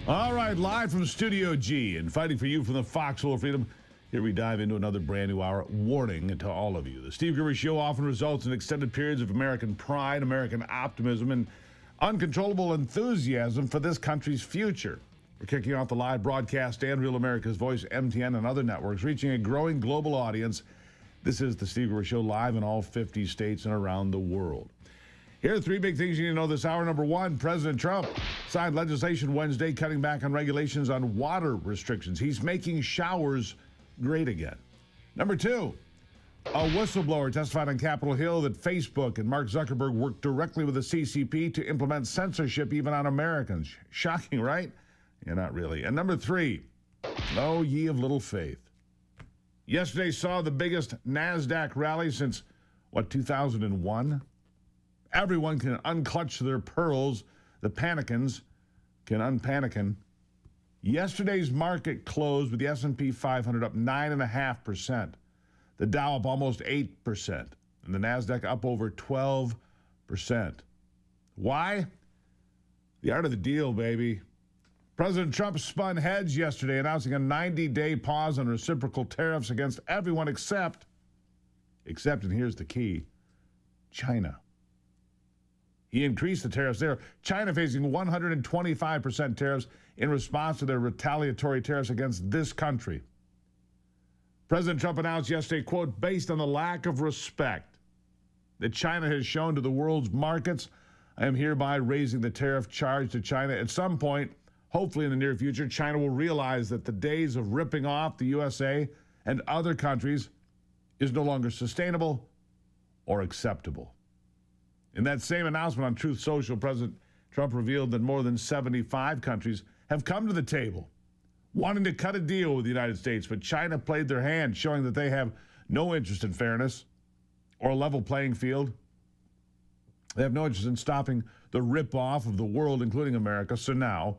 All right, live from Studio G and fighting for you from the foxhole of freedom. Here we dive into another brand new hour. Warning to all of you. The Steve Gruber Show often results in extended periods of American pride, American optimism, and uncontrollable enthusiasm for this country's future. We're kicking off the live broadcast and Real America's Voice, MTN, and other networks, reaching a growing global audience. This is the Steve Gruber Show live in all 50 states and around the world. Here are three big things you need to know this hour. Number one, President Trump signed legislation Wednesday cutting back on regulations on water restrictions. He's making showers great again. Number two, a whistleblower testified on Capitol Hill that Facebook and Mark Zuckerberg worked directly with the CCP to implement censorship even on Americans. Shocking, right? Yeah, not really. And number three, oh, ye of little faith. Yesterday saw the biggest NASDAQ rally since, 2001? Everyone can unclutch their pearls. The panicans can unpanican. Yesterday's market closed with the S&P 500 up 9.5%. The Dow up almost 8%. And the NASDAQ up over 12%. Why? The art of the deal, baby. President Trump spun heads yesterday, announcing a 90-day pause on reciprocal tariffs against everyone except, and here's the key, China. He increased the tariffs there. China facing 125% tariffs in response to their retaliatory tariffs against this country. President Trump announced yesterday, quote, based on the lack of respect that China has shown to the world's markets, I am hereby raising the tariff charge to China. At some point, hopefully in the near future, China will realize that the days of ripping off the USA and other countries is no longer sustainable or acceptable. In that same announcement on Truth Social, President Trump revealed that more than 75 countries have come to the table wanting to cut a deal with the United States, but China played their hand, showing that they have no interest in fairness or a level playing field. They have no interest in stopping the rip-off of the world, including America. So now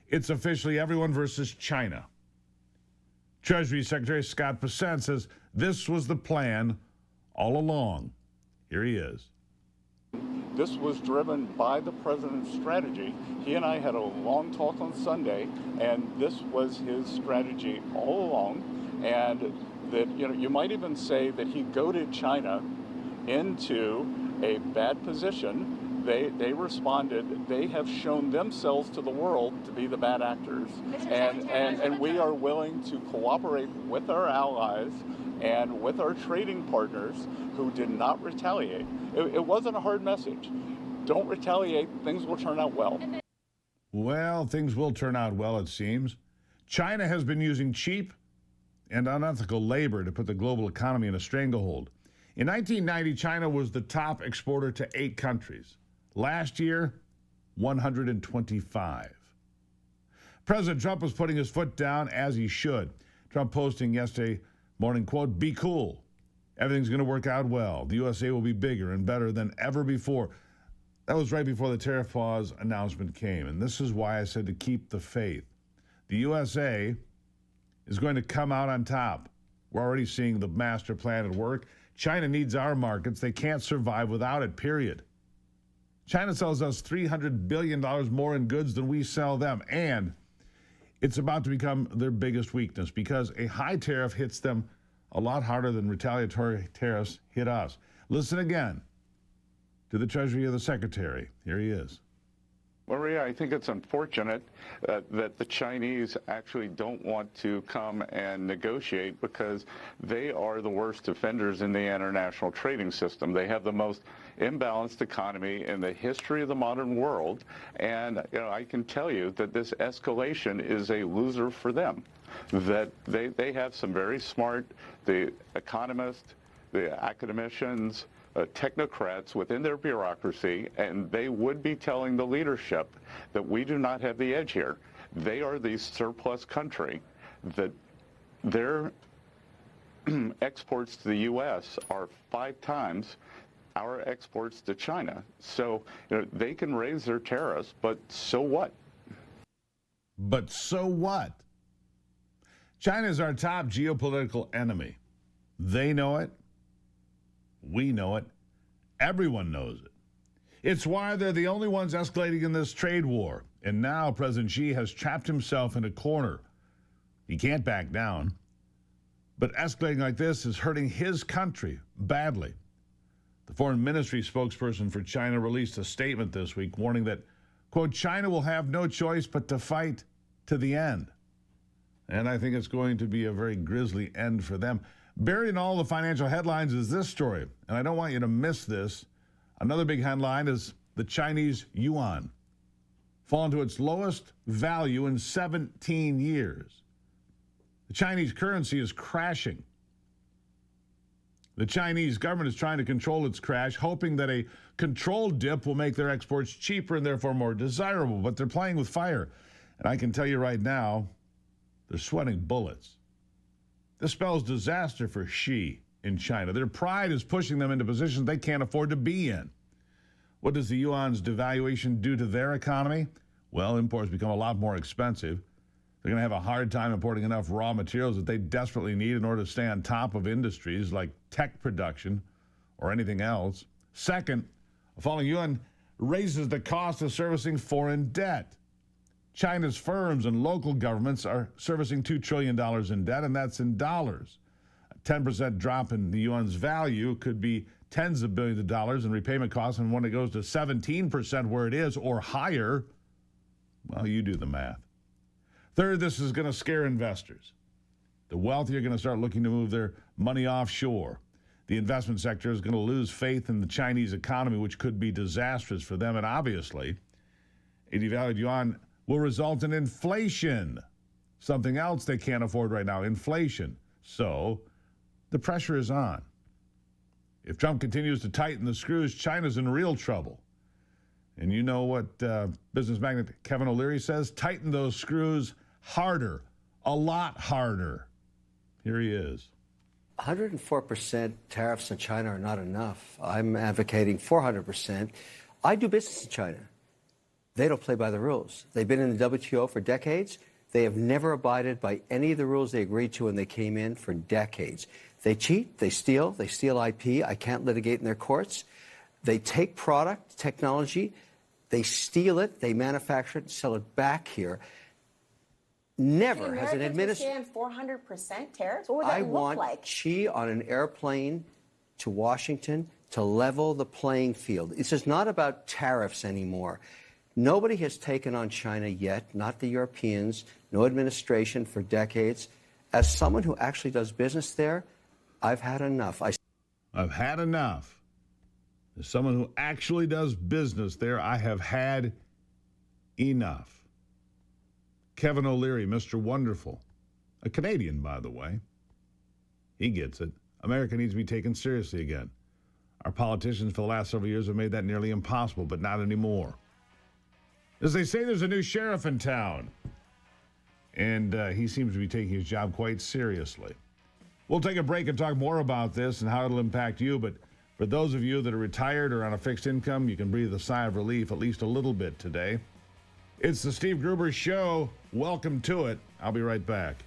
it's officially everyone versus China. Treasury Secretary Scott Bessent says this was the plan all along. Here he is. This was driven by the president's strategy. He and I had a long talk on Sunday, and this was his strategy all along. And that, you might even say that he goaded China into a bad position. They responded. They have shown themselves to the world to be the bad actors. And we are willing to cooperate with our allies and with our trading partners who did not retaliate. It wasn't a hard message. Don't retaliate. Things will turn out well. Well, things will turn out well, it seems. China has been using cheap and unethical labor to put the global economy in a stranglehold. In 1990, China was the top exporter to 8 countries. Last year, 125. President Trump was putting his foot down, as he should. Trump posting yesterday morning, quote, be cool. Everything's going to work out well. The USA will be bigger and better than ever before. That was right before the tariff pause announcement came. And this is why I said to keep the faith. The USA is going to come out on top. We're already seeing the master plan at work. China needs our markets. They can't survive without it, period. China sells us $300 billion more in goods than we sell them. And it's about to become their biggest weakness because a high tariff hits them a lot harder than retaliatory tariffs hit us. Listen again to the Treasury of the Secretary. Here he is. Maria, I think it's unfortunate that the Chinese actually don't want to come and negotiate because they are the worst offenders in the international trading system. They have the most imbalanced economy in the history of the modern world. And I can tell you that this escalation is a loser for them, that they have some very smart, the economists, the academicians, technocrats within their bureaucracy, and they would be telling the leadership that we do not have the edge here. They are the surplus country, that their exports to the U.S. are 5 times our exports to China. So they can raise their tariffs, but so what? But so what? China is our top geopolitical enemy. They know it. We know it. Everyone knows it. It's why they're the only ones escalating in this trade war. And now President Xi has trapped himself in a corner. He can't back down. But escalating like this is hurting his country badly. The foreign ministry spokesperson for China released a statement this week warning that, quote, China will have no choice but to fight to the end. And I think it's going to be a very grisly end for them. Buried in all the financial headlines is this story, and I don't want you to miss this. Another big headline is the Chinese yuan, fallen to its lowest value in 17 years. The Chinese currency is crashing. The Chinese government is trying to control its crash, hoping that a controlled dip will make their exports cheaper and therefore more desirable. But they're playing with fire. And I can tell you right now, they're sweating bullets. This spells disaster for Xi in China. Their pride is pushing them into positions they can't afford to be in. What does the yuan's devaluation do to their economy? Well, imports become a lot more expensive. They're going to have a hard time importing enough raw materials that they desperately need in order to stay on top of industries like tech production or anything else. Second, a falling yuan raises the cost of servicing foreign debt. China's firms and local governments are servicing $2 trillion in debt, and that's in dollars. A 10% drop in the yuan's value could be tens of billions of dollars in repayment costs, and when it goes to 17% where it is or higher, well, you do the math. Third, this is going to scare investors. The wealthy are going to start looking to move their money offshore. The investment sector is going to lose faith in the Chinese economy, which could be disastrous for them, and obviously, a devalued yuan will result in inflation. Something else they can't afford right now, inflation. So the pressure is on. If Trump continues to tighten the screws, China's in real trouble. And you know what business magnate Kevin O'Leary says? Tighten those screws harder, a lot harder. Here he is. 104% tariffs on China are not enough. I'm advocating 400%. I do business in China. They don't play by the rules. They've been in the WTO for decades. They have never abided by any of the rules they agreed to when they came in for decades. They cheat, they steal IP. I can't litigate in their courts. They take product, technology, they steal it, they manufacture it, and sell it back here. Never has an administration. 400% tariffs? What would that look like? I want Xi on an airplane to Washington to level the playing field. It's just not about tariffs anymore. Nobody has taken on China yet, not the Europeans, no administration for decades. As someone who actually does business there, I've had enough. I've had enough. As someone who actually does business there, I have had enough. Kevin O'Leary, Mr. Wonderful, a Canadian, by the way. He gets it. America needs to be taken seriously again. Our politicians for the last several years have made that nearly impossible, but not anymore. As they say, there's a new sheriff in town, and he seems to be taking his job quite seriously. We'll take a break and talk more about this and how it'll impact you, but for those of you that are retired or on a fixed income, you can breathe a sigh of relief at least a little bit today. It's the Steve Gruber Show. Welcome to it. I'll be right back.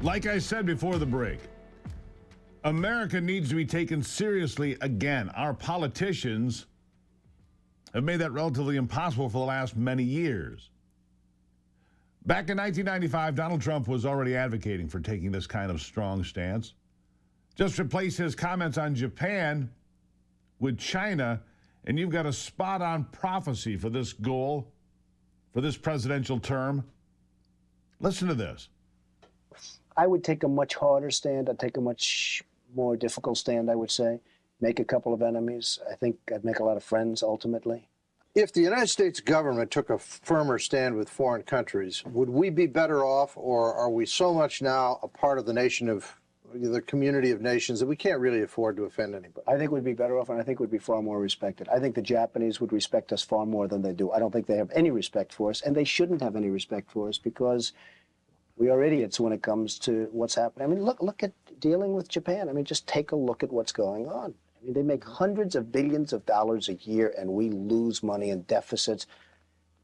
Like I said before the break, America needs to be taken seriously again. Our politicians have made that relatively impossible for the last many years. Back in 1995, Donald Trump was already advocating for taking this kind of strong stance. Just replace his comments on Japan with China, and you've got a spot-on prophecy for this goal, for this presidential term. Listen to this. I would take a much harder stand. I'd take a much more difficult stand, I would say. Make a couple of enemies. I think I'd make a lot of friends, ultimately. If the United States government took a firmer stand with foreign countries, would we be better off, or are we so much now a part of the nation of the community of nations that we can't really afford to offend anybody? I think we'd be better off, and I think we'd be far more respected. I think the Japanese would respect us far more than they do. I don't think they have any respect for us, and they shouldn't have any respect for us because we are idiots when it comes to what's happening. I mean, look at dealing with Japan. I mean, just take a look at what's going on. I mean, they make hundreds of billions of dollars a year, and we lose money in deficits,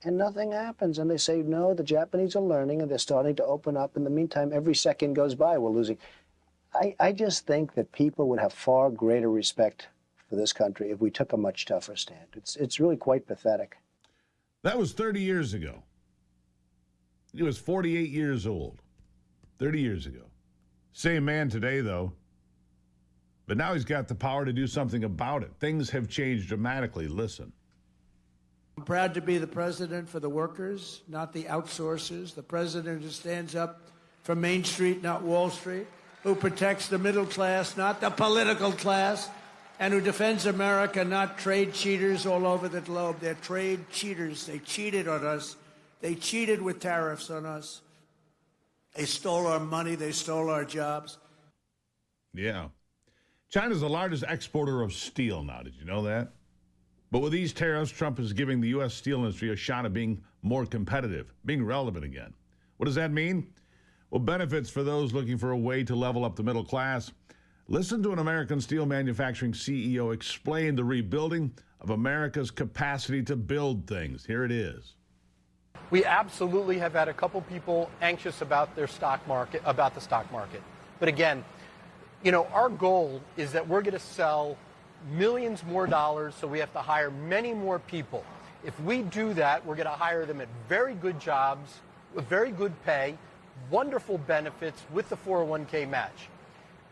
and nothing happens. And they say, no, the Japanese are learning, and they're starting to open up. In the meantime, every second goes by, we're losing. I just think that people would have far greater respect for this country if we took a much tougher stand. It's really quite pathetic. That was 30 years ago. He was 48 years old, 30 years ago. Same man today, though. But now he's got the power to do something about it. Things have changed dramatically. Listen. I'm proud to be the president for the workers, not the outsourcers. The president who stands up for Main Street, not Wall Street, who protects the middle class, not the political class, and who defends America, not trade cheaters all over the globe. They're trade cheaters. They cheated on us. They cheated with tariffs on us. They stole our money. They stole our jobs. Yeah. China's the largest exporter of steel now. Did you know that? But with these tariffs, Trump is giving the U.S. steel industry a shot at being more competitive, being relevant again. What does that mean? Well, benefits for those looking for a way to level up the middle class. Listen to an American steel manufacturing CEO explain the rebuilding of America's capacity to build things. Here it is. We absolutely have had a couple people anxious about their stock market, about the stock market. But again, you know, our goal is that we're going to sell millions more dollars, so we have to hire many more people. If we do that, we're going to hire them at very good jobs, with very good pay, wonderful benefits with the 401k match.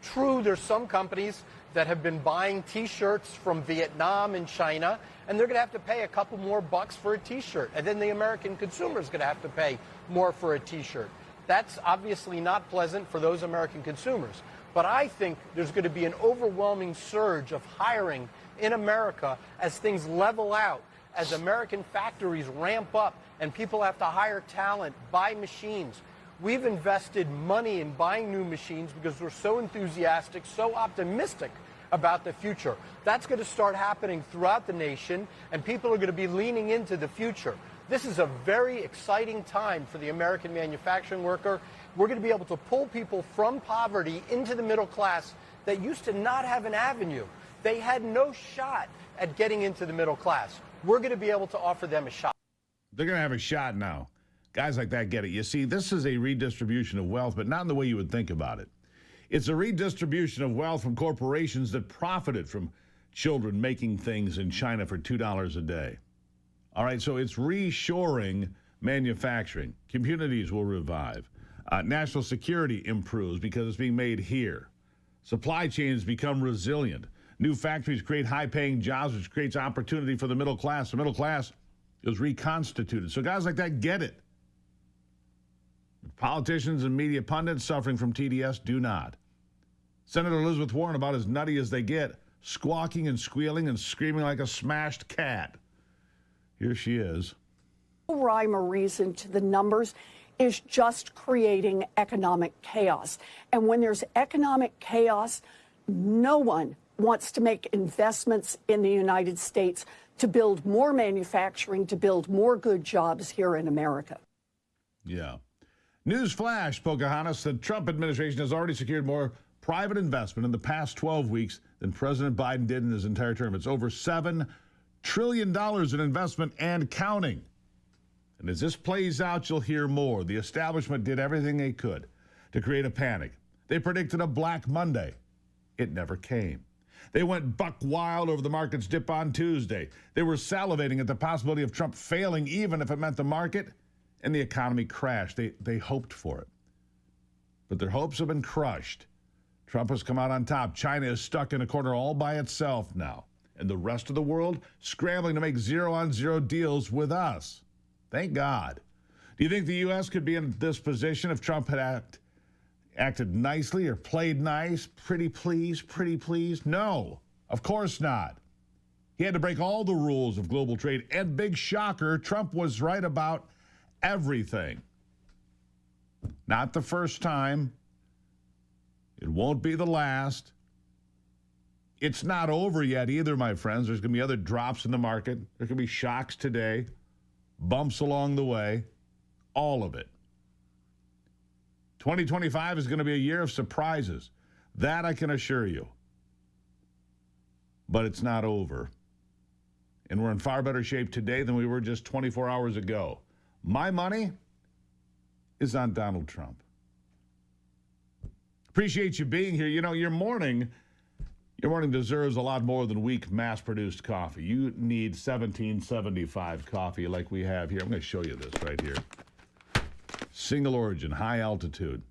True, there's some companies that have been buying T-shirts from Vietnam and China, and they're going to have to pay a couple more bucks for a T-shirt. And then the American consumer is going to have to pay more for a T-shirt. That's obviously not pleasant for those American consumers. But I think there's going to be an overwhelming surge of hiring in America as things level out, as American factories ramp up and people have to hire talent, buy machines. We've invested money in buying new machines because we're so enthusiastic, so optimistic about the future. That's going to start happening throughout the nation, and people are going to be leaning into the future. This is a very exciting time for the American manufacturing worker. We're going to be able to pull people from poverty into the middle class that used to not have an avenue. They had no shot at getting into the middle class. We're going to be able to offer them a shot. They're going to have a shot now. Guys like that get it. You see, this is a redistribution of wealth, but not in the way you would think about it. It's a redistribution of wealth from corporations that profited from children making things in China for $2 a day. All right, so it's reshoring manufacturing. Communities will revive. National security improves because it's being made here. Supply chains become resilient. New factories create high-paying jobs, which creates opportunity for the middle class. The middle class is reconstituted. So guys like that get it. Politicians and media pundits suffering from TDS do not. Senator Elizabeth Warren, about as nutty as they get, squawking and squealing and screaming like a smashed cat. Here she is. Rhyme or reason to the numbers is just creating economic chaos. And when there's economic chaos, no one wants to make investments in the United States to build more manufacturing, to build more good jobs here in America. Yeah. News flash, Pocahontas. The Trump administration has already secured more private investment in the past 12 weeks than President Biden did in his entire term. It's over $7 trillion in investment and counting. And as this plays out, you'll hear more. The establishment did everything they could to create a panic. They predicted a Black Monday. It never came. They went buck wild over the market's dip on Tuesday. They were salivating at the possibility of Trump failing, even if it meant the market and the economy crashed. They hoped for it. But their hopes have been crushed. Trump has come out on top. China is stuck in a corner all by itself now. And the rest of the world scrambling to make zero-on-zero deals with us. Thank God. Do you think the U.S. could be in this position if Trump had acted nicely or played nice? Pretty please? No, of course not. He had to break all the rules of global trade. And big shocker, Trump was right about everything. Not the first time. It won't be the last. It's not over yet either, my friends. There's going to be other drops in the market. There could be shocks today, bumps along the way, all of it. 2025 is going to be a year of surprises. That I can assure you. But it's not over. And we're in far better shape today than we were just 24 hours ago. My money is on Donald Trump. Appreciate you being here. You know, your morning deserves a lot more than weak mass-produced coffee. You need 1775 coffee like we have here. I'm going to show you this right here. Single origin, high altitude.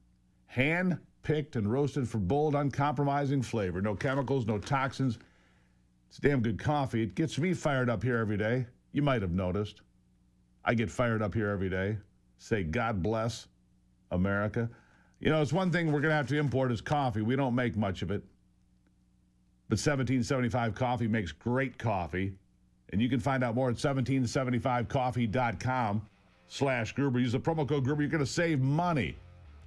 Hand-picked and roasted for bold, uncompromising flavor. No chemicals, no toxins. It's damn good coffee. It gets me fired up here every day. You might have noticed. I get fired up here every day. Say, God bless America. You know, it's one thing we're going to have to import is coffee. We don't make much of it. But 1775 Coffee makes great coffee. And you can find out more at 1775coffee.com/Gruber. Use the promo code Gruber. You're going to save money.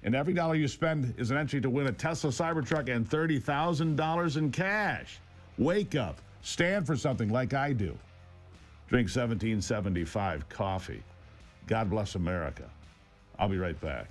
And every dollar you spend is an entry to win a Tesla Cybertruck and $30,000 in cash. Wake up. Stand for something like I do. Drink 1775 coffee. God bless America. I'll be right back.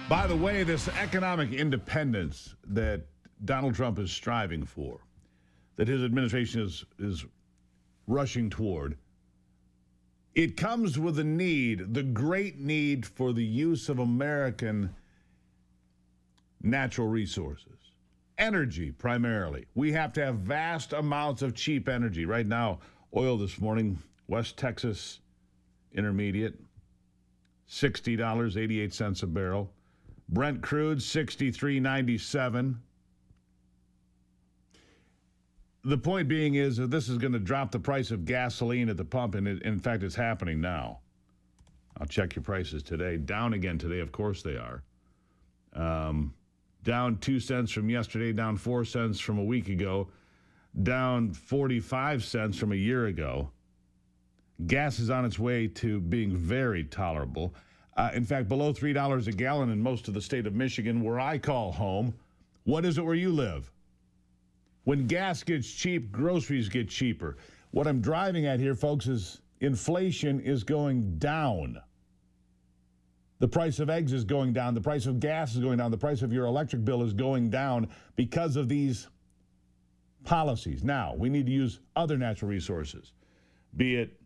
By the way, this economic independence that Donald Trump is striving for, that his administration is rushing toward, it comes with a need, the great need for the use of American natural resources. Energy, primarily. We have to have vast amounts of cheap energy. Right now, oil this morning, West Texas Intermediate, $60.88 a barrel. Brent crude, $63.97. The point being is that this is going to drop the price of gasoline at the pump, and in fact, it's happening now. I'll check your prices today. Down again today, of course they are. Down 2 cents from yesterday, down 4 cents from a week ago, down 45 cents from a year ago. Gas is on its way to being very tolerable. In fact, below $3 a gallon in most of the state of Michigan, where I call home. What is it where you live? When gas gets cheap, groceries get cheaper. What I'm driving at here, folks, is inflation is going down. The price of eggs is going down. The price of gas is going down. The price of your electric bill is going down because of these policies. Now, we need to use other natural resources, be it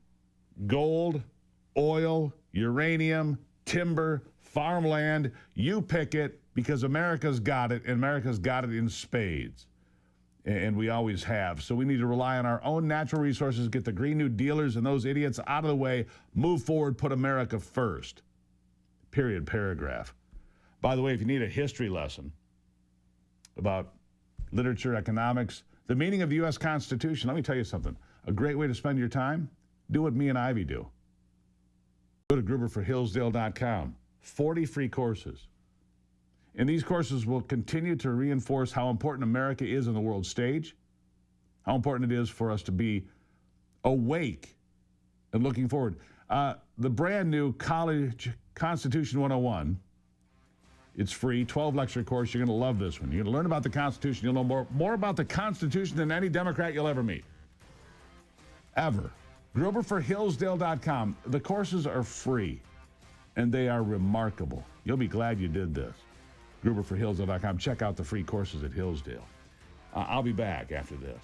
gold, oil, uranium, timber, farmland, you pick it, because America's got it, and America's got it in spades. And we always have. So we need to rely on our own natural resources, get the Green New Dealers and those idiots out of the way, move forward, put America first. Period, paragraph. By the way, if you need a history lesson about literature, economics, the meaning of the U.S. Constitution, let me tell you something. A great way to spend your time, do what me and Ivy do. Go to gruberforhillsdale.com. 40 free courses. And these courses will continue to reinforce how important America is on the world stage, how important it is for us to be awake and looking forward. The brand new College Constitution 101, it's free, 12-lecture course. You're going to love this one. You're going to learn about the Constitution. You'll know more about the Constitution than any Democrat you'll ever meet. Ever. Gruberforhillsdale.com. The courses are free, and they are remarkable. You'll be glad you did this. Gruberforhillsdale.com. Check out the free courses at Hillsdale. I'll be back after this.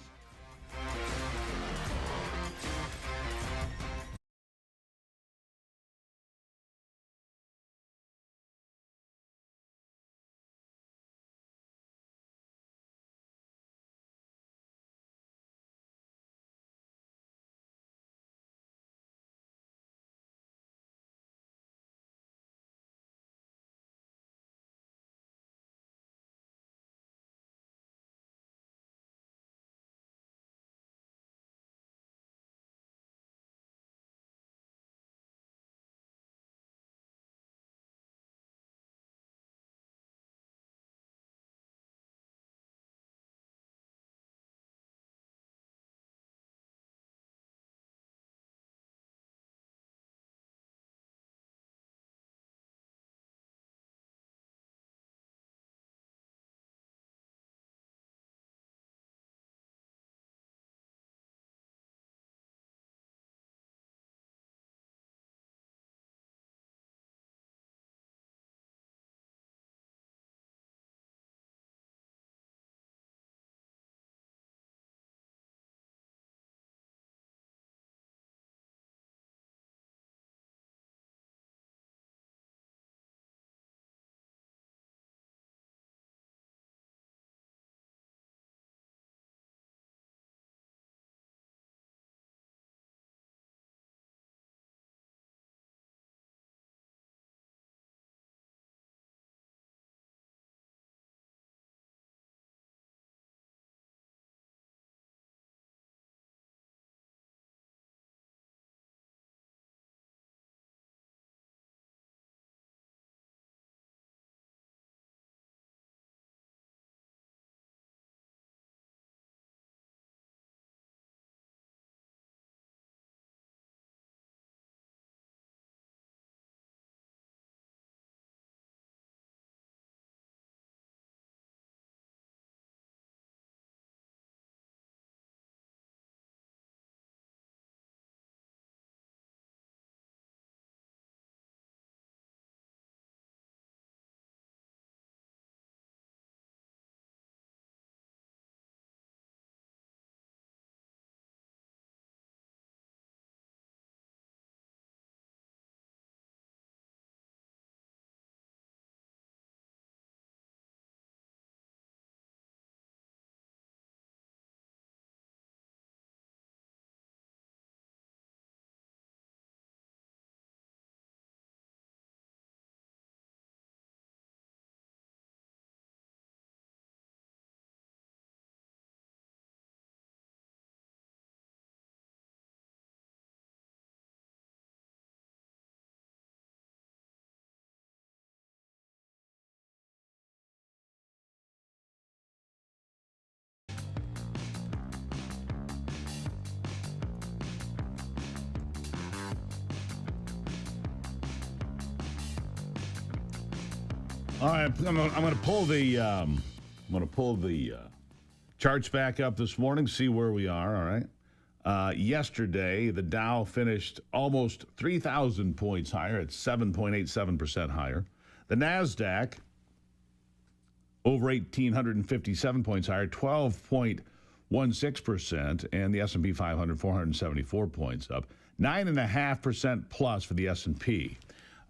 All right, I'm going to pull the charts back up this morning, see where we are. All right. Yesterday, the Dow finished almost 3,000 points higher at 7.87% higher. The Nasdaq over 1,857 points higher, 12.16%, and the S&P 500 474 points up, 9.5% plus for the S&P.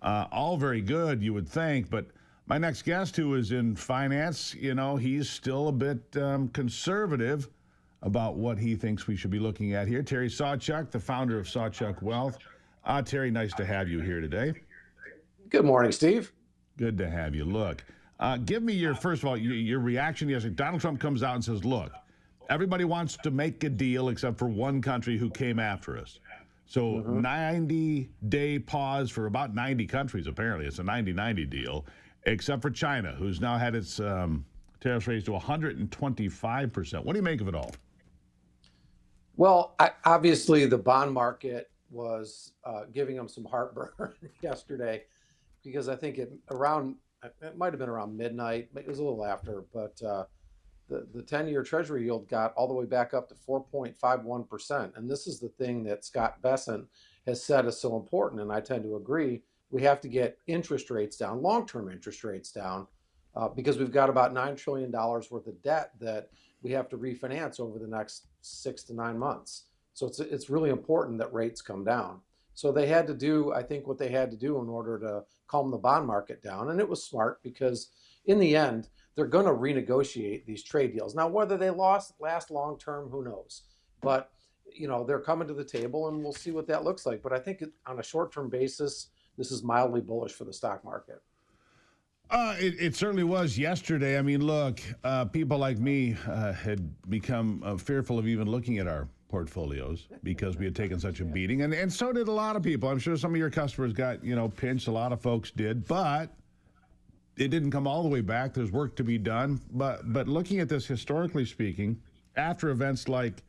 All very good, you would think, but My next guest, who is in finance, he's still a bit conservative about what he thinks we should be looking at here. Terry Sawchuk, the founder of Sawchuk Wealth. Terry, nice to have you here today. Good morning, Steve. Good to have you. Look, give me first of all, your reaction yesterday. Donald Trump comes out and says, look, everybody wants to make a deal except for one country who came after us. So 90-day pause for about 90 countries, apparently. It's a 90-90 deal, except for China, who's now had its tariffs raised to 125%. What do you make of it all? Well, obviously the bond market was giving them some heartburn yesterday, because I think it might have been around midnight. It was a little after, but the 10-year Treasury yield got all the way back up to 4.51%. And this is the thing that Scott Bessent has said is so important, and I tend to agree. We have to get interest rates down, long-term interest rates down, because we've got about $9 trillion worth of debt that we have to refinance over the next 6 to 9 months. So it's really important that rates come down. So they had to do, I think, what they had to do in order to calm the bond market down. And it was smart, because in the end, they're going to renegotiate these trade deals. Now, whether they last long term, who knows? But, they're coming to the table, and we'll see what that looks like. But I think on a short-term basis, this is mildly bullish for the stock market. It certainly was yesterday. I mean, look, people like me had become fearful of even looking at our portfolios because we had taken such a beating. And so did a lot of people. I'm sure some of your customers got, pinched. A lot of folks did. But it didn't come all the way back. There's work to be done. But looking at this historically speaking, after events like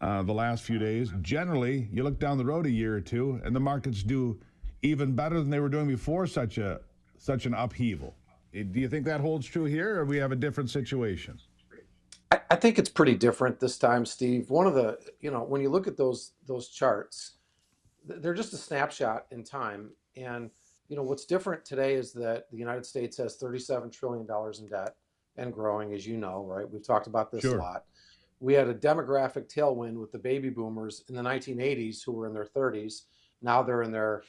the last few days, generally, you look down the road a year or two, and the markets do even better than they were doing before such an upheaval. Do you think that holds true here, or we have a different situation? I think it's pretty different this time, Steve. One of the, when you look at those charts, they're just a snapshot in time. And, what's different today is that the United States has $37 trillion in debt and growing, as you know, right? We've talked about this a lot. We had a demographic tailwind with the baby boomers in the 1980s who were in their 30s. Now they're in their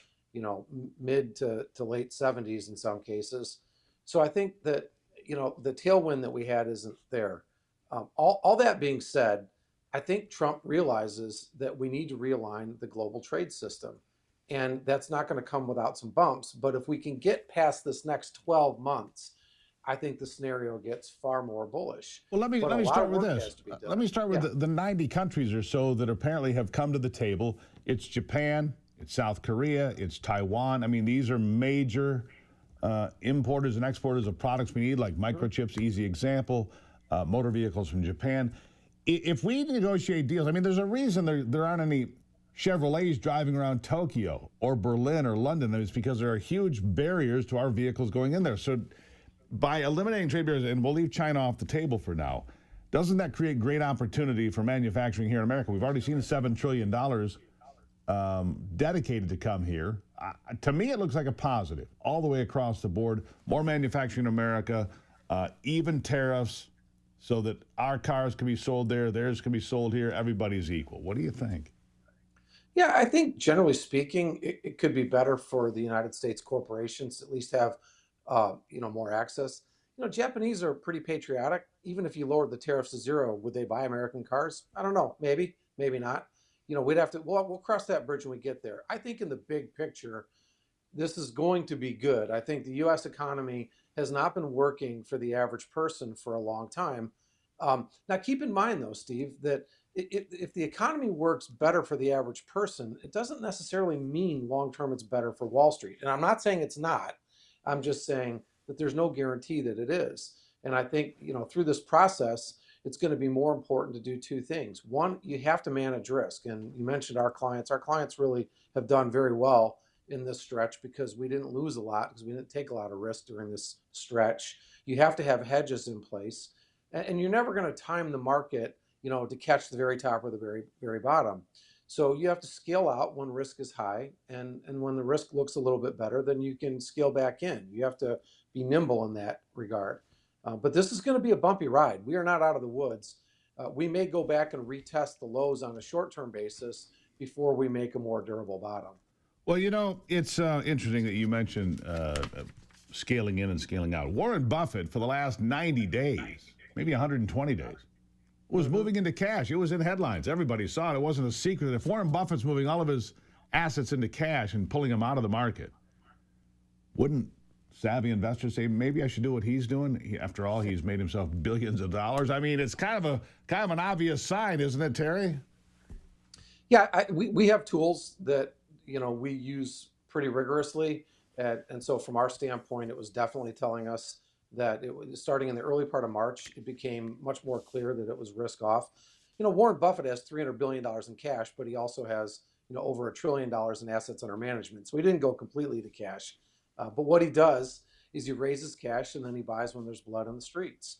mid to late 70s in some cases. So I think that, the tailwind that we had isn't there. All that being said, I think Trump realizes that we need to realign the global trade system. And that's not going to come without some bumps. But if we can get past this next 12 months, I think the scenario gets far more bullish. Well, let me start with this. Let me start with the 90 countries or so that apparently have come to the table. It's Japan, it's South Korea, it's Taiwan. I mean, these are major importers and exporters of products we need, like microchips, easy example, motor vehicles from Japan. If we negotiate deals, I mean, there's a reason there aren't any Chevrolets driving around Tokyo or Berlin or London. It's because there are huge barriers to our vehicles going in there. So by eliminating trade barriers, and we'll leave China off the table for now, doesn't that create great opportunity for manufacturing here in America? We've already seen $7 trillion dedicated to come here. To me, it looks like a positive all the way across the board. More manufacturing in America, even tariffs, so that our cars can be sold there, theirs can be sold here. Everybody's equal. What do you think? Yeah, I think generally speaking, it could be better for the United States corporations to at least have, more access. Japanese are pretty patriotic. Even if you lowered the tariffs to zero, would they buy American cars? I don't know. Maybe not. We'd have to, we'll cross that bridge when we get there. I think in the big picture, this is going to be good. I think the U.S. economy has not been working for the average person for a long time. Now, keep in mind, though, Steve, that if the economy works better for the average person, it doesn't necessarily mean long-term it's better for Wall Street. And I'm not saying it's not. I'm just saying that there's no guarantee that it is. And I think, through this process, it's going to be more important to do two things. One, you have to manage risk. And you mentioned our clients. Our clients really have done very well in this stretch because we didn't lose a lot, because we didn't take a lot of risk during this stretch. You have to have hedges in place. And you're never going to time the market, to catch the very top or the very, very bottom. So you have to scale out when risk is high, and when the risk looks a little bit better, then you can scale back in. You have to be nimble in that regard. But this is going to be a bumpy ride. We are not out of the woods. We may go back and retest the lows on a short-term basis before we make a more durable bottom. Well, it's interesting that you mentioned scaling in and scaling out. Warren Buffett, for the last 90 days, maybe 120 days, was moving into cash. It was in headlines. Everybody saw it. It wasn't a secret. If Warren Buffett's moving all of his assets into cash and pulling them out of the market, wouldn't savvy investors say, maybe I should do what he's doing? After all, he's made himself billions of dollars. I mean, it's kind of an obvious sign, isn't it, Terry? Yeah, we have tools that, we use pretty rigorously. And so from our standpoint, it was definitely telling us that it was starting in the early part of March, it became much more clear that it was risk off. Warren Buffett has $300 billion in cash, but he also has, over $1 trillion in assets under management. So he didn't go completely to cash. But what he does is he raises cash and then he buys when there's blood on the streets.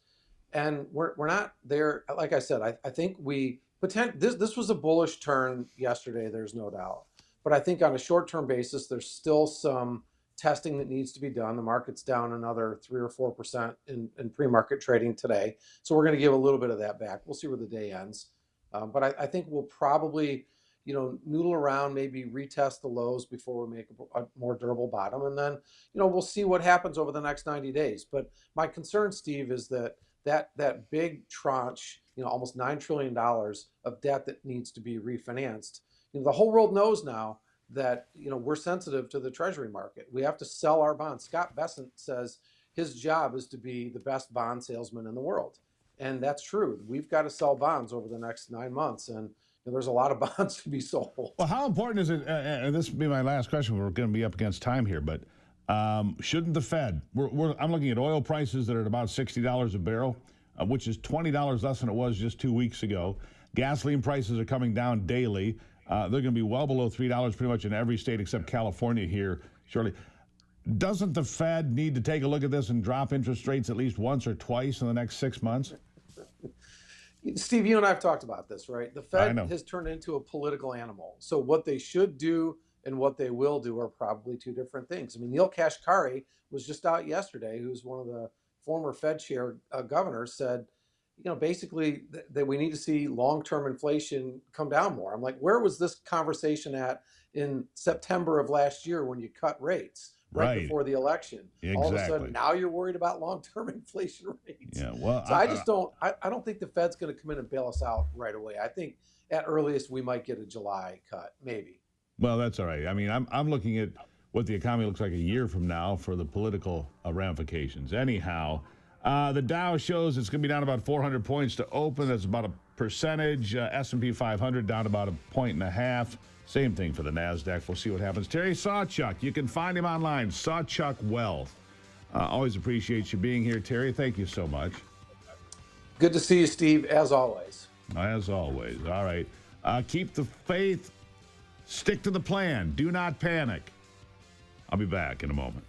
And we're not there. Like I said, I think this was a bullish turn yesterday. There's no doubt. But I think on a short-term basis, there's still some testing that needs to be done. The market's down another 3 or 4% in pre-market trading today. So we're going to give a little bit of that back. We'll see where the day ends. But I think we'll probably, noodle around, maybe retest the lows before we make a more durable bottom. And then, we'll see what happens over the next 90 days. But my concern, Steve, is that big tranche, almost $9 trillion of debt that needs to be refinanced. The whole world knows now that we're sensitive to the Treasury market. We have to sell our bonds. Scott Bessent says his job is to be the best bond salesman in the world, and that's true. We've got to sell bonds over the next 9 months, and there's a lot of bonds to be sold. Well, how important is it? And this will be my last question. We're going to be up against time here, but shouldn't the Fed? I'm looking at oil prices that are at about $60 a barrel, which is $20 less than it was just 2 weeks ago. Gasoline prices are coming down daily. They're going to be well below $3 pretty much in every state except California here shortly. Doesn't the Fed need to take a look at this and drop interest rates at least once or twice in the next 6 months? Steve, you and I have talked about this, right? The Fed has turned into a political animal. So what they should do and what they will do are probably two different things. I mean, Neil Kashkari was just out yesterday, who's one of the former Fed chair governors, said, basically that we need to see long-term inflation come down more. I'm like, where was this conversation at in September of last year when you cut rates right before the election? Exactly. All of a sudden, now you're worried about long-term inflation rates. Yeah, well, so I don't think the Fed's going to come in and bail us out right away. I think at earliest we might get a July cut, maybe. Well, that's all right. I mean, I'm looking at what the economy looks like a year from now for the political ramifications. Anyhow, the Dow shows it's going to be down about 400 points to open. That's about a percentage. S&P 500 down about 1.5 points. Same thing for the NASDAQ. We'll see what happens. Terry Sawchuk, you can find him online, Sawchuk Wealth. Always appreciate you being here, Terry. Thank you so much. Good to see you, Steve, as always. As always. All right. Keep the faith. Stick to the plan. Do not panic. I'll be back in a moment.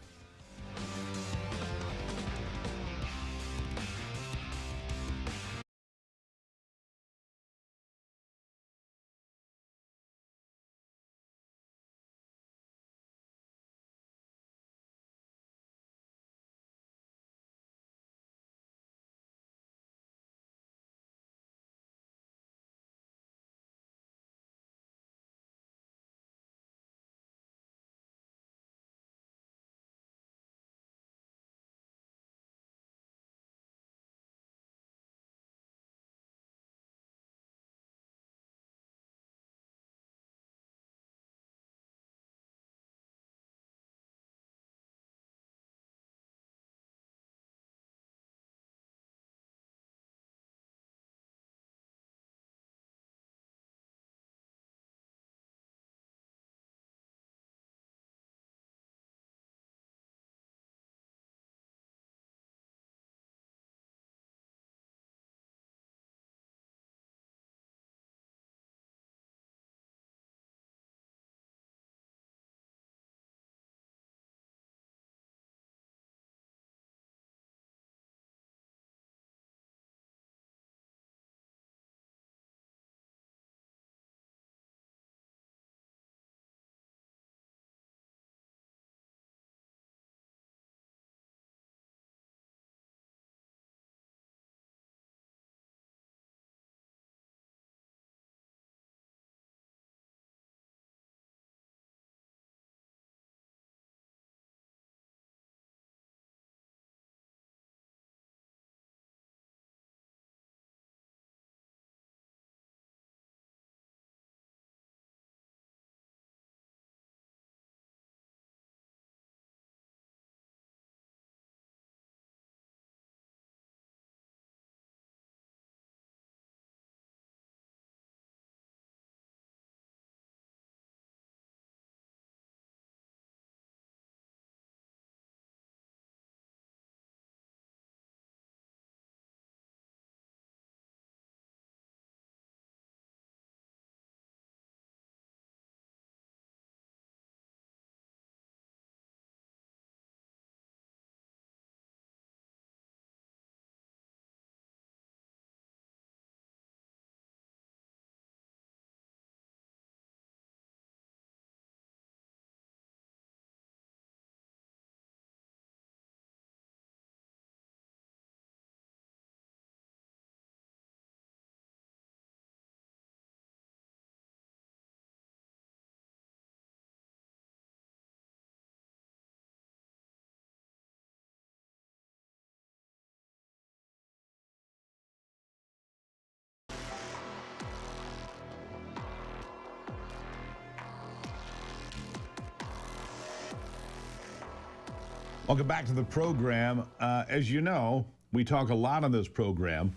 Welcome back to the program. As you know, we talk a lot on this program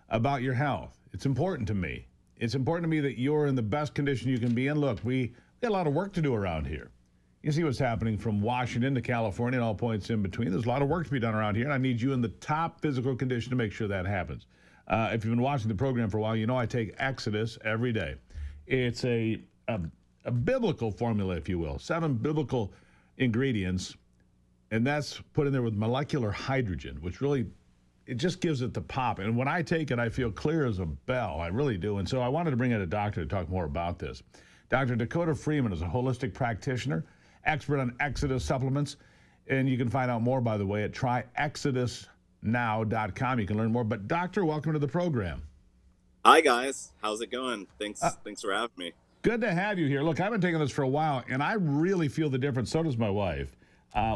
about your health. It's important to me. It's important to me that you're in the best condition you can be in. Look, we got a lot of work to do around here. You see what's happening from Washington to California and all points in between. There's a lot of work to be done around here, and I need you in the top physical condition to make sure that happens. If you've been watching the program for a while, you know I take Exodus every day. It's a biblical formula, if you will, 7 biblical ingredients. And that's put in there with molecular hydrogen, which really, it just gives it the pop. And when I take it, I feel clear as a bell. I really do. And so I wanted to bring in a doctor to talk more about this. Dr. Dakota Freeman is a holistic practitioner, expert on Exodus supplements. And you can find out more, by the way, at tryexodusnow.com. You can learn more. But, Doctor, welcome to the program. Hi, guys. How's it going? Thanks for having me. Good to have you here. Look, I've been taking this for a while, and I really feel the difference. So does my wife.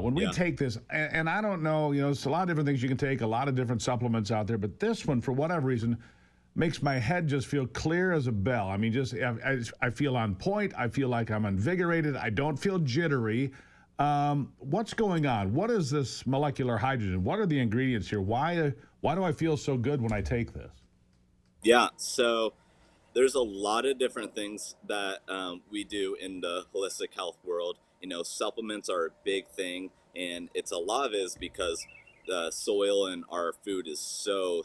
When we take this, and I don't know, it's a lot of different things you can take, a lot of different supplements out there, but this one, for whatever reason, makes my head just feel clear as a bell. I mean, I feel on point. I feel like I'm invigorated. I don't feel jittery. What's going on? What is this molecular hydrogen? What are the ingredients here? Why do I feel so good when I take this? Yeah, so there's a lot of different things that we do in the holistic health world. Supplements are a big thing, and a lot of it is because the soil and our food is so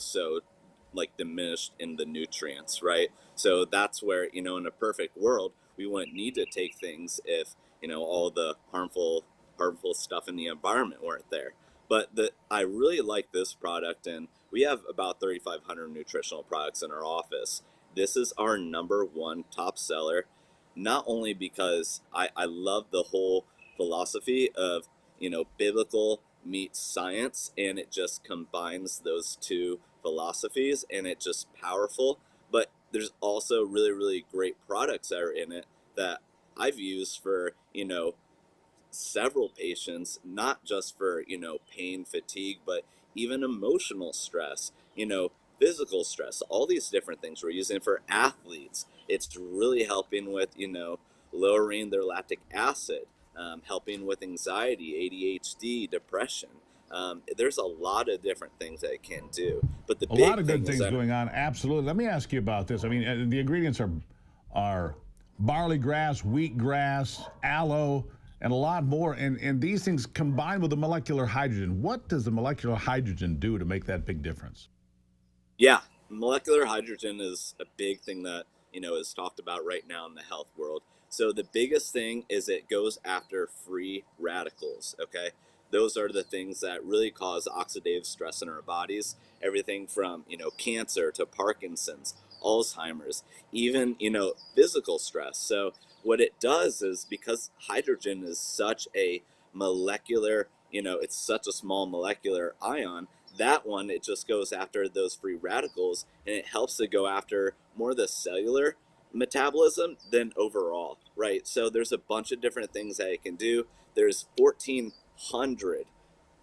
like diminished in the nutrients, right? So that's where, in a perfect world, we wouldn't need to take things if, all the harmful stuff in the environment weren't there. But I really like this product, and we have about 3,500 nutritional products in our office. This is our #1 top seller. Not only because I love the whole philosophy of, biblical meets science, and it just combines those two philosophies, and it's just powerful, but there's also really, really great products that are in it that I've used for, several patients, not just for, pain, fatigue, but even emotional stress, physical stress, all these different things we're using for athletes. It's really helping with, lowering their lactic acid, helping with anxiety, ADHD, depression. There's a lot of different things that it can do. But a lot of good things going on. Absolutely. Let me ask you about this. I mean, the ingredients are barley grass, wheatgrass, aloe, and a lot more. And these things combined with the molecular hydrogen. What does the molecular hydrogen do to make that big difference? Yeah, molecular hydrogen is a big thing that, is talked about right now in the health world. So the biggest thing is it goes after free radicals, okay? Those are the things that really cause oxidative stress in our bodies. Everything from, cancer to Parkinson's, Alzheimer's, even, physical stress. So what it does is, because hydrogen is such a molecular, it's such a small molecular ion, that one, it just goes after those free radicals, and it helps to go after more of the cellular metabolism than overall, right? So there's a bunch of different things that it can do. There's 1,400,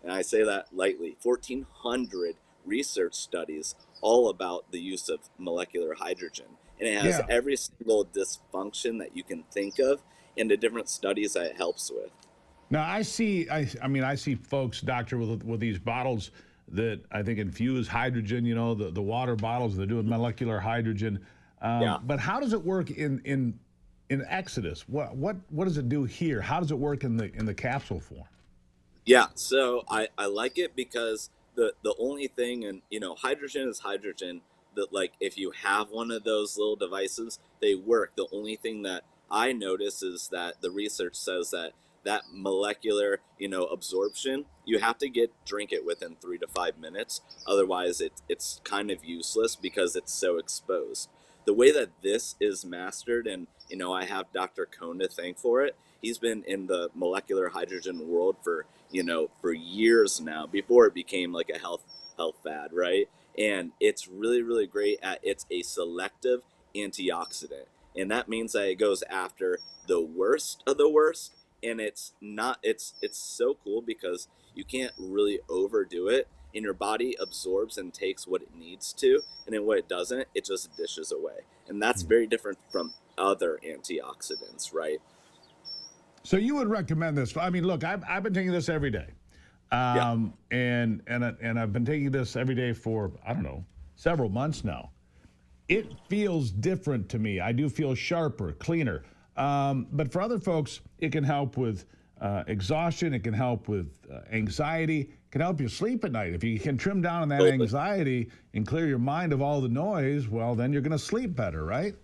and I say that lightly, 1,400 research studies all about the use of molecular hydrogen. And it has every single dysfunction that you can think of in the different studies that it helps with. Now, I see folks, doctor, with these bottles that I think infuse hydrogen, the water bottles, they're doing molecular hydrogen. But how does it work in Exodus? What does it do here? How does it work in the capsule form? Yeah, so I like it because the only thing, and hydrogen is hydrogen, that like if you have one of those little devices, they work. The only thing that I notice is that the research says that molecular, absorption, you have to drink it within 3 to 5 minutes. Otherwise, it's kind of useless because it's so exposed. The way that this is mastered, and, I have Dr. Cohn to thank for it. He's been in the molecular hydrogen world for years now, before it became like a health fad, right? And it's really, really great it's a selective antioxidant. And that means that it goes after the worst of the worst. And it's so cool because you can't really overdo it, and your body absorbs and takes what it needs to, and then what it doesn't, it just dishes away. And that's very different from other antioxidants, right? So you would recommend this? I mean, look, I've been taking this every day. And I've been taking this every day for, I don't know, several months now. It feels different to me. I do feel sharper, cleaner. But for other folks, it can help with exhaustion. It can help with anxiety. It can help you sleep at night. If you can trim down on that anxiety and clear your mind of all the noise, well, then you're going to sleep better, right?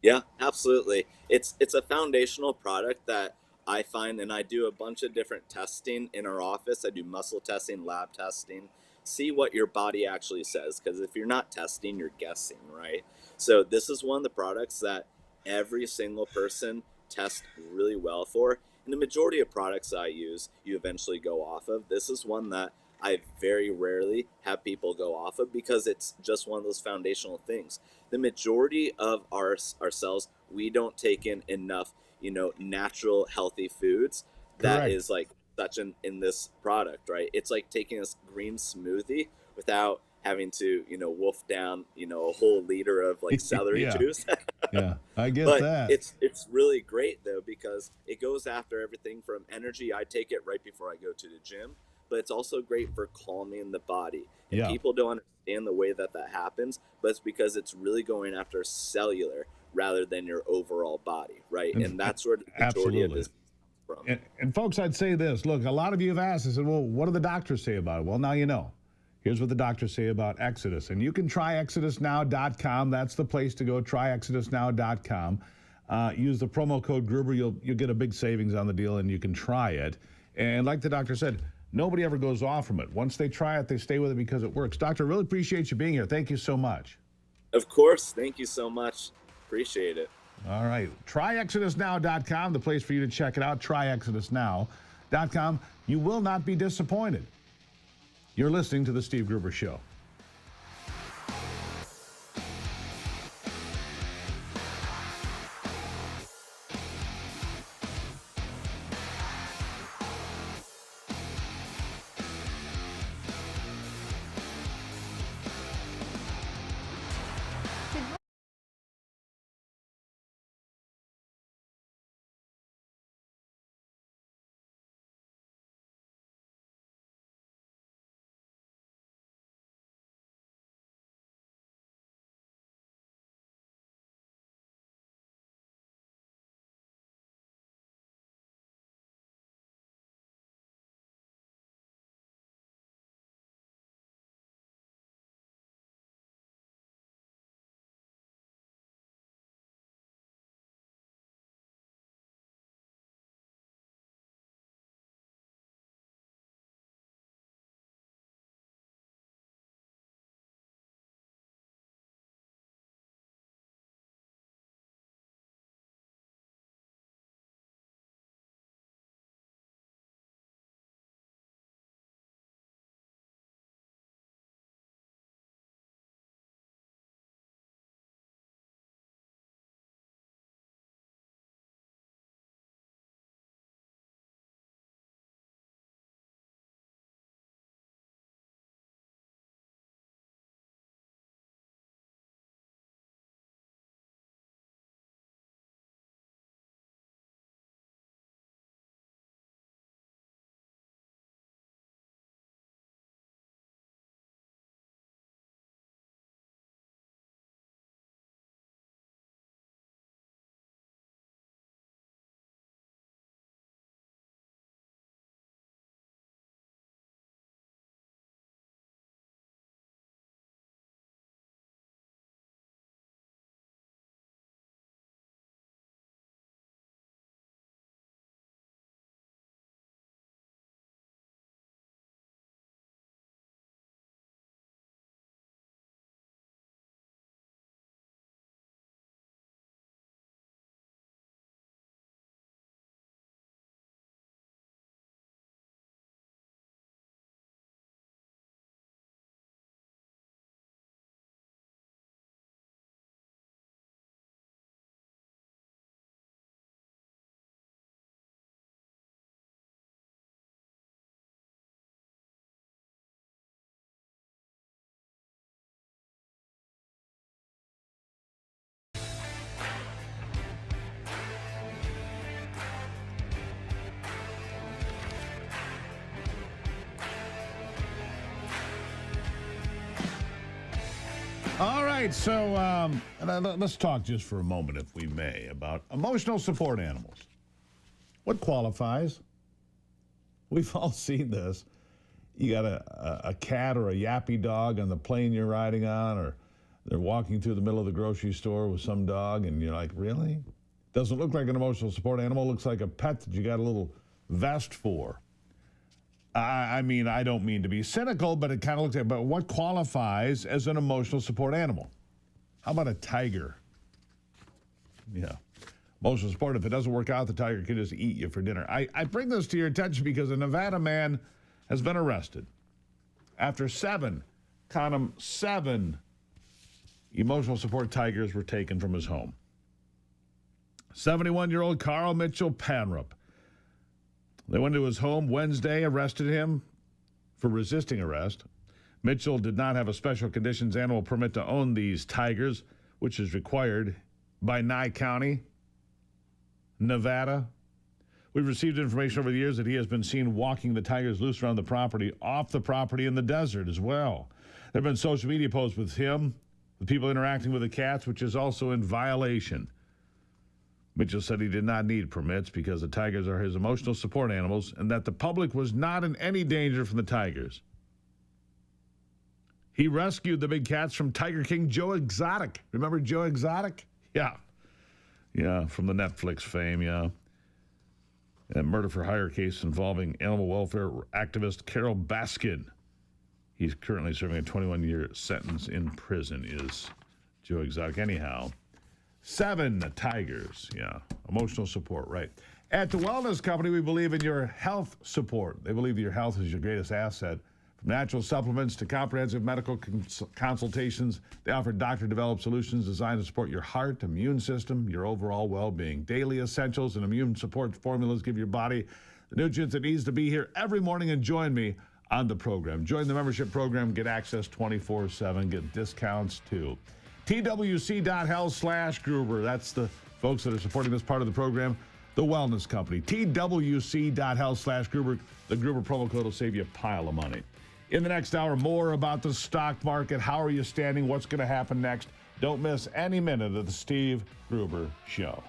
Yeah, absolutely. It's a foundational product that I find, and I do a bunch of different testing in our office. I do muscle testing, lab testing, see what your body actually says. Because if you're not testing, you're guessing, right? So this is one of the products that every single person tests really well for. And the majority of products I use, you eventually go off of. This is one that I very rarely have people go off of because it's just one of those foundational things. The majority of ourselves, we don't take in enough, natural, healthy foods. That Correct. is like such in this product, right? It's like taking a green smoothie without having to, wolf down, a whole liter of like celery Yeah. juice. Yeah, I get But that. it's really great though because it goes after everything from energy. I take it right before I go to the gym, but it's also great for calming the body. And Yeah. people don't understand the way that happens, but it's because it's really going after cellular rather than your overall body, right? And that's where the majority of this comes from. And folks, I'd say this. Look, a lot of you have asked, I said, well, what do the doctors say about it? Well, now you know. Here's what the doctors say about Exodus. And you can try ExodusNow.com. That's the place to go. Try ExodusNow.com. Use the promo code Gruber. You'll get a big savings on the deal, and you can try it. And like the doctor said, nobody ever goes off from it. Once they try it, they stay with it because it works. Doctor, really appreciate you being here. Thank you so much. Of course. Thank you so much. Appreciate it. All right. Try ExodusNow.com, the place for you to check it out. Try ExodusNow.com. You will not be disappointed. You're listening to The Steve Gruber Show. All right, so let's talk just for a moment, if we may, about emotional support animals. What qualifies? We've all seen this. You got a cat or a yappy dog on the plane you're riding on, or they're walking through the middle of the grocery store with some dog, and you're like, really? Doesn't look like an emotional support animal. Looks like a pet that you got a little vest for. I mean, I don't mean to be cynical, but it kind of looks like, but what qualifies as an emotional support animal? How about a tiger? Yeah. Emotional support, if it doesn't work out, the tiger can just eat you for dinner. I bring this to your attention because a Nevada man has been arrested after 7 emotional support tigers were taken from his home. 71-year-old Carl Mitchell Panrup. They went to his home Wednesday, arrested him for resisting arrest. Mitchell did not have a special conditions animal permit to own these tigers, which is required by Nye County, Nevada. We've received information over the years that he has been seen walking the tigers loose around the property, off the property in the desert as well. There have been social media posts with him, with people interacting with the cats, which is also in violation. Mitchell said he did not need permits because the tigers are his emotional support animals and that the public was not in any danger from the tigers. He rescued the big cats from Tiger King Joe Exotic. Remember Joe Exotic? Yeah. Yeah, from the Netflix fame, yeah. A murder for hire case involving animal welfare activist Carol Baskin. He's currently serving a 21-year sentence in prison, is Joe Exotic. Anyhow, 7 tigers, yeah. Emotional support, right. At the Wellness Company, we believe in your health support. They believe that your health is your greatest asset. From natural supplements to comprehensive medical consultations, they offer doctor-developed solutions designed to support your heart, immune system, your overall well-being. Daily essentials and immune support formulas give your body the nutrients it needs to be here every morning. And join me on the program. Join the membership program, get access 24/7, get discounts too. TWC.health/Gruber. That's the folks that are supporting this part of the program. The Wellness Company. TWC.health/Gruber. The Gruber promo code will save you a pile of money. In the next hour, more about the stock market. How are you standing? What's going to happen next? Don't miss any minute of the Steve Gruber Show.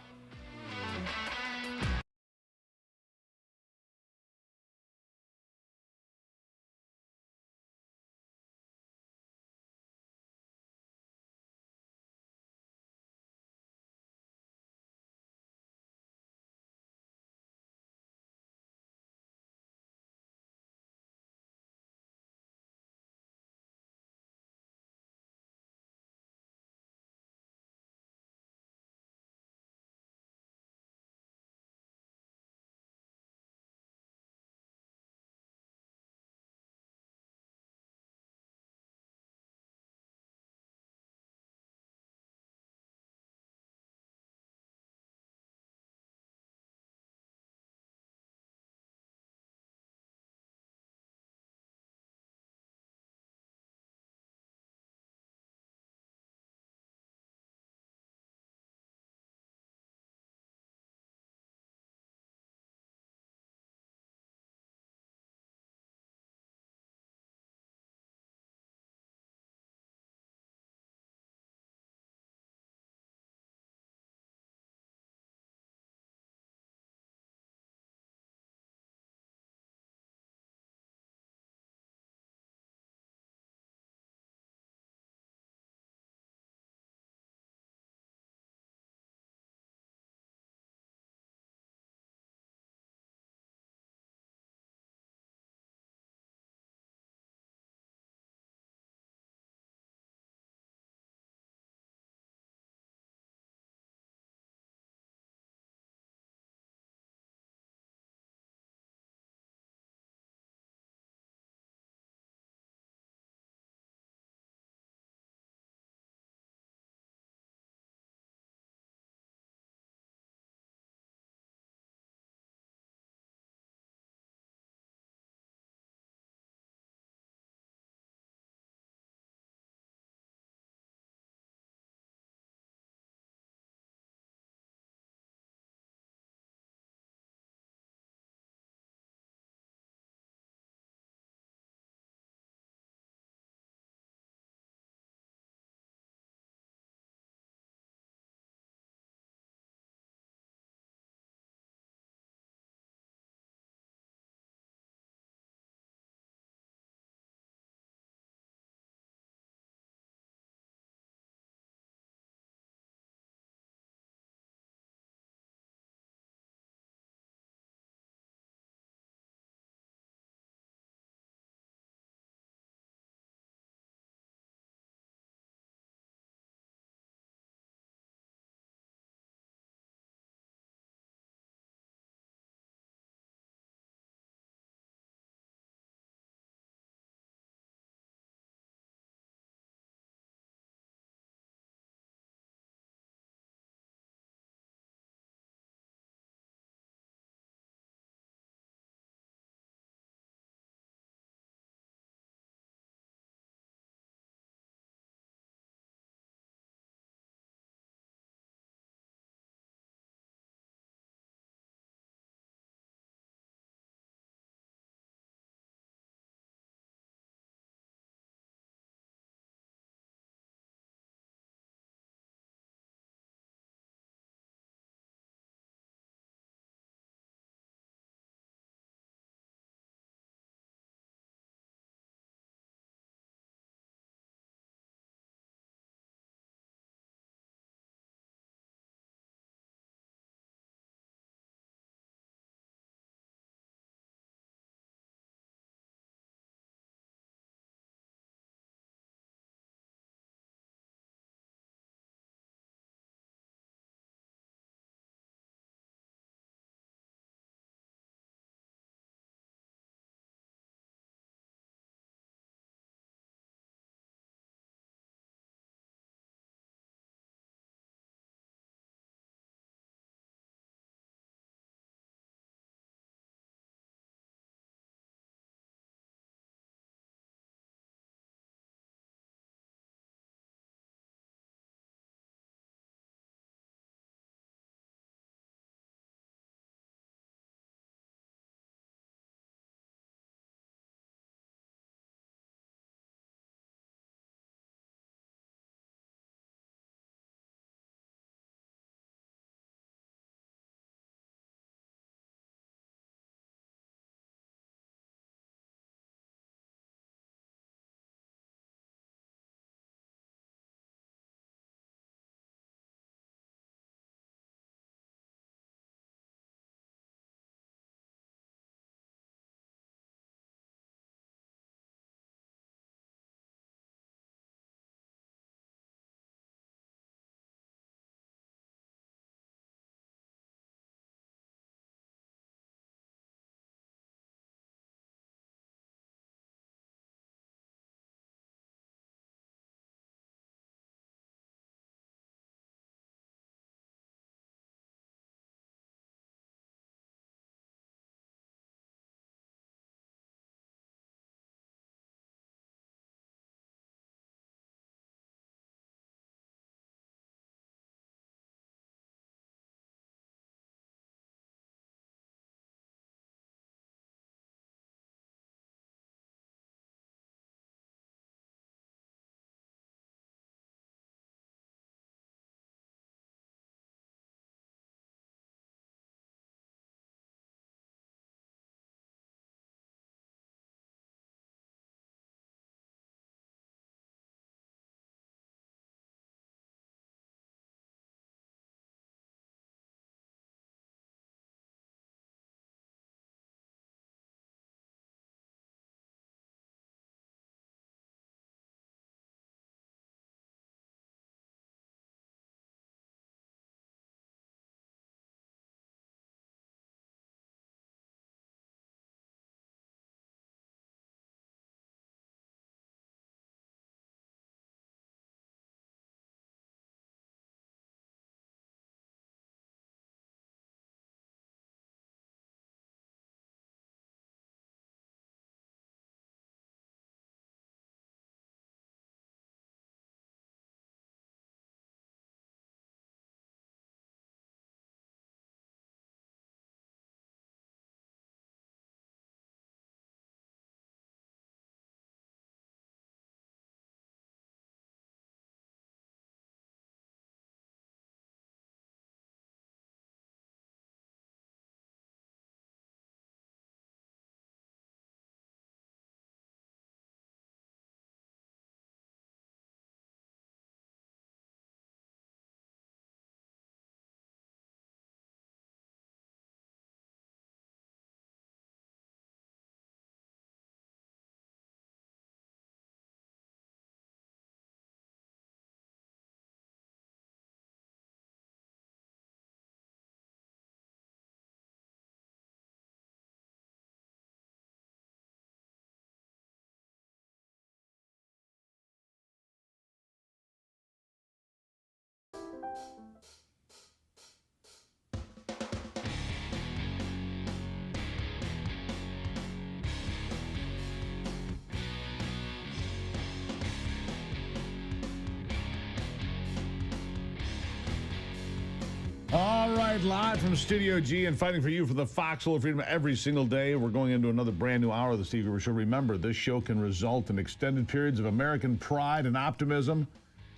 right, live from Studio G and fighting for you for the foxhole of freedom every single day. We're going into another brand new hour of the Steve Gruber Show. Remember, this show can result in extended periods of American pride and optimism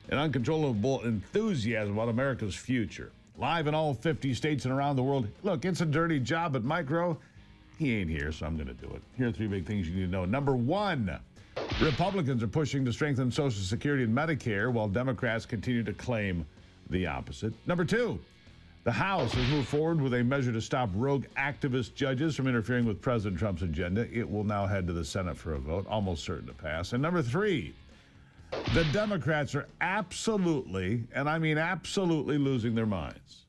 and uncontrollable enthusiasm about America's future. Live in all 50 states and around the world. Look, it's a dirty job, but Micro, he ain't here, so I'm going to do it. Here are three big things you need to know. Number one, Republicans are pushing to strengthen Social Security and Medicare, while Democrats continue to claim the opposite. Number two, the House has moved forward with a measure to stop rogue activist judges from interfering with President Trump's agenda. It will now head to the Senate for a vote, almost certain to pass. And number three, the Democrats are absolutely, and I mean absolutely, losing their minds.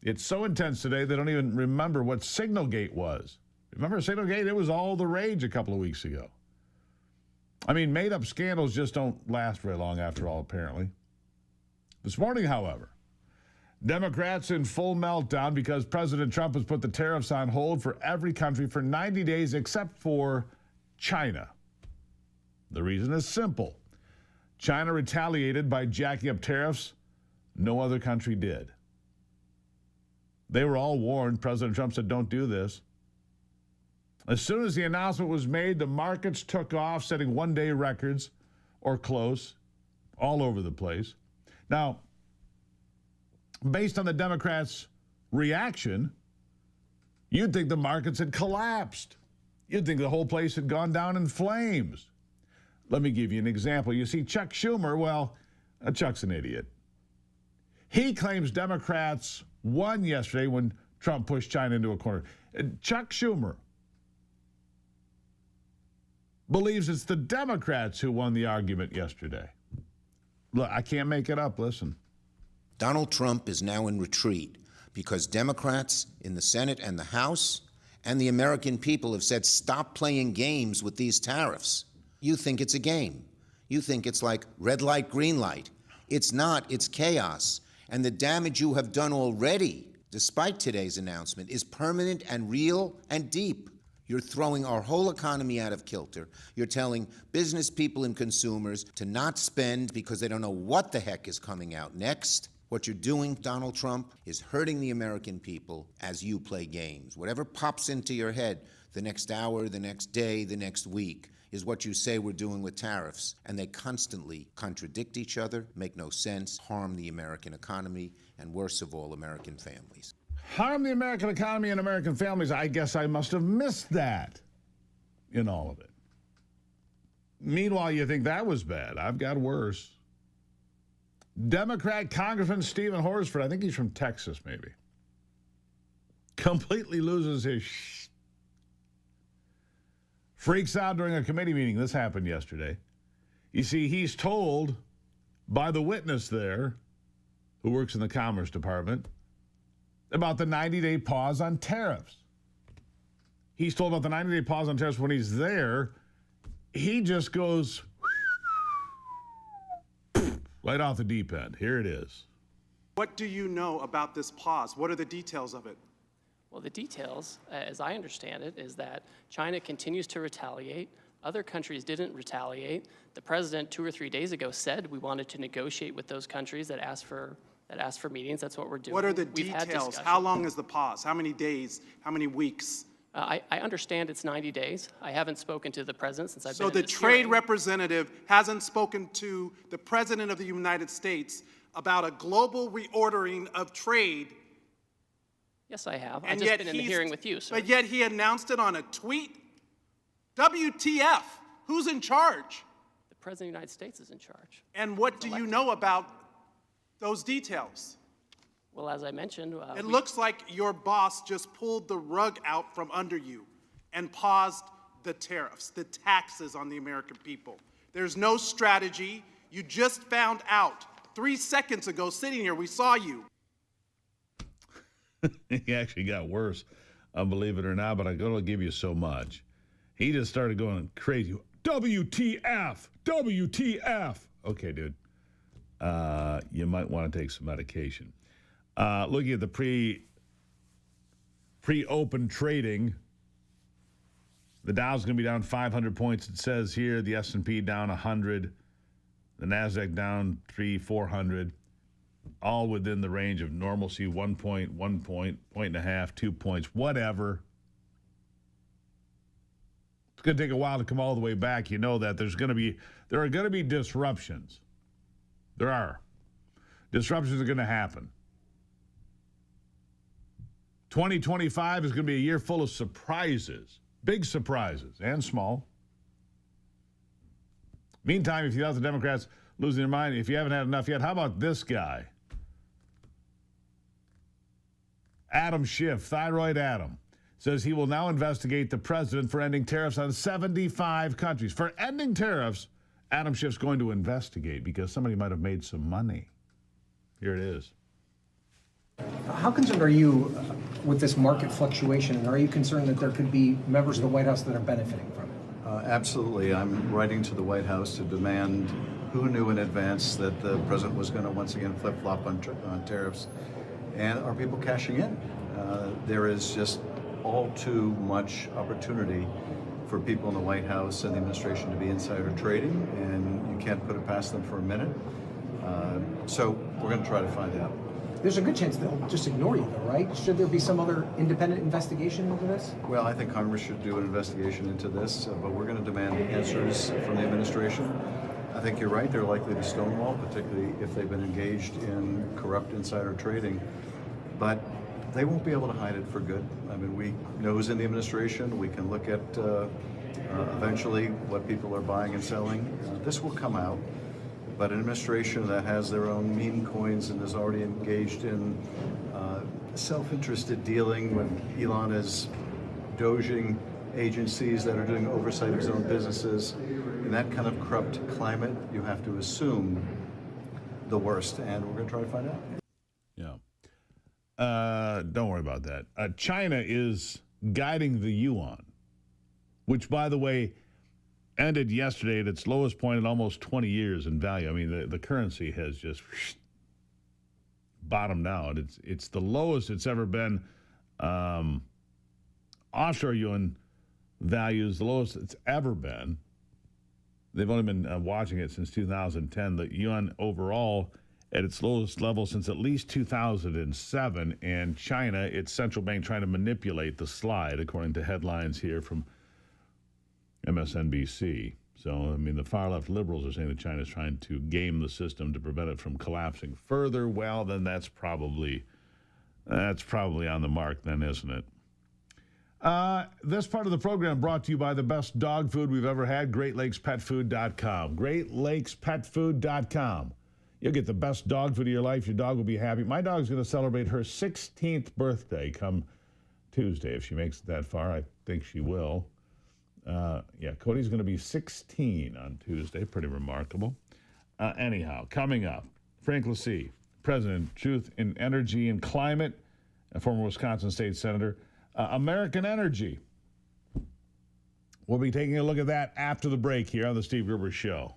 It's so intense today, they don't even remember what Signalgate was. Remember Signalgate? It was all the rage a couple of weeks ago. I mean, made-up scandals just don't last very long after all, apparently. This morning, however, Democrats in full meltdown because President Trump has put the tariffs on hold for every country for 90 days except for China. The reason is simple. China retaliated by jacking up tariffs. No other country did. They were all warned. President Trump said, don't do this. As soon as the announcement was made, the markets took off, setting one-day records or close all over the place. Now, based on the Democrats' reaction, you'd think the markets had collapsed. You'd think the whole place had gone down in flames. Let me give you an example. You see, Chuck Schumer, well, Chuck's an idiot. He claims Democrats won yesterday when Trump pushed China into a corner. Chuck Schumer believes it's the Democrats who won the argument yesterday. Look, I can't make it up. Listen. Donald Trump is now in retreat because Democrats in the Senate and the House and the American people have said, stop playing games with these tariffs. You think it's a game. You think it's like red light, green light. It's not. It's chaos. And the damage you have done already, despite today's announcement, is permanent and real and deep. You're throwing our whole economy out of kilter. You're telling business people and consumers to not spend because they don't know what the heck is coming out next. What you're doing, Donald Trump, is hurting the American people as you play games. Whatever pops into your head the next hour, the next day, the next week is what you say we're doing with tariffs. And they constantly contradict each other, make no sense, harm the American economy, and worst of all, American families. Harm the American economy and American families. I guess I must have missed that in all of it. Meanwhile, you think that was bad. I've got worse. Democrat Congressman Stephen Horsford, I think he's from Texas maybe, completely loses his freaks out during a committee meeting. This happened yesterday. You see, he's told by the witness there, who works in the Commerce Department, about the 90-day pause on tariffs. He's told about the 90-day pause on tariffs. When he's there, he just goes right off the deep end. Here it is. What do you know about this pause? What are the details of it? Well, the details, as I understand it, is that China continues to retaliate. Other countries didn't retaliate. The president 2 or 3 days ago said we wanted to negotiate with those countries that asked for meetings. That's what we're doing. What are the details? How long is the pause? How many days? How many weeks? I understand it's 90 days. I haven't spoken to the president since I've been So the trade representative hasn't spoken to the president of the United States about a global reordering of trade. Yes, I have. I've just been in the hearing with you, sir. But yet he announced it on a tweet? WTF? Who's in charge? The president of the United States is in charge. And what do you know about those details? Well, as I mentioned, it looks like your boss just pulled the rug out from under you and paused the tariffs, the taxes on the American people. There's no strategy. You just found out 3 seconds ago, sitting here, we saw you. He actually got worse, believe it or not, but I'm going to give you so much. He just started going crazy. WTF! WTF! Okay, dude. You might want to take some medication. Looking at the pre-open trading, the Dow's going to be down 500 points. It says here the S&P down 100, the Nasdaq down 400. all within the range of normalcy, 1 point, 1 point, point and a half, 2 points, whatever. It's going to take a while to come all the way back. You know that. There are going to be disruptions. There are. Disruptions are going to happen. 2025 is going to be a year full of surprises, big surprises and small. Meantime, if you thought the Democrats losing their mind, if you haven't had enough yet, how about this guy? Adam Schiff, Thyroid Adam, says he will now investigate the president for ending tariffs on 75 countries. For ending tariffs, Adam Schiff's going to investigate because somebody might have made some money. Here it is. How concerned are you with this market fluctuation, and are you concerned that there could be members of the White House that are benefiting from it? Absolutely. I'm writing to the White House to demand who knew in advance that the president was going to once again flip-flop on tariffs, and are people cashing in? There is just all too much opportunity for people in the White House and the administration to be insider trading, and you can't put it past them for a minute. So we're going to try to find out. There's a good chance they'll just ignore you, though, right? Should there be some other independent investigation into this? Well, I think Congress should do an investigation into this, but we're going to demand answers from the administration. I think you're right. They're likely to stonewall, particularly if they've been engaged in corrupt insider trading. But they won't be able to hide it for good. I mean, we know who's in the administration. We can look at eventually what people are buying and selling. This will come out. But an administration that has their own meme coins and is already engaged in self-interested dealing when Elon is doging agencies that are doing oversight of his own businesses, in that kind of corrupt climate, you have to assume the worst, and we're going to try to find out. Yeah. Don't worry about that. China is guiding the yuan, which, by the way, ended yesterday at its lowest point in almost 20 years in value. I mean, the currency has just bottomed out. It's the lowest it's ever been. Offshore yuan values, the lowest it's ever been. They've only been watching it since 2010. The yuan overall at its lowest level since at least 2007. And China, its central bank, trying to manipulate the slide, according to headlines here from MSNBC. So, I mean, the far-left liberals are saying that China's trying to game the system to prevent it from collapsing further. Well, then that's probably on the mark then, isn't it? This part of the program brought to you by the best dog food we've ever had, GreatLakesPetFood.com. GreatLakesPetFood.com. You'll get the best dog food of your life. Your dog will be happy. My dog's going to celebrate her 16th birthday come Tuesday. If she makes it that far, I think she will. Yeah, Cody's going to be 16 on Tuesday. Pretty remarkable. Anyhow, coming up, Frank Lassie, President, Truth in Energy and Climate, a former Wisconsin State Senator. American Energy. We'll be taking a look at that after the break here on the Steve Gruber Show.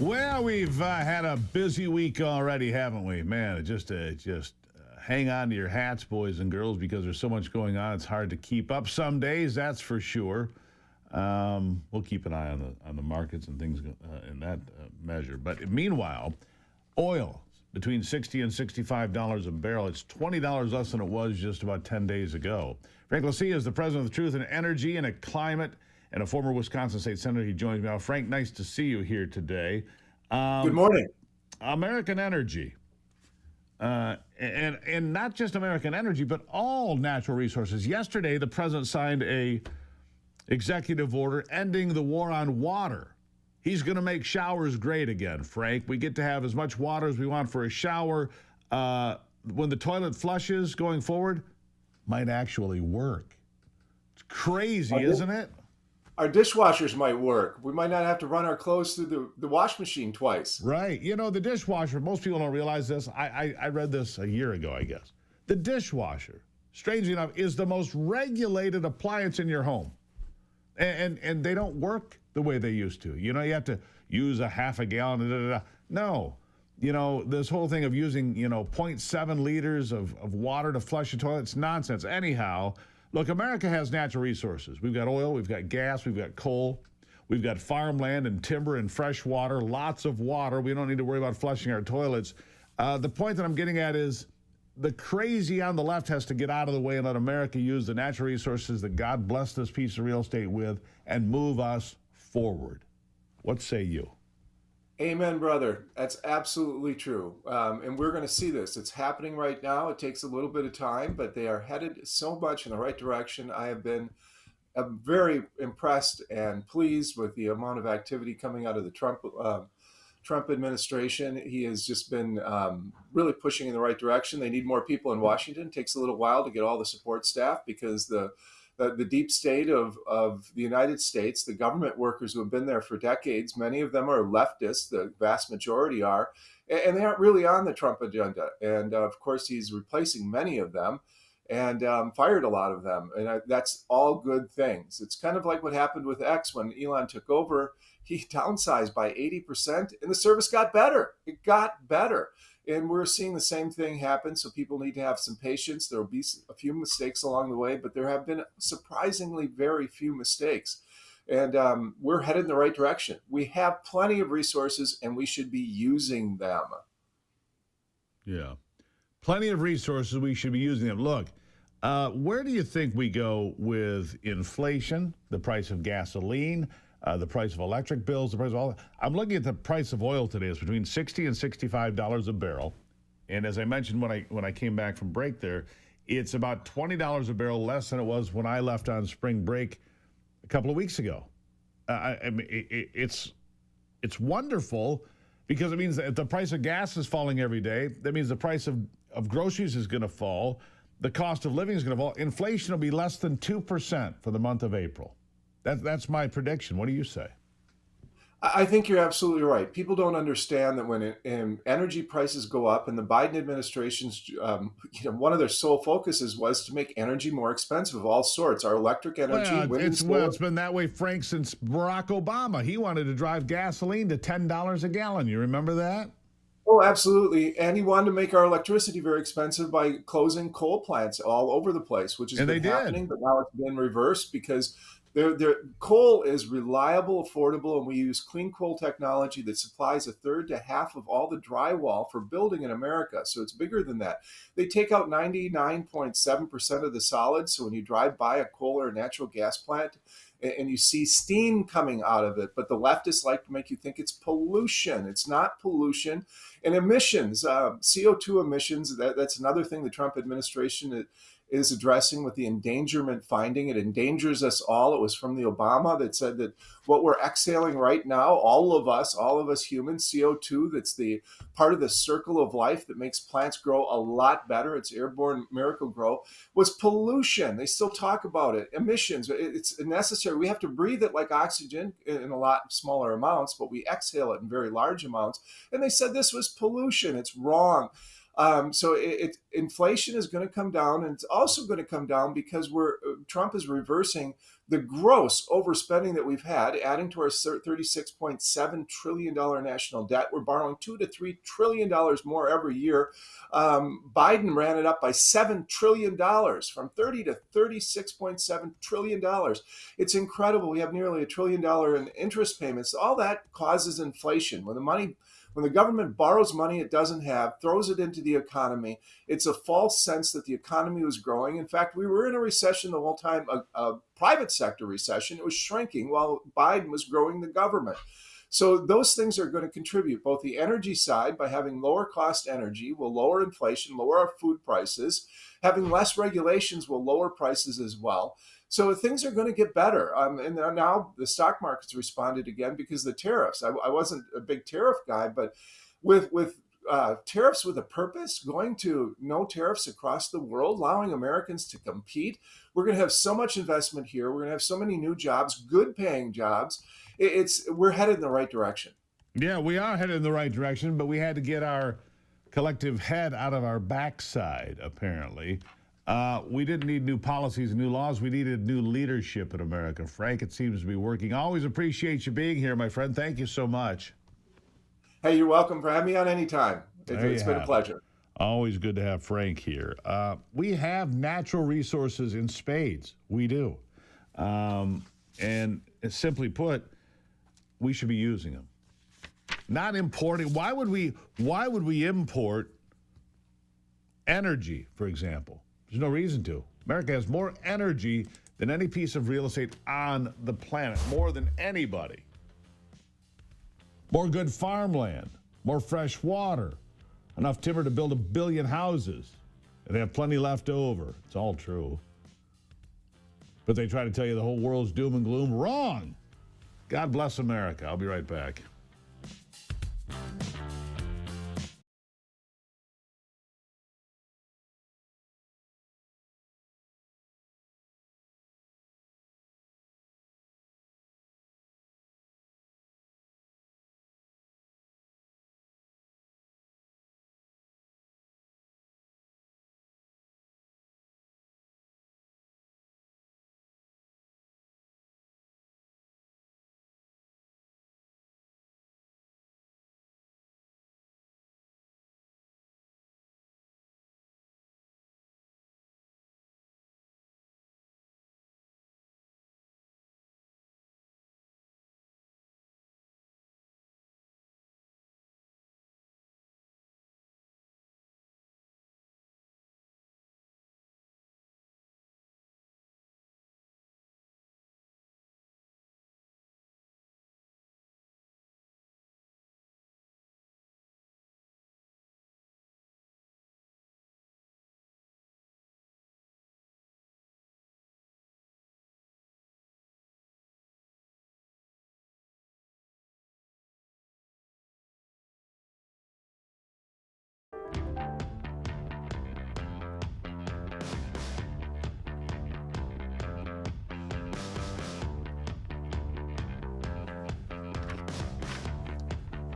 Well, we've had a busy week already, haven't we? Man, just hang on to your hats, boys and girls, because there's so much going on. It's hard to keep up some days, that's for sure. We'll keep an eye on the markets and things in that measure. But meanwhile, oil between $60 and $65 a barrel. It's $20 less than it was just about 10 days ago. Frank Lassie is the president of the Truth in Energy and a Climate and a former Wisconsin State Senator. He joins me now. Frank, nice to see you here today. Good morning. American Energy, and not just American Energy, but all natural resources. Yesterday, the president signed a executive order ending the war on water. He's going to make showers great again, Frank. We get to have as much water as we want for a shower. When the toilet flushes going forward, might actually work. It's crazy, isn't it? Our dishwashers might work. We might not have to run our clothes through the wash machine twice. Right. You know, the dishwasher, most people don't realize this. I read this a year ago, I guess. The dishwasher, strangely enough, is the most regulated appliance in your home. And they don't work the way they used to. You know, you have to use a half a gallon. No. You know, this whole thing of using, 0.7 liters of water to flush a toilet, it's nonsense. Anyhow, look, America has natural resources. We've got oil, we've got gas, we've got coal, we've got farmland and timber and fresh water, lots of water. We don't need to worry about flushing our toilets. The point that I'm getting at is the crazy on the left has to get out of the way and let America use the natural resources that God blessed this piece of real estate with and move us forward. What say you? Amen, brother. That's absolutely true. And we're going to see this. It's happening right now. It takes a little bit of time, but they are headed so much in the right direction. I have been very impressed and pleased with the amount of activity coming out of the Trump administration. He has just been really pushing in the right direction. They need more people in Washington. It takes a little while to get all the support staff because the deep state of the United States, the government workers who have been there for decades, many of them are leftists, the vast majority are, and they aren't really on the Trump agenda. And of course, he's replacing many of them and fired a lot of them. And that's all good things. It's kind of like what happened with X when Elon took over. He downsized by 80% and the service got better. It got better. And we're seeing the same thing happen. So people need to have some patience. There will be a few mistakes along the way, but there have been surprisingly very few mistakes. And we're headed in the right direction. We have plenty of resources and we should be using them. Yeah. Plenty of resources. We should be using them. Look, where do you think we go with inflation, the price of gasoline, the price of electric bills, the price of all? I'm looking at the price of oil today. It's between $60 and $65 a barrel. And as I mentioned when I came back from break there, it's about $20 a barrel less than it was when I left on spring break a couple of weeks ago. I mean, it's wonderful because it means that if the price of gas is falling every day, that means the price of groceries is going to fall. The cost of living is going to fall. Inflation will be less than 2% for the month of April. That's my prediction. What do you say? I think you're absolutely right. People don't understand that when energy prices go up, and the Biden administration's, one of their sole focuses was to make energy more expensive of all sorts. Our electric energy, it's been that way, Frank, since Barack Obama. He wanted to drive gasoline to $10 a gallon. You remember that? Oh, absolutely. And he wanted to make our electricity very expensive by closing coal plants all over the place, which has been happening, but now it's been reversed because coal is reliable, affordable, and we use clean coal technology that supplies a third to half of all the drywall for building in America. So it's bigger than that. They take out 99.7% of the solids. So when you drive by a coal or a natural gas plant and you see steam coming out of it, but the leftists like to make you think it's pollution. It's not pollution. And emissions, CO2 emissions, that's another thing the Trump administration is addressing with the endangerment finding. It endangers us all. It was from the Obama that said that what we're exhaling right now, all of us humans, CO2, that's the part of the circle of life that makes plants grow a lot better. It's airborne miracle grow, was pollution. They still talk about it. Emissions, it's necessary. We have to breathe it like oxygen in a lot smaller amounts, but we exhale it in very large amounts. And they said this was pollution. It's wrong. So inflation is going to come down, and it's also going to come down because Trump is reversing the gross overspending that we've had, adding to our $36.7 trillion national debt. We're borrowing $2 to $3 trillion more every year. Biden ran it up by $7 trillion from 30 to $36.7 trillion. It's incredible. We have nearly $1 trillion in interest payments. All that causes inflation. When the government borrows money it doesn't have, throws it into the economy, it's a false sense that the economy was growing. In fact, we were in a recession the whole time, a private sector recession. It was shrinking while Biden was growing the government. So those things are going to contribute. Both the energy side, by having lower cost energy, will lower inflation, lower our food prices. Having less regulations will lower prices as well. So things are going to get better. And now the stock market's responded again because of the tariffs. I wasn't a big tariff guy, but with tariffs with a purpose, going to no tariffs across the world, allowing Americans to compete, we're going to have so much investment here. We're going to have so many new jobs, good paying jobs. We're headed in the right direction. Yeah, we are headed in the right direction, but we had to get our collective head out of our backside, apparently. We didn't need new policies and new laws. We needed new leadership in America. Frank, it seems to be working. Always appreciate you being here, my friend. Thank you so much. Hey, you're welcome for having me on anytime. It's been a pleasure. Always good to have Frank here. We have natural resources in spades. We do. And simply put, we should be using them. Not importing. Why would we import energy, for example? There's no reason to. America has more energy than any piece of real estate on the planet, more than anybody. More good farmland, more fresh water, enough timber to build 1 billion houses, and they have plenty left over. It's all true. But they try to tell you the whole world's doom and gloom. Wrong. God bless America. I'll be right back.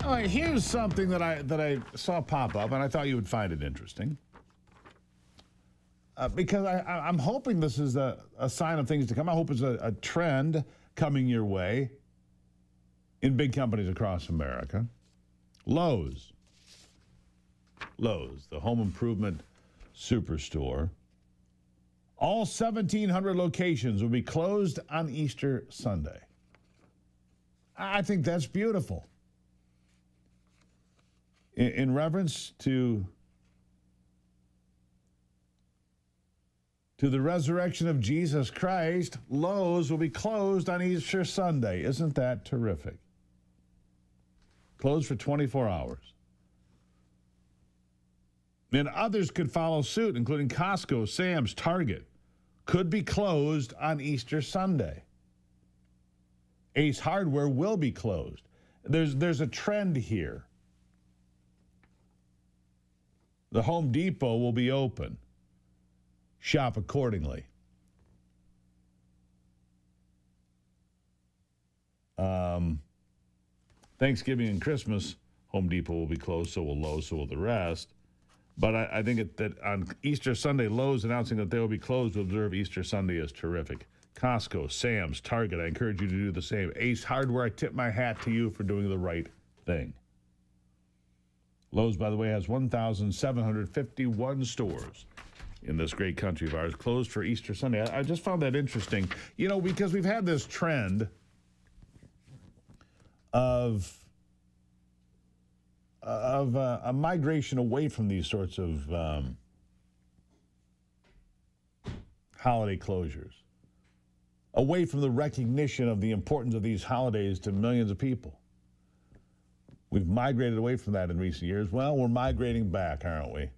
All right, here's something that I saw pop up, and I thought you would find it interesting. Because I'm hoping this is a sign of things to come. I hope it's a trend coming your way in big companies across America. Lowe's, the home improvement superstore. All 1,700 locations will be closed on Easter Sunday. I think that's beautiful. In reverence to the resurrection of Jesus Christ, Lowe's will be closed on Easter Sunday. Isn't that terrific? Closed for 24 hours. And others could follow suit, including Costco, Sam's, Target, could be closed on Easter Sunday. Ace Hardware will be closed. There's a trend here. The Home Depot will be open. Shop accordingly. Thanksgiving and Christmas, Home Depot will be closed, so will Lowe's, so will the rest. But I think that on Easter Sunday, Lowe's announcing that they will be closed to observe Easter Sunday is terrific. Costco, Sam's, Target, I encourage you to do the same. Ace Hardware, I tip my hat to you for doing the right thing. Lowe's, by the way, has 1,751 stores in this great country of ours, closed for Easter Sunday. I just found that interesting, because we've had this trend of a migration away from these sorts of holiday closures, away from the recognition of the importance of these holidays to millions of people. We've migrated away from that in recent years. Well, we're migrating back, aren't we?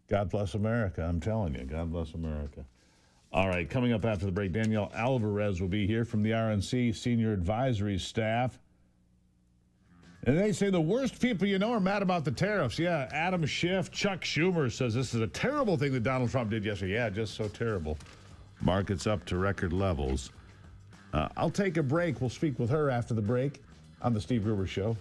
God bless America, I'm telling you. God bless America. All right, coming up after the break, Danielle Alvarez will be here from the RNC Senior Advisory Staff. And they say the worst people you know are mad about the tariffs. Yeah, Adam Schiff, Chuck Schumer says this is a terrible thing that Donald Trump did yesterday. Yeah, just so terrible. Markets up to record levels. I'll take a break. We'll speak with her after the break on the Steve Gruber Show.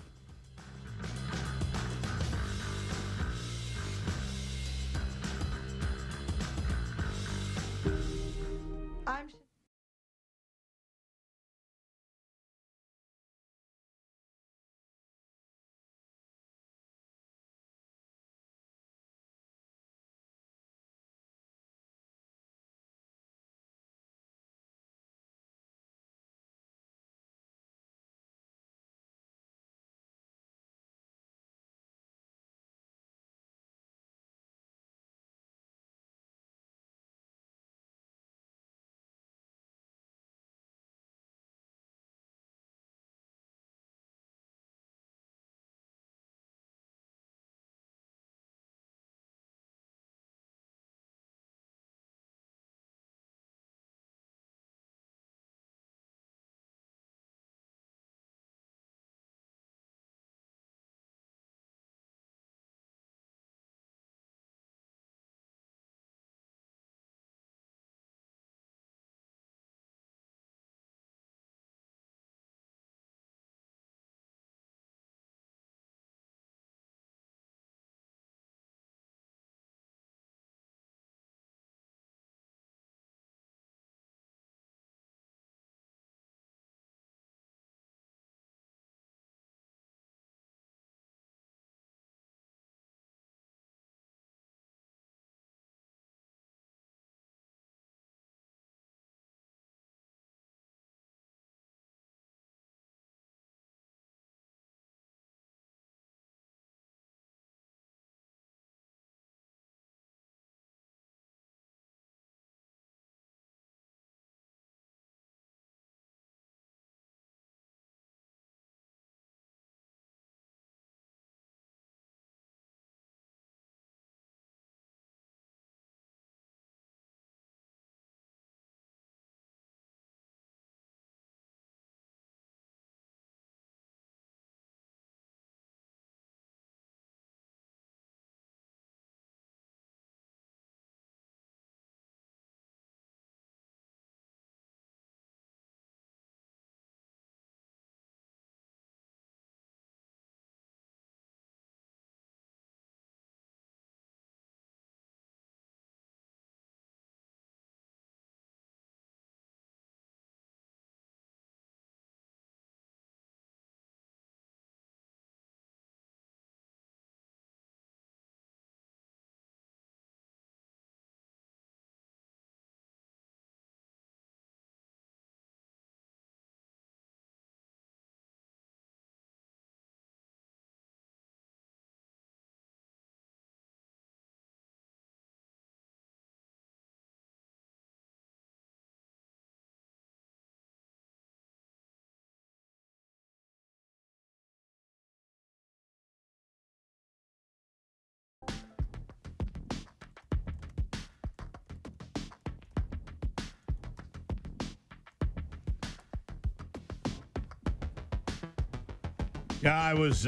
Yeah, I was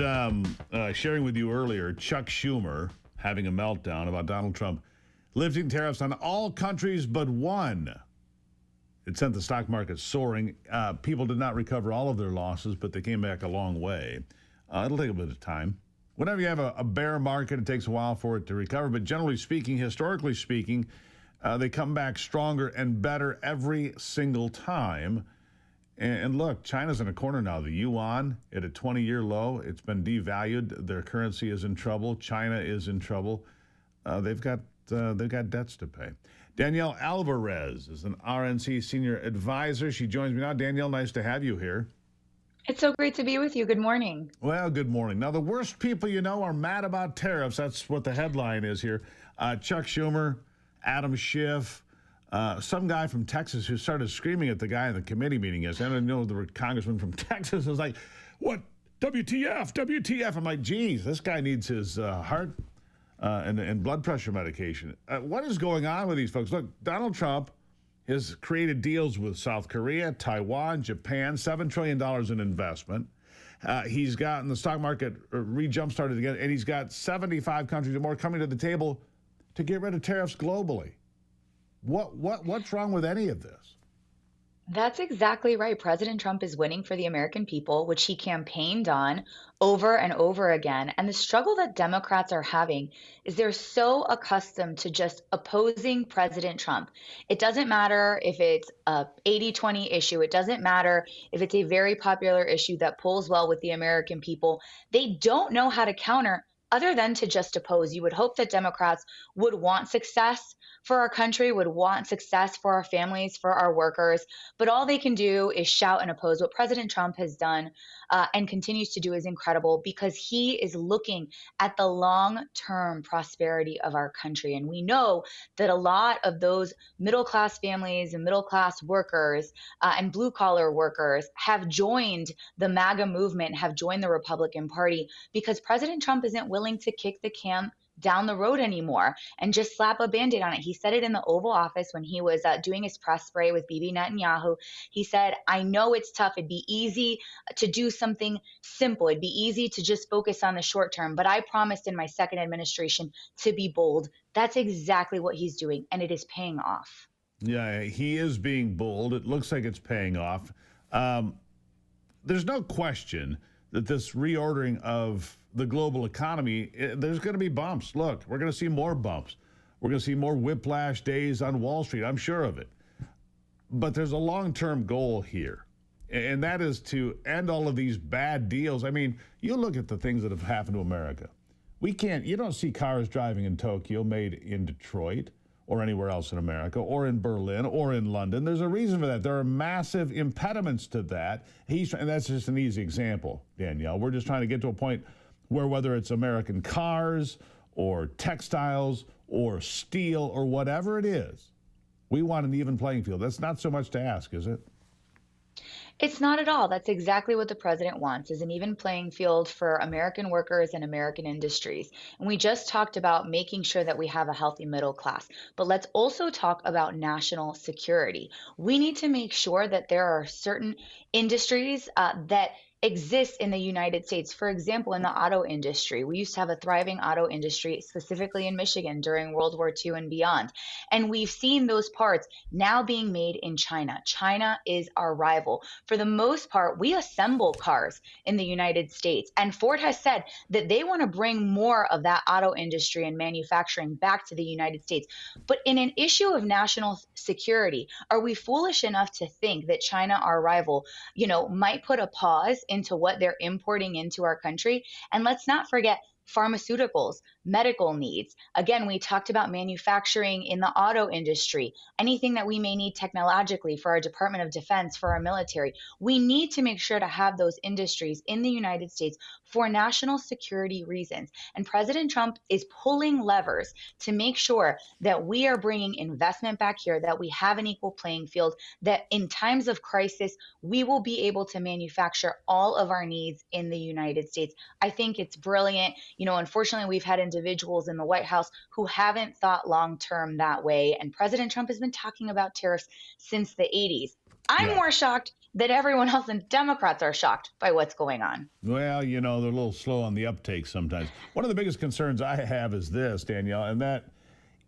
sharing with you earlier, Chuck Schumer having a meltdown about Donald Trump lifting tariffs on all countries but one. It sent the stock market soaring. People did not recover all of their losses, but they came back a long way. It'll take a bit of time. Whenever you have a bear market, it takes a while for it to recover. But generally speaking, historically speaking, they come back stronger and better every single time. And look, China's in a corner now. The yuan at a 20-year low. It's been devalued. Their currency is in trouble. China is in trouble. They've got debts to pay. Danielle Alvarez is an RNC senior advisor. She joins me now. Danielle, nice to have you here. It's so great to be with you. Good morning. Well, good morning. Now, the worst people you know are mad about tariffs. That's what the headline is here. Chuck Schumer, Adam Schiff, some guy from Texas who started screaming at the guy in the committee meeting yesterday. I know the congressman from Texas was like, what? WTF, WTF. I'm like, geez, this guy needs his heart and blood pressure medication. What is going on with these folks? Look, Donald Trump has created deals with South Korea, Taiwan, Japan, $7 trillion in investment. He's gotten the stock market re-jump-started again, and he's got 75 countries or more coming to the table to get rid of tariffs globally. What's wrong with any of this? That's exactly right. President Trump is winning for the American people, which he campaigned on over and over again. And the struggle that Democrats are having is they're so accustomed to just opposing President Trump. It doesn't matter if it's a 80-20 issue. It doesn't matter if it's a very popular issue that pulls well with the American people. They don't know how to counter other than to just oppose. You would hope that Democrats would want success for our country, would want success for our families, for our workers, but all they can do is shout and oppose. What President Trump has done and continues to do is incredible because he is looking at the long-term prosperity of our country. And we know that a lot of those middle-class families and middle-class workers and blue-collar workers have joined the MAGA movement, have joined the Republican Party because President Trump isn't willing to kick the can down the road anymore and just slap a Band-Aid on it. He said it in the Oval Office when he was doing his press spray with Bibi Netanyahu. He said, I know it's tough. It'd be easy to do something simple. It'd be easy to just focus on the short term. But I promised in my second administration to be bold. That's exactly what he's doing, and it is paying off. Yeah, he is being bold. It looks like it's paying off. There's no question that this reordering of the global economy, there's going to be bumps. Look, we're going to see more bumps. We're going to see more whiplash days on Wall Street. I'm sure of it. But there's a long-term goal here, and that is to end all of these bad deals. I mean, you look at the things that have happened to America. You don't see cars driving in Tokyo made in Detroit or anywhere else in America or in Berlin or in London. There's a reason for that. There are massive impediments to that. And that's just an easy example, Danielle. We're just trying to get to a point where whether it's American cars or textiles or steel or whatever it is, we want an even playing field. That's not so much to ask, is it? It's not at all. That's exactly what the president wants, is an even playing field for American workers and American industries. And we just talked about making sure that we have a healthy middle class. But let's also talk about national security. We need to make sure that there are certain industries that exists in the United States. For example, in the auto industry, we used to have a thriving auto industry, specifically in Michigan during World War II and beyond. And we've seen those parts now being made in China. China is our rival. For the most part, we assemble cars in the United States. And Ford has said that they want to bring more of that auto industry and manufacturing back to the United States. But in an issue of national security, are we foolish enough to think that China, our rival, might put a pause into what they're importing into our country? And let's not forget pharmaceuticals, medical needs. Again, we talked about manufacturing in the auto industry, anything that we may need technologically for our Department of Defense, for our military. We need to make sure to have those industries in the United States for national security reasons. And President Trump is pulling levers to make sure that we are bringing investment back here, that we have an equal playing field, that in times of crisis, we will be able to manufacture all of our needs in the United States. I think it's brilliant. Unfortunately, we've had individuals in the White House who haven't thought long-term that way. And President Trump has been talking about tariffs since the 80s. I'm more shocked that everyone else and Democrats are shocked by what's going on. Well, you know, they're a little slow on the uptake sometimes. One of the biggest concerns I have is this, Danielle, and that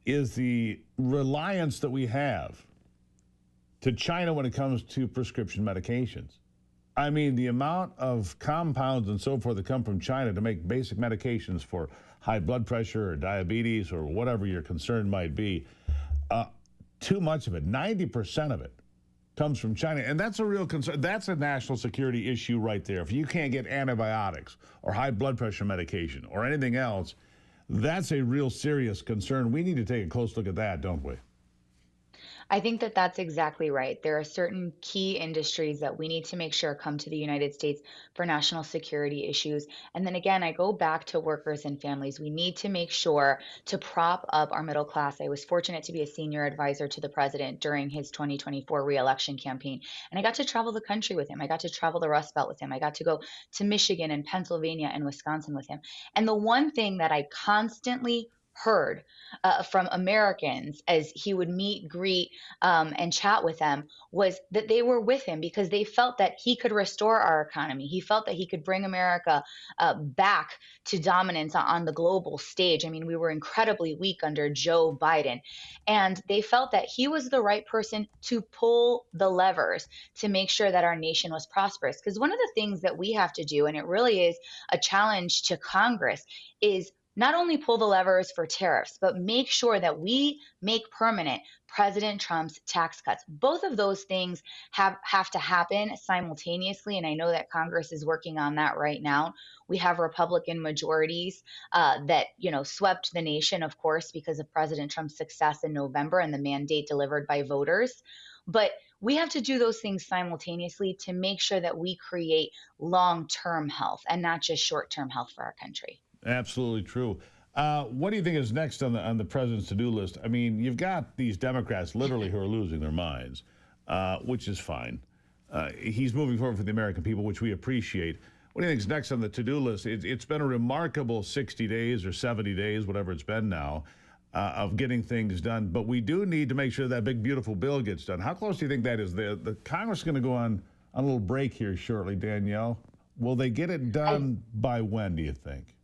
is the reliance that we have to China when it comes to prescription medications. I mean, the amount of compounds and so forth that come from China to make basic medications for high blood pressure or diabetes or whatever your concern might be, too much of it, 90% of it, comes from China. And that's a real concern. That's a national security issue right there. If you can't get antibiotics or high blood pressure medication or anything else, that's a real serious concern. We need to take a close look at that, don't we? I think that that's exactly right. There are certain key industries that we need to make sure come to the United States for national security issues. And then again, I go back to workers and families. We need to make sure to prop up our middle class. I was fortunate to be a senior advisor to the president during his 2024 reelection campaign. And I got to travel the country with him. I got to travel the Rust Belt with him. I got to go to Michigan and Pennsylvania and Wisconsin with him. And the one thing that I constantly heard from Americans as he would meet, greet, and chat with them was that they were with him because they felt that he could restore our economy. He felt that he could bring America back to dominance on the global stage. I mean, we were incredibly weak under Joe Biden. And they felt that he was the right person to pull the levers to make sure that our nation was prosperous. Because one of the things that we have to do, and it really is a challenge to Congress, is not only pull the levers for tariffs, but make sure that we make permanent President Trump's tax cuts. Both of those things have to happen simultaneously, and I know that Congress is working on that right now. We have Republican majorities that swept the nation, of course, because of President Trump's success in November and the mandate delivered by voters. But we have to do those things simultaneously to make sure that we create long-term health and not just short-term health for our country. Absolutely true. What do you think is next on the president's to-do list? I mean, you've got these Democrats literally who are losing their minds, which is fine. He's moving forward for the American people, which we appreciate. What do you think is next on the to-do list? It's been a remarkable 60 days or 70 days, whatever it's been now, of getting things done. But we do need to make sure that big, beautiful bill gets done. How close do you think that is? The Congress is going to go on a little break here shortly, Danielle. Will they get it done by when, do you think?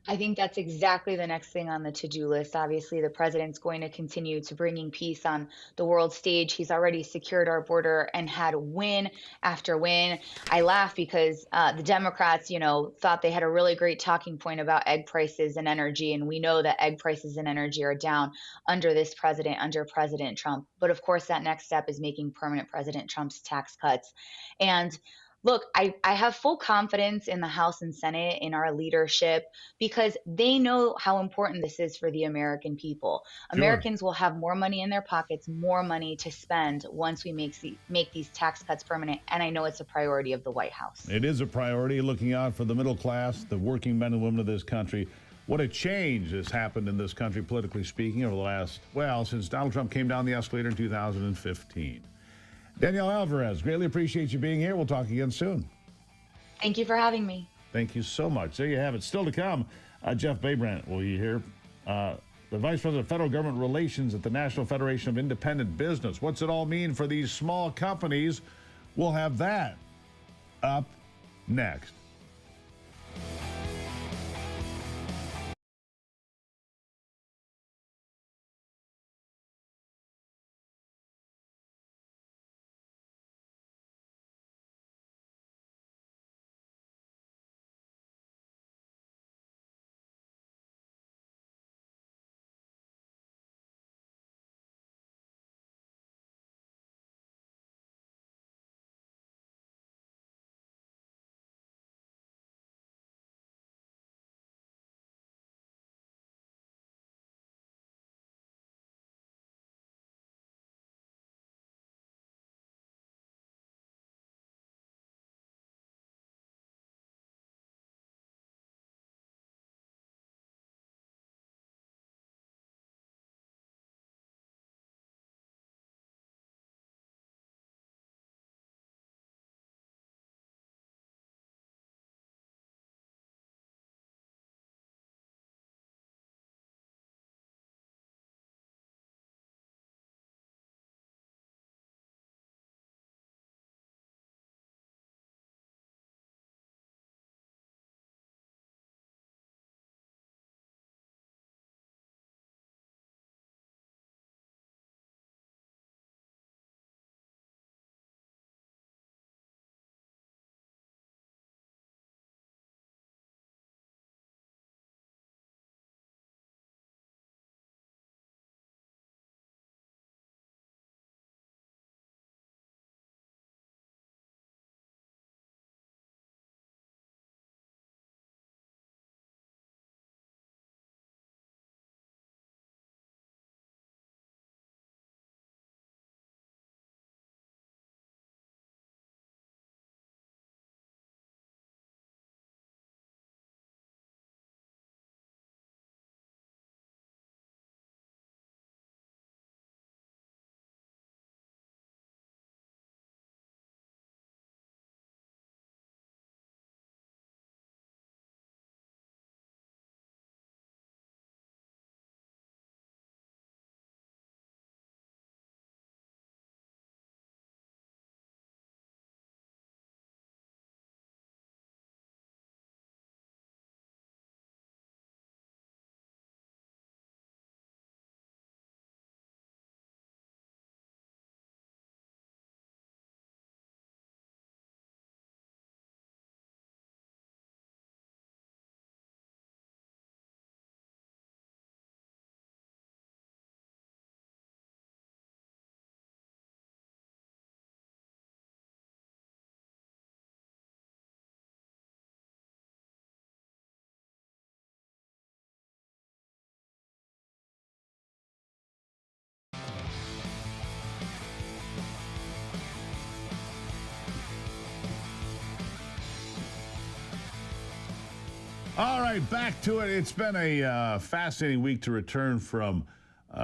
I think that's exactly the next thing on the to-do list. Obviously, the president's going to continue to bringing peace on the world stage. He's already secured our border and had win after win. I laugh because the Democrats, thought they had a really great talking point about egg prices and energy. And we know that egg prices and energy are down under this president, under President Trump. But of course, that next step is making permanent President Trump's tax cuts. And look, I have full confidence in the House and Senate, in our leadership, because they know how important this is for the American people. Sure. Americans will have more money in their pockets, more money to spend once we make these tax cuts permanent. And I know it's a priority of the White House. It is a priority, looking out for the middle class, the working men and women of this country. What a change has happened in this country, politically speaking, over the last, since Donald Trump came down the escalator in 2015. Danielle Alvarez, greatly appreciate you being here. We'll talk again soon. Thank you for having me. Thank you so much. There you have it. Still to come, Jeff Babrant will be here, the Vice President of Federal Government Relations at the National Federation of Independent Business. What's it all mean for these small companies? We'll have that up next. All right, back to it. It's been a fascinating week to return from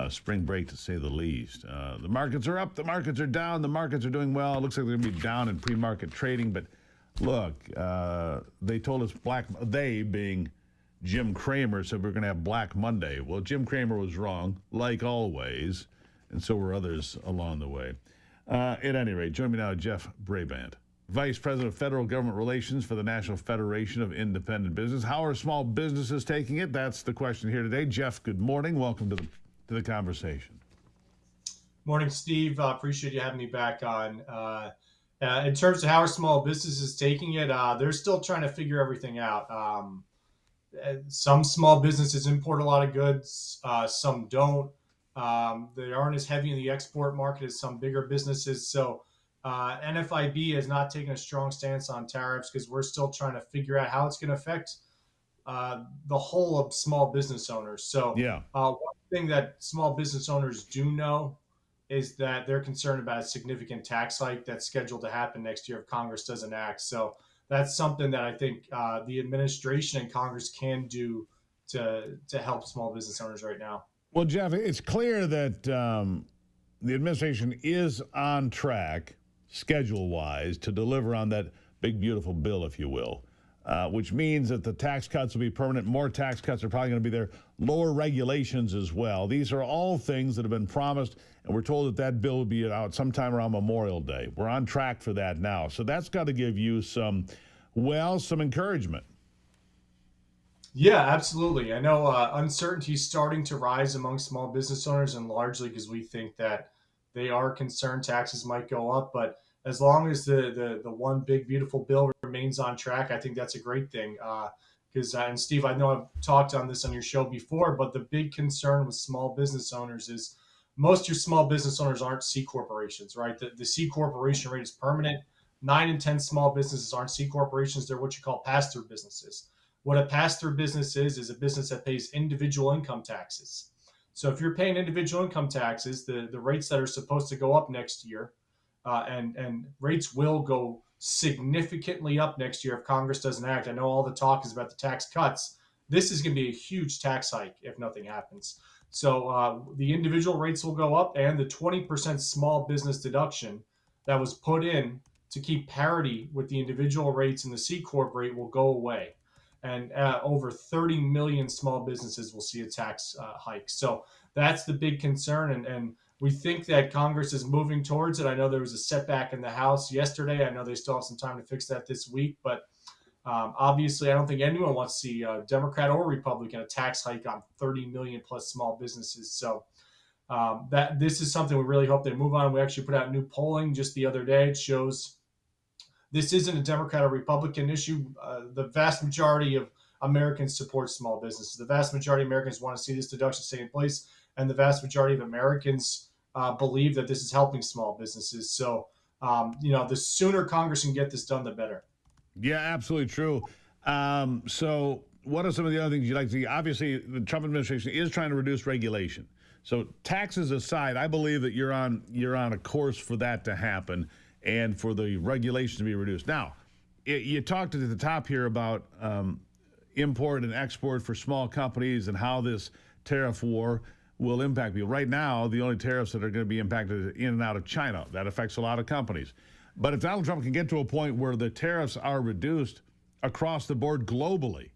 spring break, to say the least. The markets are up, the markets are down, the markets are doing well. It looks like they're going to be down in pre-market trading, but look, they told us they being Jim Cramer, said we're going to have Black Monday. Well, Jim Cramer was wrong, like always, and so were others along the way. At any rate, join me now, Jeff Brabant, Vice President of Federal Government Relations for the National Federation of Independent Business. How are small businesses taking it? That's the question here today. Jeff, good morning. Welcome to the conversation. Morning, Steve. Appreciate you having me back on. In terms of how are small businesses taking it, they're still trying to figure everything out. Some small businesses import a lot of goods, some don't. They aren't as heavy in the export market as some bigger businesses. So NFIB has not taken a strong stance on tariffs because we're still trying to figure out how it's going to affect the whole of small business owners. So one thing that small business owners do know is that they're concerned about a significant tax hike that's scheduled to happen next year if Congress doesn't act. So that's something that I think the administration and Congress can do to help small business owners right now. Well, Jeff, it's clear that the administration is on track, schedule-wise, to deliver on that big, beautiful bill, if you will, which means that the tax cuts will be permanent. More tax cuts are probably going to be there. Lower regulations as well. These are all things that have been promised, and we're told that bill will be out sometime around Memorial Day. We're on track for that now. So that's got to give you some encouragement. Yeah, absolutely. I know uncertainty is starting to rise among small business owners, and largely because we think that they are concerned taxes might go up. But as long as the one big, beautiful bill remains on track, I think that's a great thing. Because, and Steve, I know I've talked on this on your show before, but the big concern with small business owners is most of your small business owners aren't C corporations, right? The C corporation rate is permanent. 9 in 10 small businesses aren't C corporations. They're what you call pass-through businesses. What a pass-through business is a business that pays individual income taxes. So if you're paying individual income taxes, the rates that are supposed to go up next year, and rates will go significantly up next year if Congress doesn't act. I know all the talk is about the tax cuts. This is going to be a huge tax hike if nothing happens. So the individual rates will go up, and the 20% small business deduction that was put in to keep parity with the individual rates and the C Corp rate will go away. And over 30 million small businesses will see a tax hike. So that's the big concern. And we think that Congress is moving towards it. I know there was a setback in the House yesterday. I know they still have some time to fix that this week. But obviously, I don't think anyone wants to see Democrat or Republican a tax hike on 30 million plus small businesses. So that this is something we really hope they move on. We actually put out new polling just the other day. It shows this isn't a Democrat or Republican issue. The vast majority of Americans support small businesses. The vast majority of Americans want to see this deduction stay in place. And the vast majority of Americans believe that this is helping small businesses. So, the sooner Congress can get this done, the better. Yeah, absolutely true. So what are some of the other things you'd like to see? Obviously, the Trump administration is trying to reduce regulation. So taxes aside, I believe that you're on a course for that to happen and for the regulation to be reduced. Now, you talked at the top here about import and export for small companies and how this tariff war will impact people. Right now, the only tariffs that are going to be impacted in and out of China. That affects a lot of companies. But if Donald Trump can get to a point where the tariffs are reduced across the board globally,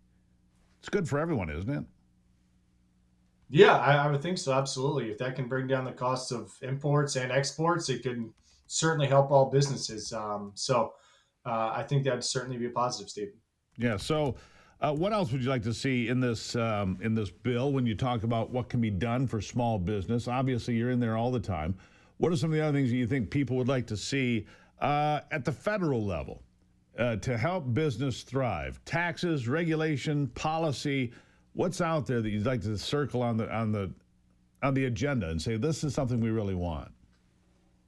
it's good for everyone, isn't it? Yeah, I would think so. Absolutely. If that can bring down the costs of imports and exports, it can certainly help all businesses. I think that'd certainly be a positive, Steve. Yeah. So what else would you like to see in this bill when you talk about what can be done for small business? Obviously, you're in there all the time. What are some of the other things that you think people would like to see at the federal level to help business thrive? Taxes, regulation, policy. What's out there that you'd like to circle on the agenda and say this is something we really want?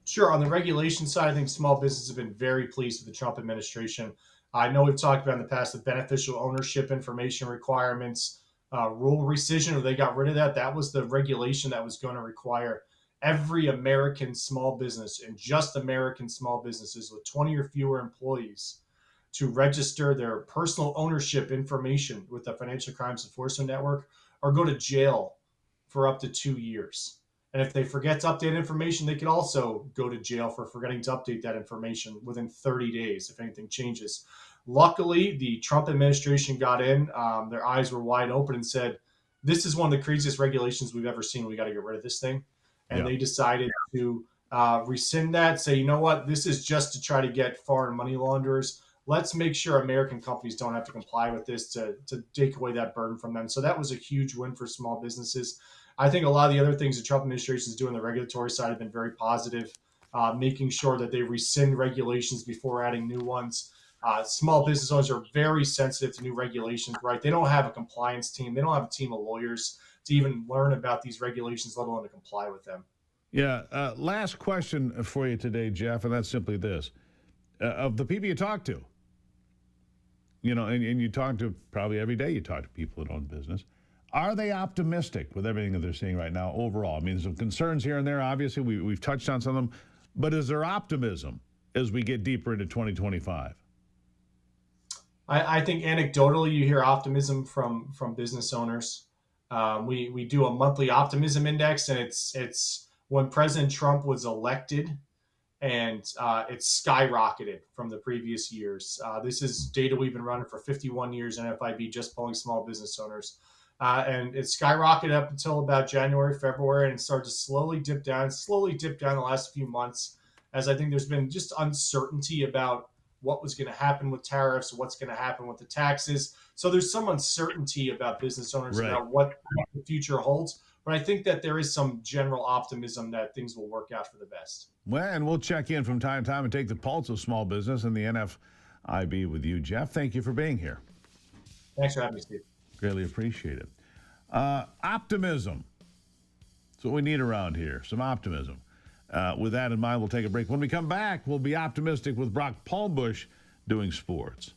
Sure. On the regulation side, I think small businesses have been very pleased with the Trump administration. I know we've talked about in the past the beneficial ownership information requirements, rule rescission, they got rid of that. That was the regulation that was going to require every American small business and just American small businesses with 20 or fewer employees to register their personal ownership information with the Financial Crimes Enforcement Network or go to jail for up to 2 years. And if they forget to update information, they could also go to jail for forgetting to update that information within 30 days if anything changes. Luckily, the Trump administration got in. Their eyes were wide open and said, this is one of the craziest regulations we've ever seen. We got to get rid of this thing. And they decided to rescind that, say, you know what, this is just to try to get foreign money launderers. Let's make sure American companies don't have to comply with this to take away that burden from them. So that was a huge win for small businesses. I think a lot of the other things the Trump administration is doing on the regulatory side have been very positive, making sure that they rescind regulations before adding new ones. Small business owners are very sensitive to new regulations, right? They don't have a compliance team. They don't have a team of lawyers to even learn about these regulations, let alone to comply with them. Yeah. Last question for you today, Jeff, and that's simply this. Of the people you talk to, you know, and you talk to probably every day, you talk to people that own business. Are they optimistic with everything that they're seeing right now overall? I mean, there's some concerns here and there. Obviously, we've touched on some of them. But is there optimism as we get deeper into 2025? I think anecdotally, you hear optimism from business owners. We do a monthly optimism index, and it's when President Trump was elected, and it's skyrocketed from the previous years. This is data we've been running for 51 years in FIB, just polling small business owners. And it skyrocketed up until about January, February, and it started to slowly dip down the last few months, as I think there's been just uncertainty about what was going to happen with tariffs, what's going to happen with the taxes. So there's some uncertainty about business owners about what the future holds. But I think that there is some general optimism that things will work out for the best. Well, and we'll check in from time to time and take the pulse of small business and the NFIB with you, Jeff. Thank you for being here. Thanks for having me, Steve. Greatly appreciate it. Optimism. That's what we need around here, some optimism. With that in mind, we'll take a break. When we come back, we'll be optimistic with Brock Palmbush doing sports.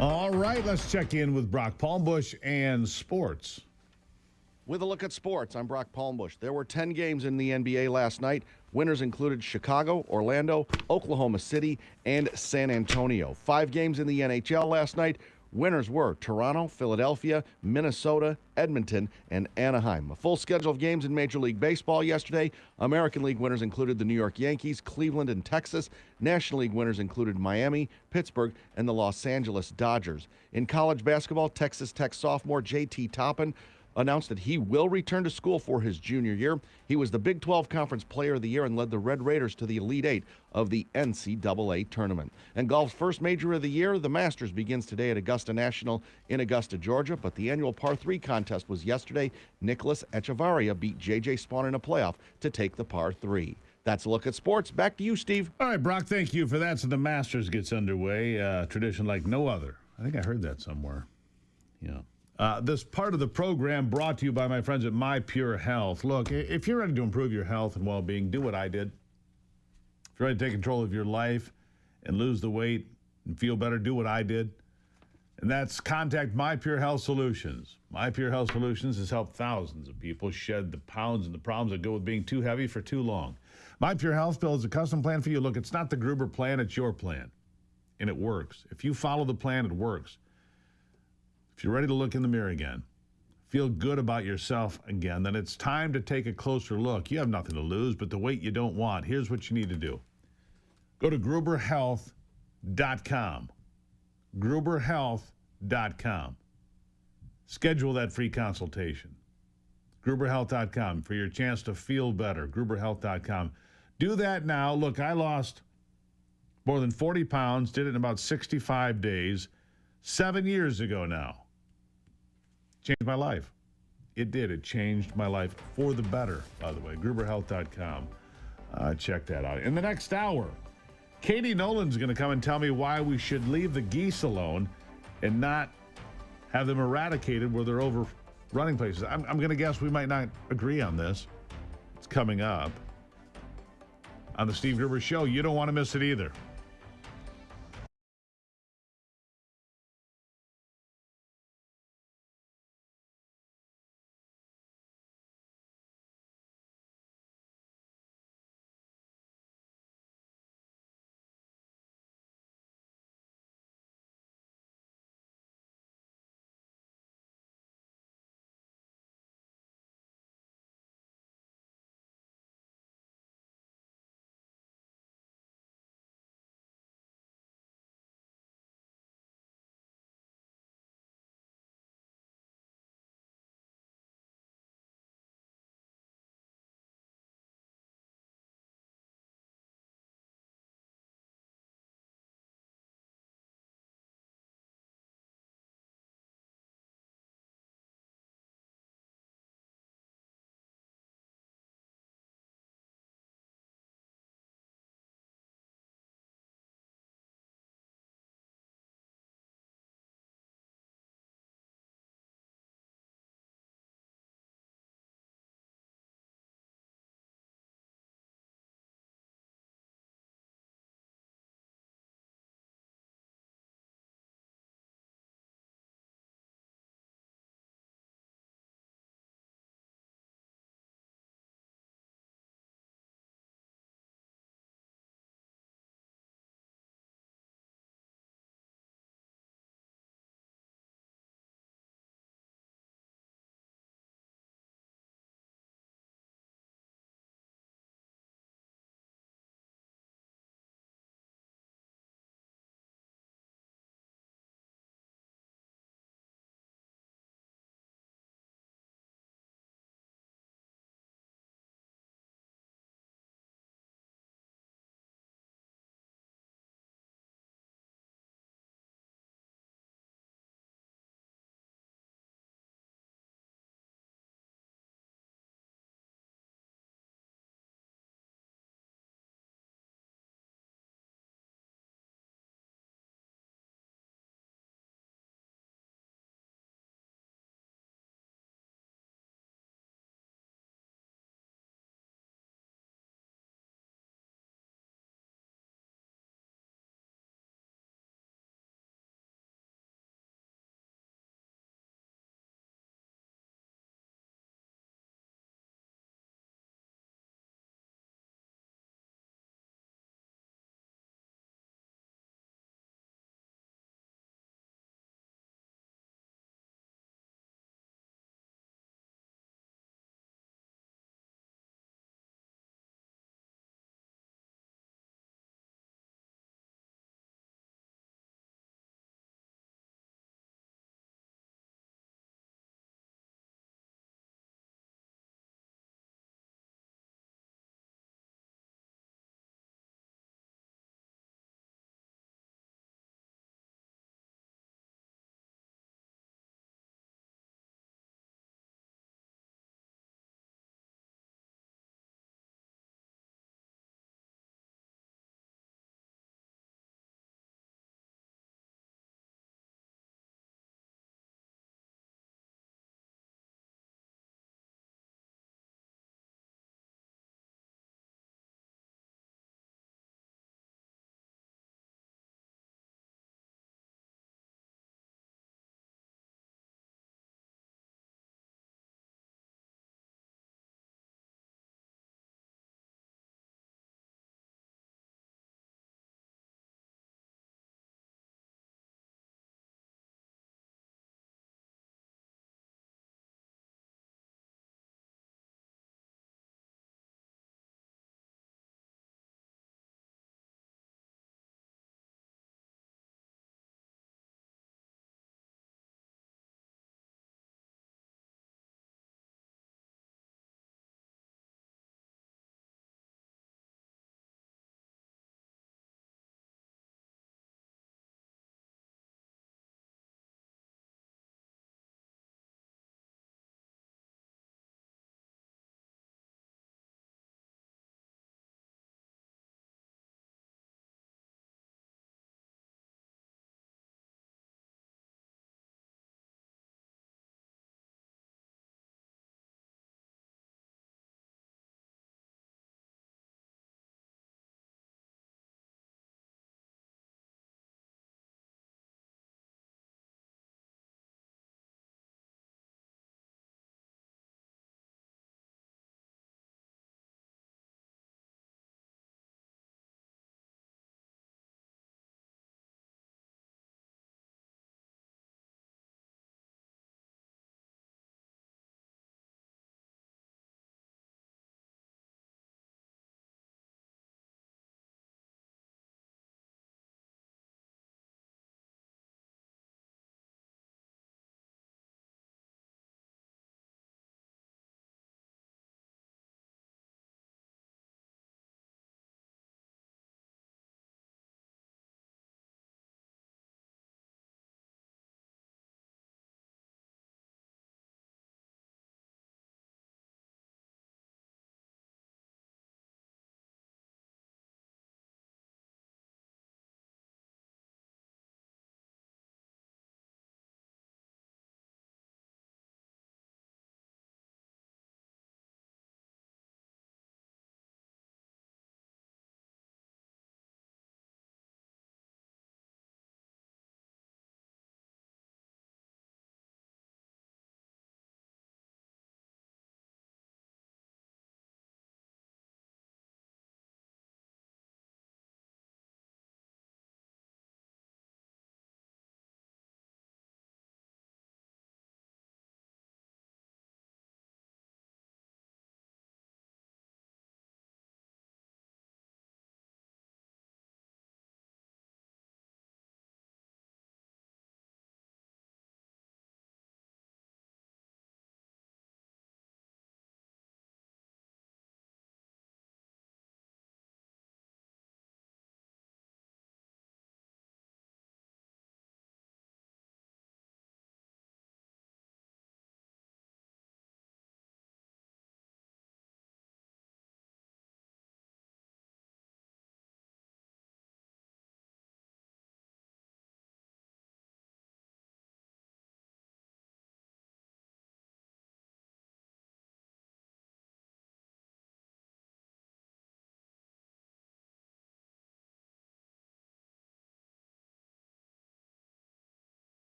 All right, let's check in with Brock Palmbush and sports. With a look at sports, I'm Brock Palmbush. There were 10 games in the NBA last night. Winners included Chicago, Orlando, Oklahoma City, and San Antonio. 5 games in the NHL last night. Winners were Toronto, Philadelphia, Minnesota, Edmonton, and Anaheim. A full schedule of games in Major League Baseball yesterday. American League winners included the New York Yankees, Cleveland, and Texas. National League winners included Miami, Pittsburgh, and the Los Angeles Dodgers. In college basketball, Texas Tech sophomore J.T. Toppin announced that he will return to school for his junior year. He was the Big 12 Conference Player of the Year and led the Red Raiders to the Elite Eight of the NCAA tournament. And golf's first major of the year, the Masters, begins today at Augusta National in Augusta, Georgia. But the annual par 3 contest was yesterday. Nicholas Echevarria beat J.J. Spaun in a playoff to take the par 3. That's a look at sports. Back to you, Steve. All right, Brock, thank you for that. So the Masters gets underway. Tradition like no other. I think I heard that somewhere. Yeah. This part of the program brought to you by my friends at My Pure Health. Look, if you're ready to improve your health and well-being, do what I did. If you're ready to take control of your life and lose the weight and feel better, do what I did. And that's contact My Pure Health Solutions. My Pure Health Solutions has helped thousands of people shed the pounds and the problems that go with being too heavy for too long. My Pure Health builds a custom plan for you. Look, it's not the Gruber plan, it's your plan. And it works. If you follow the plan, it works. If you're ready to look in the mirror again, feel good about yourself again, then it's time to take a closer look. You have nothing to lose but the weight you don't want. Here's what you need to do. Go to GruberHealth.com. GruberHealth.com. Schedule that free consultation. GruberHealth.com for your chance to feel better. GruberHealth.com. Do that now. Look, I lost more than 40 pounds, did it in about 65 days, 7 years ago now. Changed my life. It did. It changed my life for the better, by the way. GruberHealth.com. Check that out. In the next hour, Katie Nolan's going to come and tell me why we should leave the geese alone and not have them eradicated where they're overrunning places. I'm going to guess we might not agree on this. It's coming up on the Steve Gruber Show. You don't want to miss it either.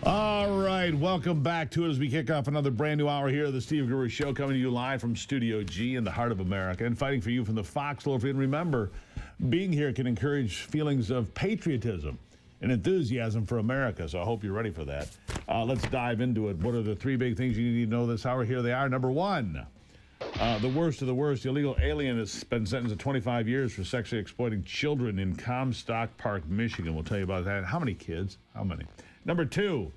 All right, welcome back to it as we kick off another brand new hour here of the Steve Gruber Show, coming to you live from Studio G in the heart of America and fighting for you from the foxhole. And remember, being here can encourage feelings of patriotism and enthusiasm for America, so I hope you're ready for that. Let's dive into it. What are the three big things you need to know this hour? Here they are. Number one, the worst of the worst. The illegal alien has been sentenced to 25 years for sexually exploiting children in Comstock Park, Michigan. We'll tell you about that. How many kids? How many? Number two,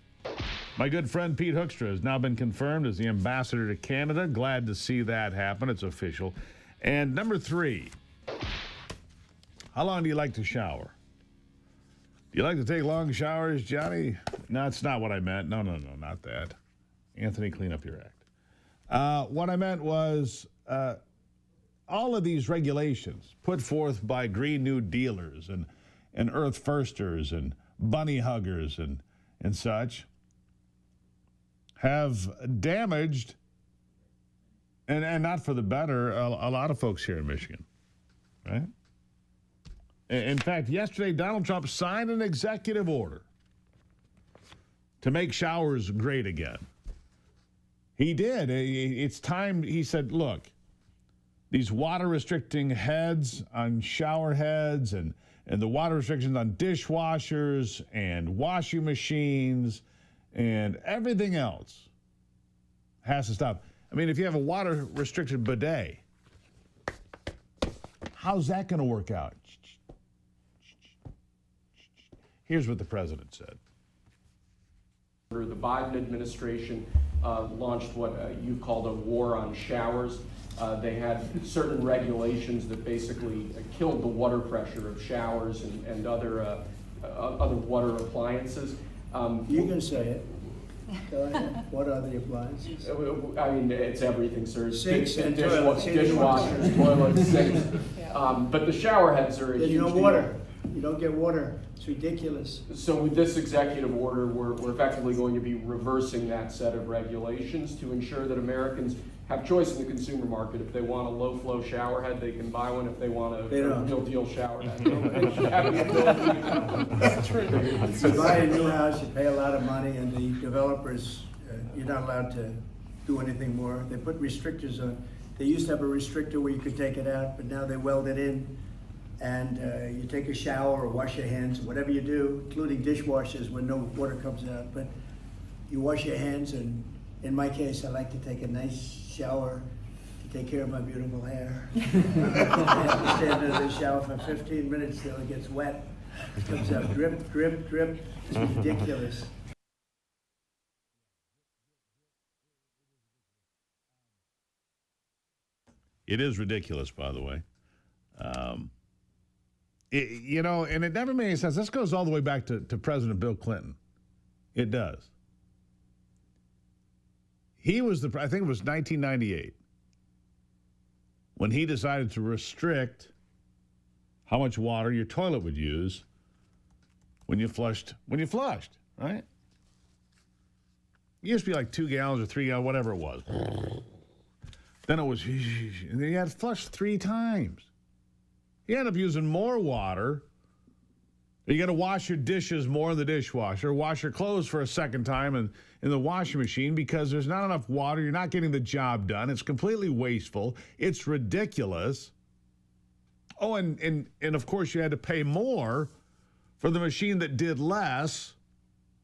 my good friend Pete Hoekstra has now been confirmed as the ambassador to Canada. Glad to see that happen. It's official. And number three, how long do you like to shower? Do you like to take long showers, Johnny? No, that's not what I meant. No, not that. Anthony, clean up your act. What I meant was all of these regulations put forth by Green New Dealers and Earth Firsters and bunny huggers and such have damaged, and not for the better, a lot of folks here in Michigan, right? In fact, yesterday, Donald Trump signed an executive order to make showers great again. He did. It's time. He said, look, these water restricting heads on shower heads and the water restrictions on dishwashers and washing machines and everything else has to stop. I mean, if you have a water restricted bidet, how's that going to work out? Here's what the president said. The Biden administration launched what you called a war on showers. They had certain regulations that basically killed the water pressure of showers and other water appliances. You can say it. Go ahead. What are the appliances? I mean, it's everything, sir. Sinks and toilets. Dishwashers, toilets, sinks. But the shower heads are a huge There's no deal. water. You don't get water. It's ridiculous. So with this executive order, we're effectively going to be reversing that set of regulations to ensure that Americans have choice in the consumer market. If they want a low-flow shower head, they can buy one. If they want a real deal shower head, they should have the ability. That's true. You buy a new house, you pay a lot of money, and the developers, you're not allowed to do anything more. They put restrictors on. They used to have a restrictor where you could take it out, but now they weld it in. And you take a shower or wash your hands, whatever you do, including dishwashers when no water comes out. But you wash your hands, and in my case, I like to take a nice shower to take care of my beautiful hair. I have to stand under the shower for 15 minutes till it gets wet. It comes out drip, drip, drip. It's ridiculous. It is ridiculous, by the way. You know, and it never made any sense. This goes all the way back to President Bill Clinton. It does. He was I think it was 1998, when he decided to restrict how much water your toilet would use when you flushed, right? It used to be like 2 gallons or 3 gallons, whatever it was. Then it was, and then you had to flush 3 times. You end up using more water. You got to wash your dishes more in the dishwasher, wash your clothes for a second time in the washing machine because there's not enough water. You're not getting the job done. It's completely wasteful. It's ridiculous. Oh, and of course you had to pay more for the machine that did less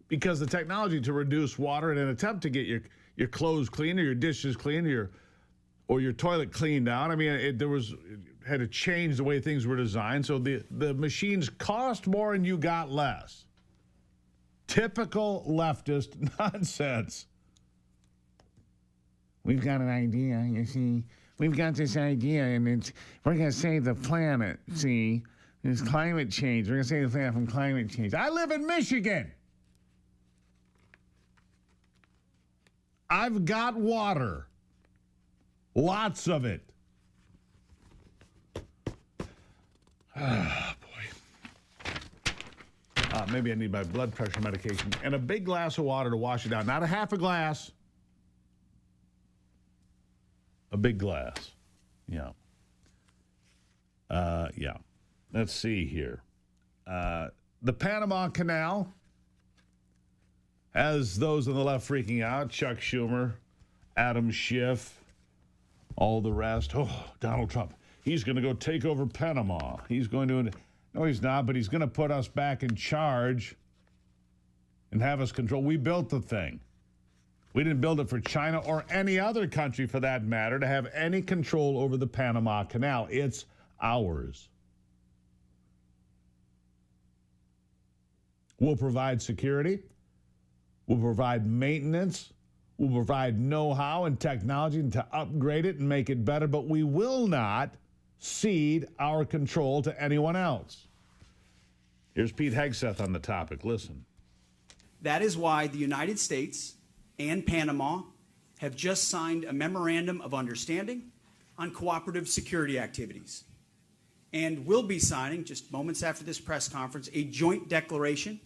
because the technology to reduce water in an attempt to get your clothes clean or your dishes clean or your toilet cleaned out. I mean, it had to change the way things were designed. So the machines cost more and you got less. Typical leftist nonsense. We've got an idea, you see. We've got this idea, and we're going to save the planet, see. It's climate change. We're going to save the planet from climate change. I live in Michigan. I've got water. Lots of it. Ah, boy. Maybe I need my blood pressure medication and a big glass of water to wash it down. Not a half a glass. A big glass. Yeah. Yeah. Let's see here. The Panama Canal As those on the left freaking out, Chuck Schumer, Adam Schiff, all the rest. Oh, Donald Trump. He's going to go take over Panama. He's going to, no, he's not, but he's going to put us back in charge and have us control. We built the thing. We didn't build it for China or any other country, for that matter, to have any control over the Panama Canal. It's ours. We'll provide security. We'll provide maintenance. We'll provide know-how and technology to upgrade it and make it better, but we will not cede our control to anyone else. Here's Pete Hegseth on the topic. Listen. That is why the United States and Panama have just signed a memorandum of understanding on cooperative security activities, and will be signing, just moments after this press conference, a joint declaration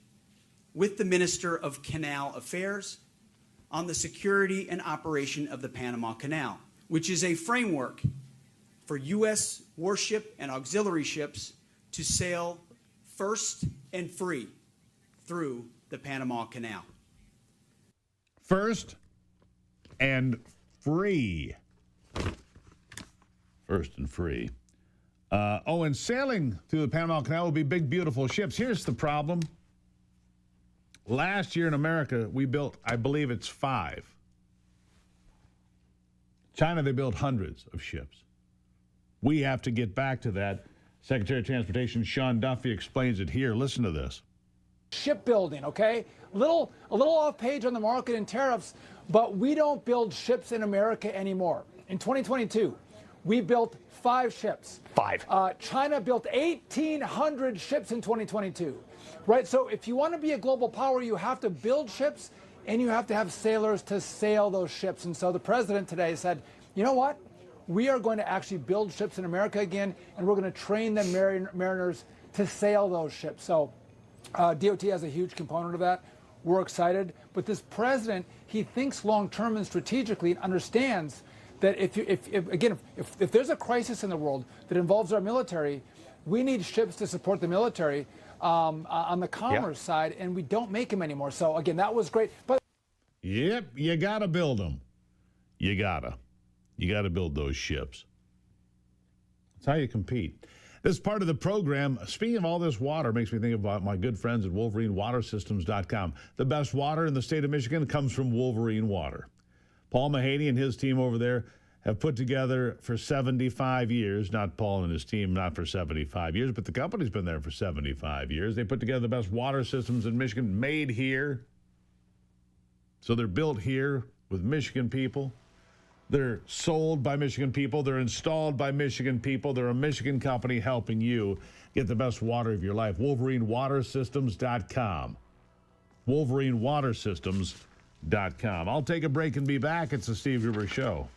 with the Minister of Canal Affairs on the security and operation of the Panama Canal, which is a framework for U.S. warship and auxiliary ships to sail first and free through the Panama Canal. First and free. First and free. And sailing through the Panama Canal will be big, beautiful ships. Here's the problem. Last year in America, we built, I believe it's 5. China, they built hundreds of ships. We have to get back to that. Secretary of Transportation Sean Duffy explains it here. Listen to this. Shipbuilding, okay? A little off page on the market and tariffs, but we don't build ships in America anymore. In 2022, we built 5 ships. 5. China built 1,800 ships in 2022, right? So if you want to be a global power, you have to build ships and you have to have sailors to sail those ships. And so the president today said, you know what? We are going to actually build ships in America again, and we're going to train the mariners to sail those ships. So DOT has a huge component of that. We're excited. But this president, he thinks long-term and strategically and understands that if there's a crisis in the world that involves our military, we need ships to support the military on the commerce side, and we don't make them anymore. So, again, that was great. But Yep, you got to build them. You got to build those ships. That's how you compete. This part of the program, speaking of all this water, makes me think about my good friends at WolverineWaterSystems.com. The best water in the state of Michigan comes from Wolverine Water. Paul Mahaney and his team over there have put together for 75 years, not Paul and his team, not for 75 years, but the company's been there for 75 years. They put together the best water systems in Michigan, made here. So they're built here with Michigan people. They're sold by Michigan people. They're installed by Michigan people. They're a Michigan company helping you get the best water of your life. WolverineWaterSystems.com. WolverineWaterSystems.com. I'll take a break and be back. It's the Steve Gruber Show.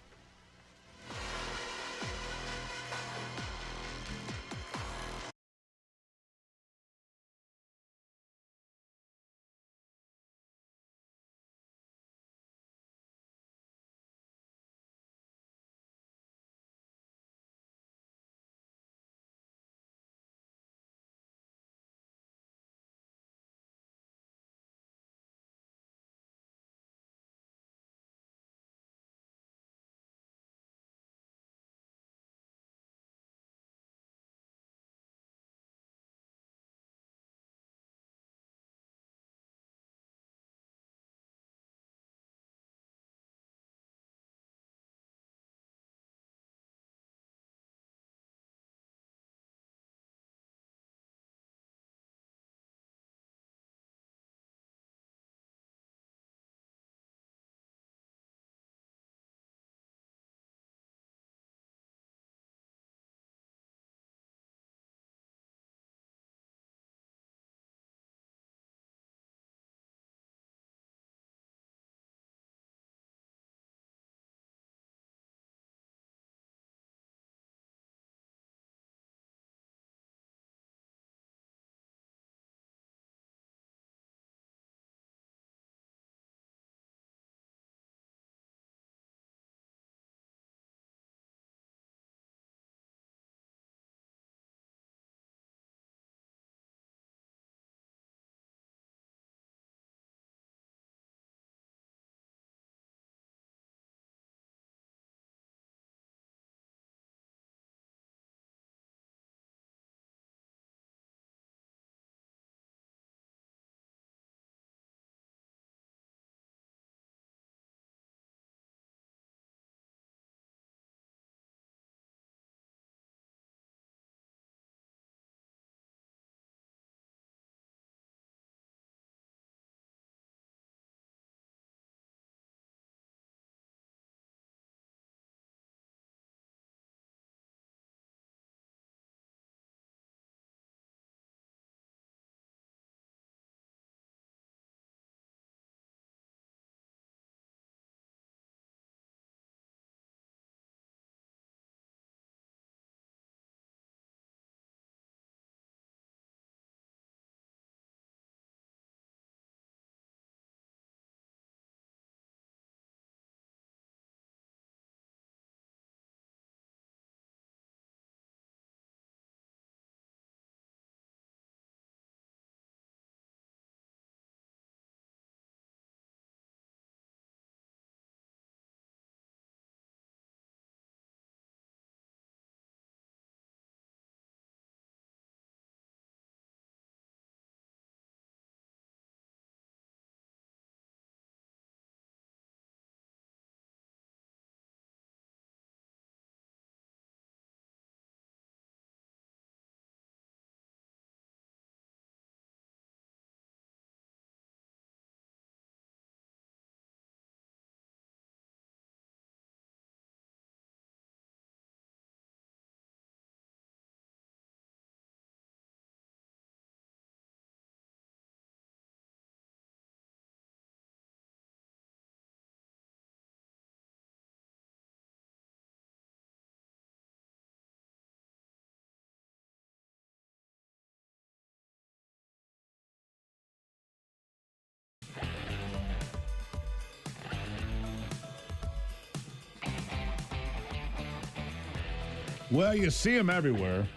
Well, you see them everywhere.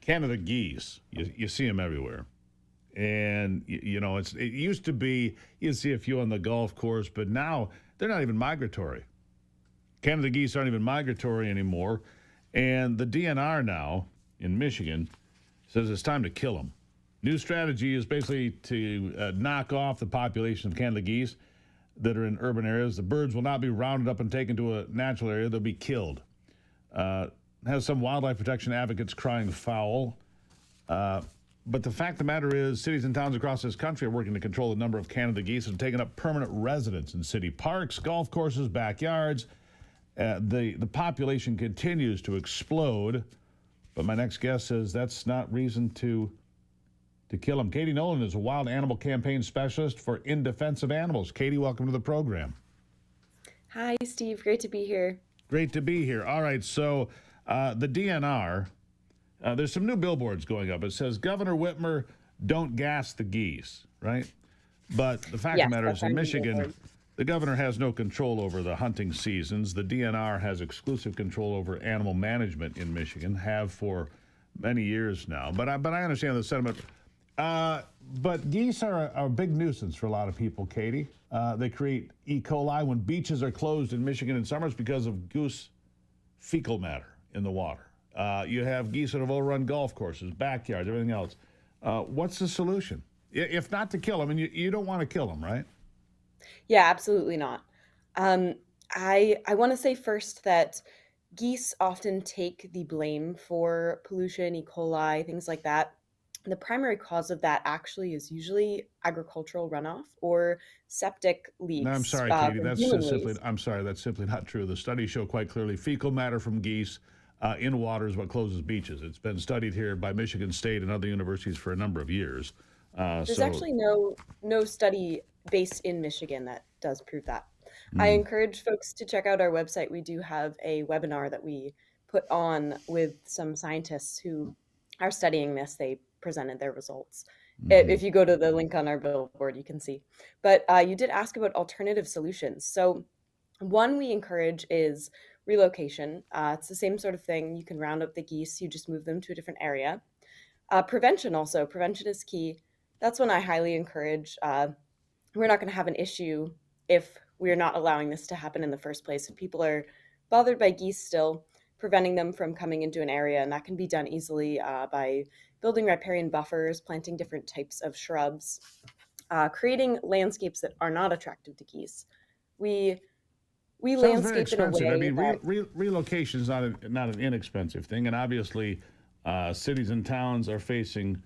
Canada geese, you see them everywhere. And, you know, it used to be you'd see a few on the golf course, but now they're not even migratory. Canada geese aren't even migratory anymore. And the DNR now in Michigan says it's time to kill them. New strategy is basically to knock off the population of Canada geese that are in urban areas. The birds will not be rounded up and taken to a natural area. They'll be killed. Has some wildlife protection advocates crying foul. But the fact of the matter is, cities and towns across this country are working to control the number of Canada geese and taking up permanent residence in city parks, golf courses, backyards. The population continues to explode. But my next guest says that's not reason to kill them. Katie Nolan is a wild animal campaign specialist for In Defense of Animals. Katie, welcome to the program. Hi, Steve. Great to be here. Great to be here. All right, so the DNR, there's some new billboards going up. It says, Governor Whitmer, don't gas the geese, right? But the fact of the matter is, in Michigan, the governor has no control over the hunting seasons. The DNR has exclusive control over animal management in Michigan, have for many years now. But I understand the sentiment. But geese are a big nuisance for a lot of people, Katie. They create E. coli when beaches are closed in Michigan in summers because of goose fecal matter in the water. You have geese that have overrun golf courses, backyards, everything else. What's the solution? If not to kill them, and you don't want to kill them, right? Yeah, absolutely not. I want to say first that geese often take the blame for pollution, E. coli, things like that. The primary cause of that actually is usually agricultural runoff or septic leaks. No, I'm sorry, Katie. From That's human just simply. waste. I'm sorry. That's simply not true. The studies show quite clearly fecal matter from geese in water is what closes beaches. It's been studied here by Michigan State and other universities for a number of years. There's actually no study based in Michigan that does prove that. I encourage folks to check out our website. We do have a webinar that we put on with some scientists who are studying this. They presented their results. If you go to the link on our billboard, you can see. But you did ask about alternative solutions. So one we encourage is relocation. It's the same sort of thing. You can round up the geese. You just move them to a different area. Prevention also. Prevention is key. That's one I highly encourage. We're not going to have an issue if we're not allowing this to happen in the first place. If people are bothered by geese still, preventing them from coming into an area, and that can be done easily by building riparian buffers, planting different types of shrubs, creating landscapes that are not attractive to geese. We Sounds landscape very expensive. in a way I mean, that, relocation is not an inexpensive thing, and obviously, cities and towns are facing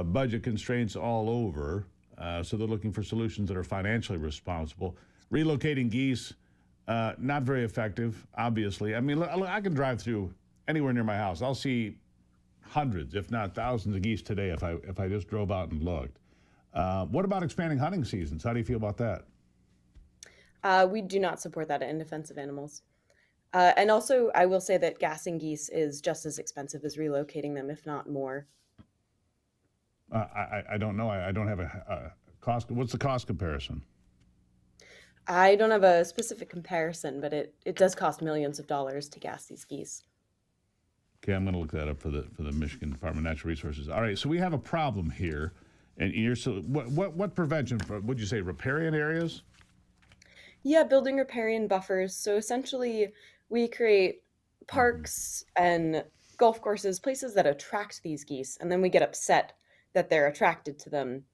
budget constraints all over, so they're looking for solutions that are financially responsible. Relocating geese, not very effective, obviously. I mean, I can drive through anywhere near my house. I'll see hundreds, if not thousands, of geese today if I just drove out and looked. What about expanding hunting seasons? How do you feel about that? we do not support that in defense of animals. And also, I will say that gassing geese is just as expensive as relocating them, if not more. I don't know. I don't have a cost. What's the cost comparison? I don't have a specific comparison, but it does cost millions of dollars to gas these geese. Okay, I'm going to look that up for the Michigan Department of Natural Resources. All right, so we have a problem here, and what prevention? Would you say riparian areas? Yeah, building riparian buffers. So essentially, we create parks and golf courses, places that attract these geese, and then we get upset that they're attracted to them.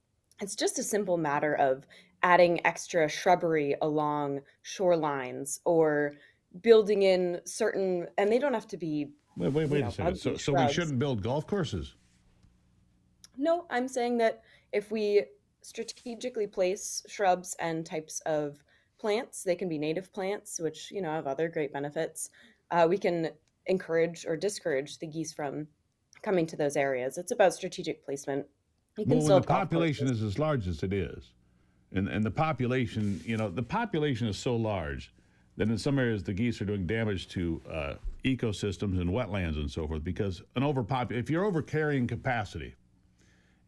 It's just a simple matter of adding extra shrubbery along shorelines or building in certain, and they don't have to be. Wait a second. So we shouldn't build golf courses? No, I'm saying that if we strategically place shrubs and types of plants, they can be native plants, which have other great benefits. We can encourage or discourage the geese from coming to those areas. It's about strategic placement. You can Well, still when the population is as large as it is, and the population, the population is so large that in some areas the geese are doing damage to ecosystems and wetlands and so forth because if you're over carrying capacity,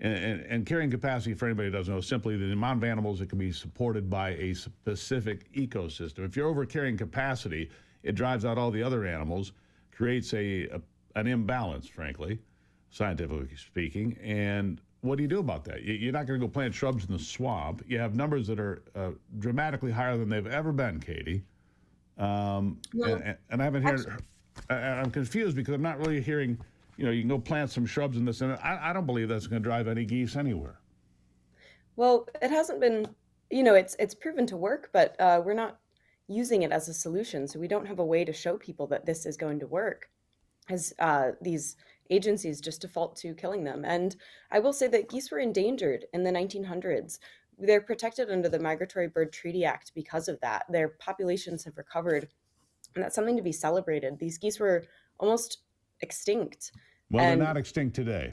and carrying capacity, for anybody who doesn't know, simply the amount of animals that can be supported by a specific ecosystem. If you're over carrying capacity, It drives out all the other animals, creates an imbalance, frankly, scientifically speaking. And what do you do about that? You're not going to go plant shrubs in the swamp. You have numbers that are dramatically higher than they've ever been, Katie. And I haven't heard. I'm confused because I'm not really hearing. You can go plant some shrubs in this, and I don't believe that's going to drive any geese anywhere. Well, it hasn't been, it's proven to work, but we're not using it as a solution. So we don't have a way to show people that this is going to work, as these agencies just default to killing them. And I will say that geese were endangered in the 1900s. They're protected under the Migratory Bird Treaty Act because of that. Their populations have recovered, and that's something to be celebrated. These geese were almost extinct. Well, they're not extinct today.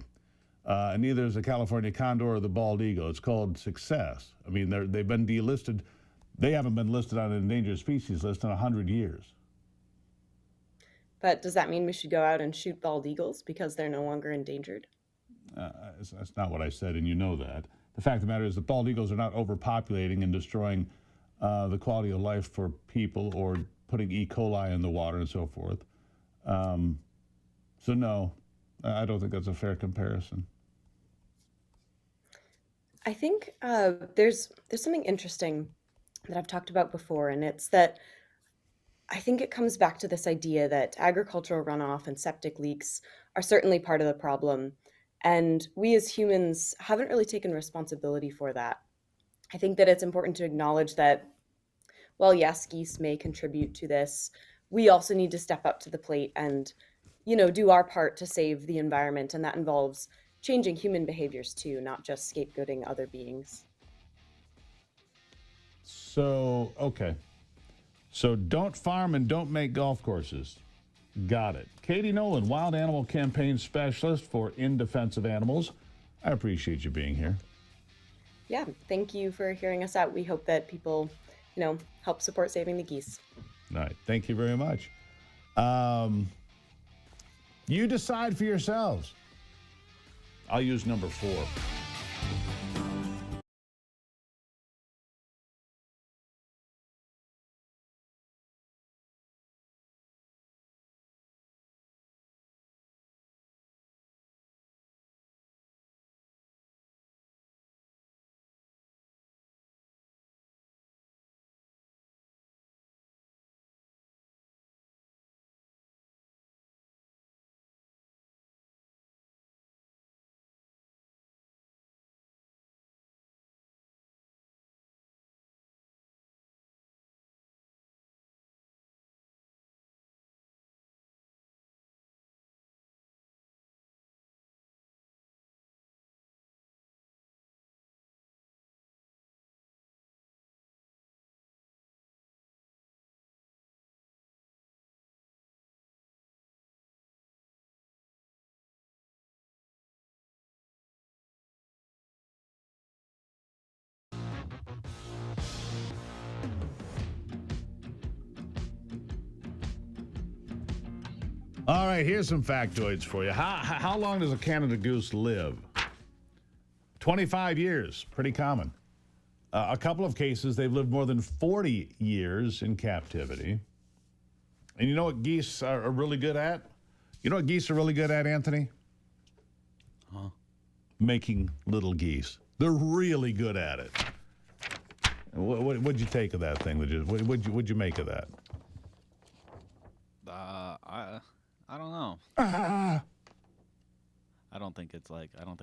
And neither is the California condor or the bald eagle. It's called success. I mean, they've been delisted. They haven't been listed on an endangered species list in 100 years. But does that mean we should go out and shoot bald eagles because they're no longer endangered? That's not what I said, and you know that. The fact of the matter is that bald eagles are not overpopulating and destroying the quality of life for people or putting E. coli in the water and so forth. So no, I don't think that's a fair comparison. I think there's something interesting that I've talked about before, and it's that I think it comes back to this idea that agricultural runoff and septic leaks are certainly part of the problem, and we as humans haven't really taken responsibility for that. I think that it's important to acknowledge that, while yes, geese may contribute to this, we also need to step up to the plate and, do our part to save the environment, and that involves changing human behaviors too, not just scapegoating other beings. So, okay. So don't farm and don't make golf courses. Got it. Katie Nolan, Wild Animal Campaign Specialist for In Defense of Animals. I appreciate you being here. Yeah, thank you for hearing us out. We hope that people, help support saving the geese. All right. Thank you very much. You decide for yourselves. I'll use number 4. All right, here's some factoids for you. How long does a Canada goose live? 25 years, pretty common. A couple of cases, they've lived more than 40 years in captivity. And you know what geese are really good at? You know what geese are really good at, Anthony? Huh? Making little geese. They're really good at it. What'd you take of that thing? What'd you make of that? I don't know. I don't think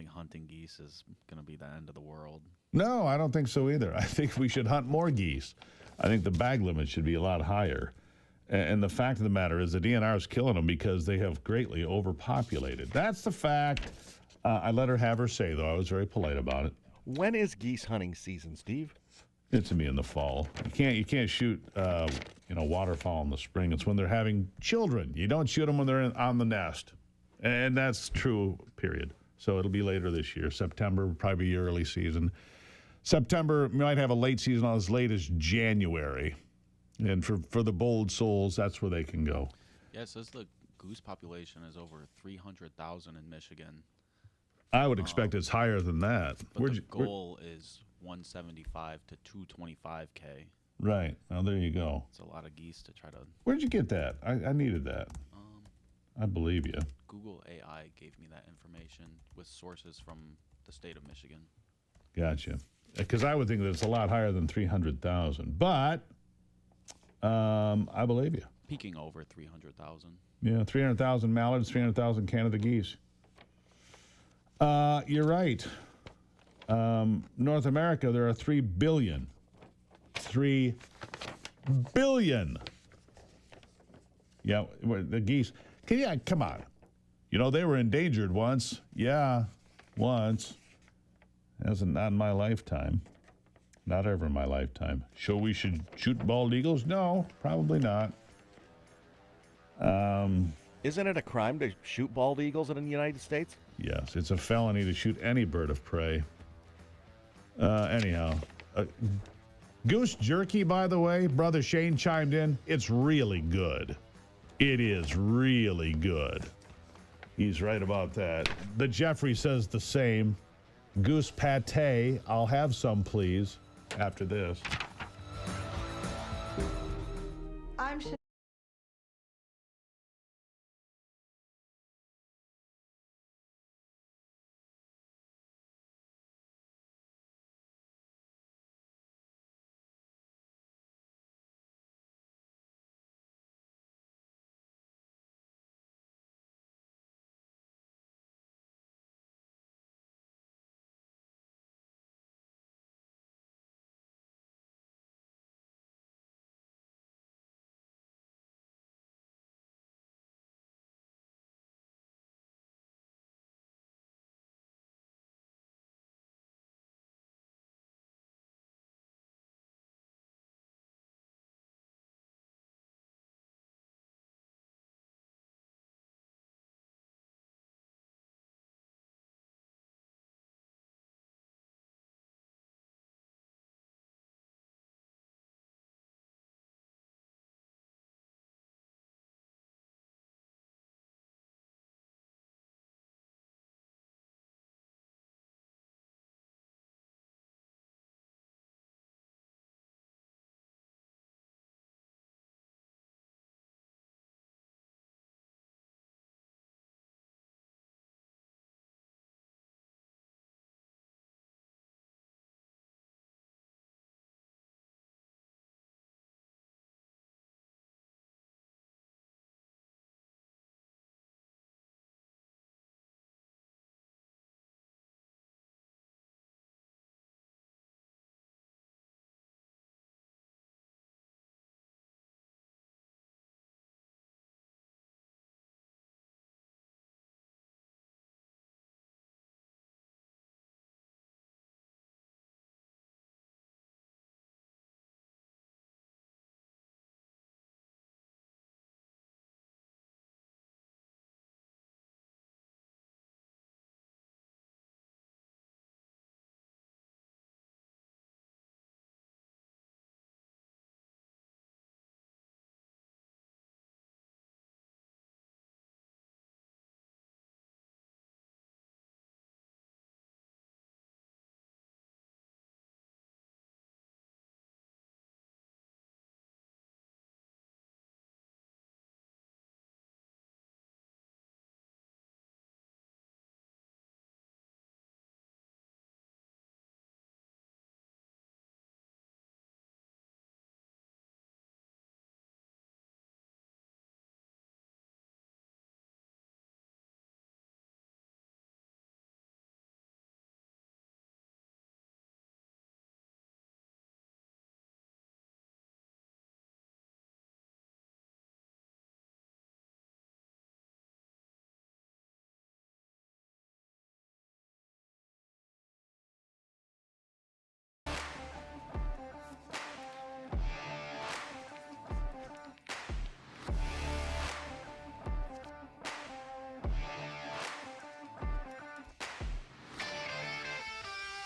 hunting geese is going to be the end of the world. No, I don't think so either. I think we should hunt more geese. I think the bag limit should be a lot higher. And the fact of the matter is the DNR is killing them because they have greatly overpopulated. That's the fact. I let her have her say, though. I was very polite about it. When is geese hunting season, Steve? It's to me in the fall. You can't shoot waterfowl in the spring. It's when they're having children. You don't shoot them when they're on the nest, and that's true. Period. So it'll be later this year. September will probably be early season. September might have a late season as late as January, and for the bold souls, that's where they can go. Yeah, it says the goose population is over 300,000 in Michigan. I would expect it's higher than that. But the goal is 175 to 225K. Right. Well, there you go. It's a lot of geese to try to. Where'd you get that? I needed that. I believe you. Google AI gave me that information with sources from the state of Michigan. Gotcha. Because I would think that it's a lot higher than 300,000. But I believe you. Peaking over 300,000. Yeah, 300,000 mallards, 300,000 Canada geese. You're right. North America, there are 3 billion. 3 billion. Yeah, the geese. Yeah, come on. You know, they were endangered once. Yeah, once. Not in my lifetime. Not ever in my lifetime. So we should shoot bald eagles? No, probably not. Isn't it a crime to shoot bald eagles in the United States? Yes, it's a felony to shoot any bird of prey. Anyhow, goose jerky, by the way, Brother Shane chimed in. It's really good. It is really good. He's right about that. The Jeffrey says the same. Goose pate, I'll have some, please, after this. I'm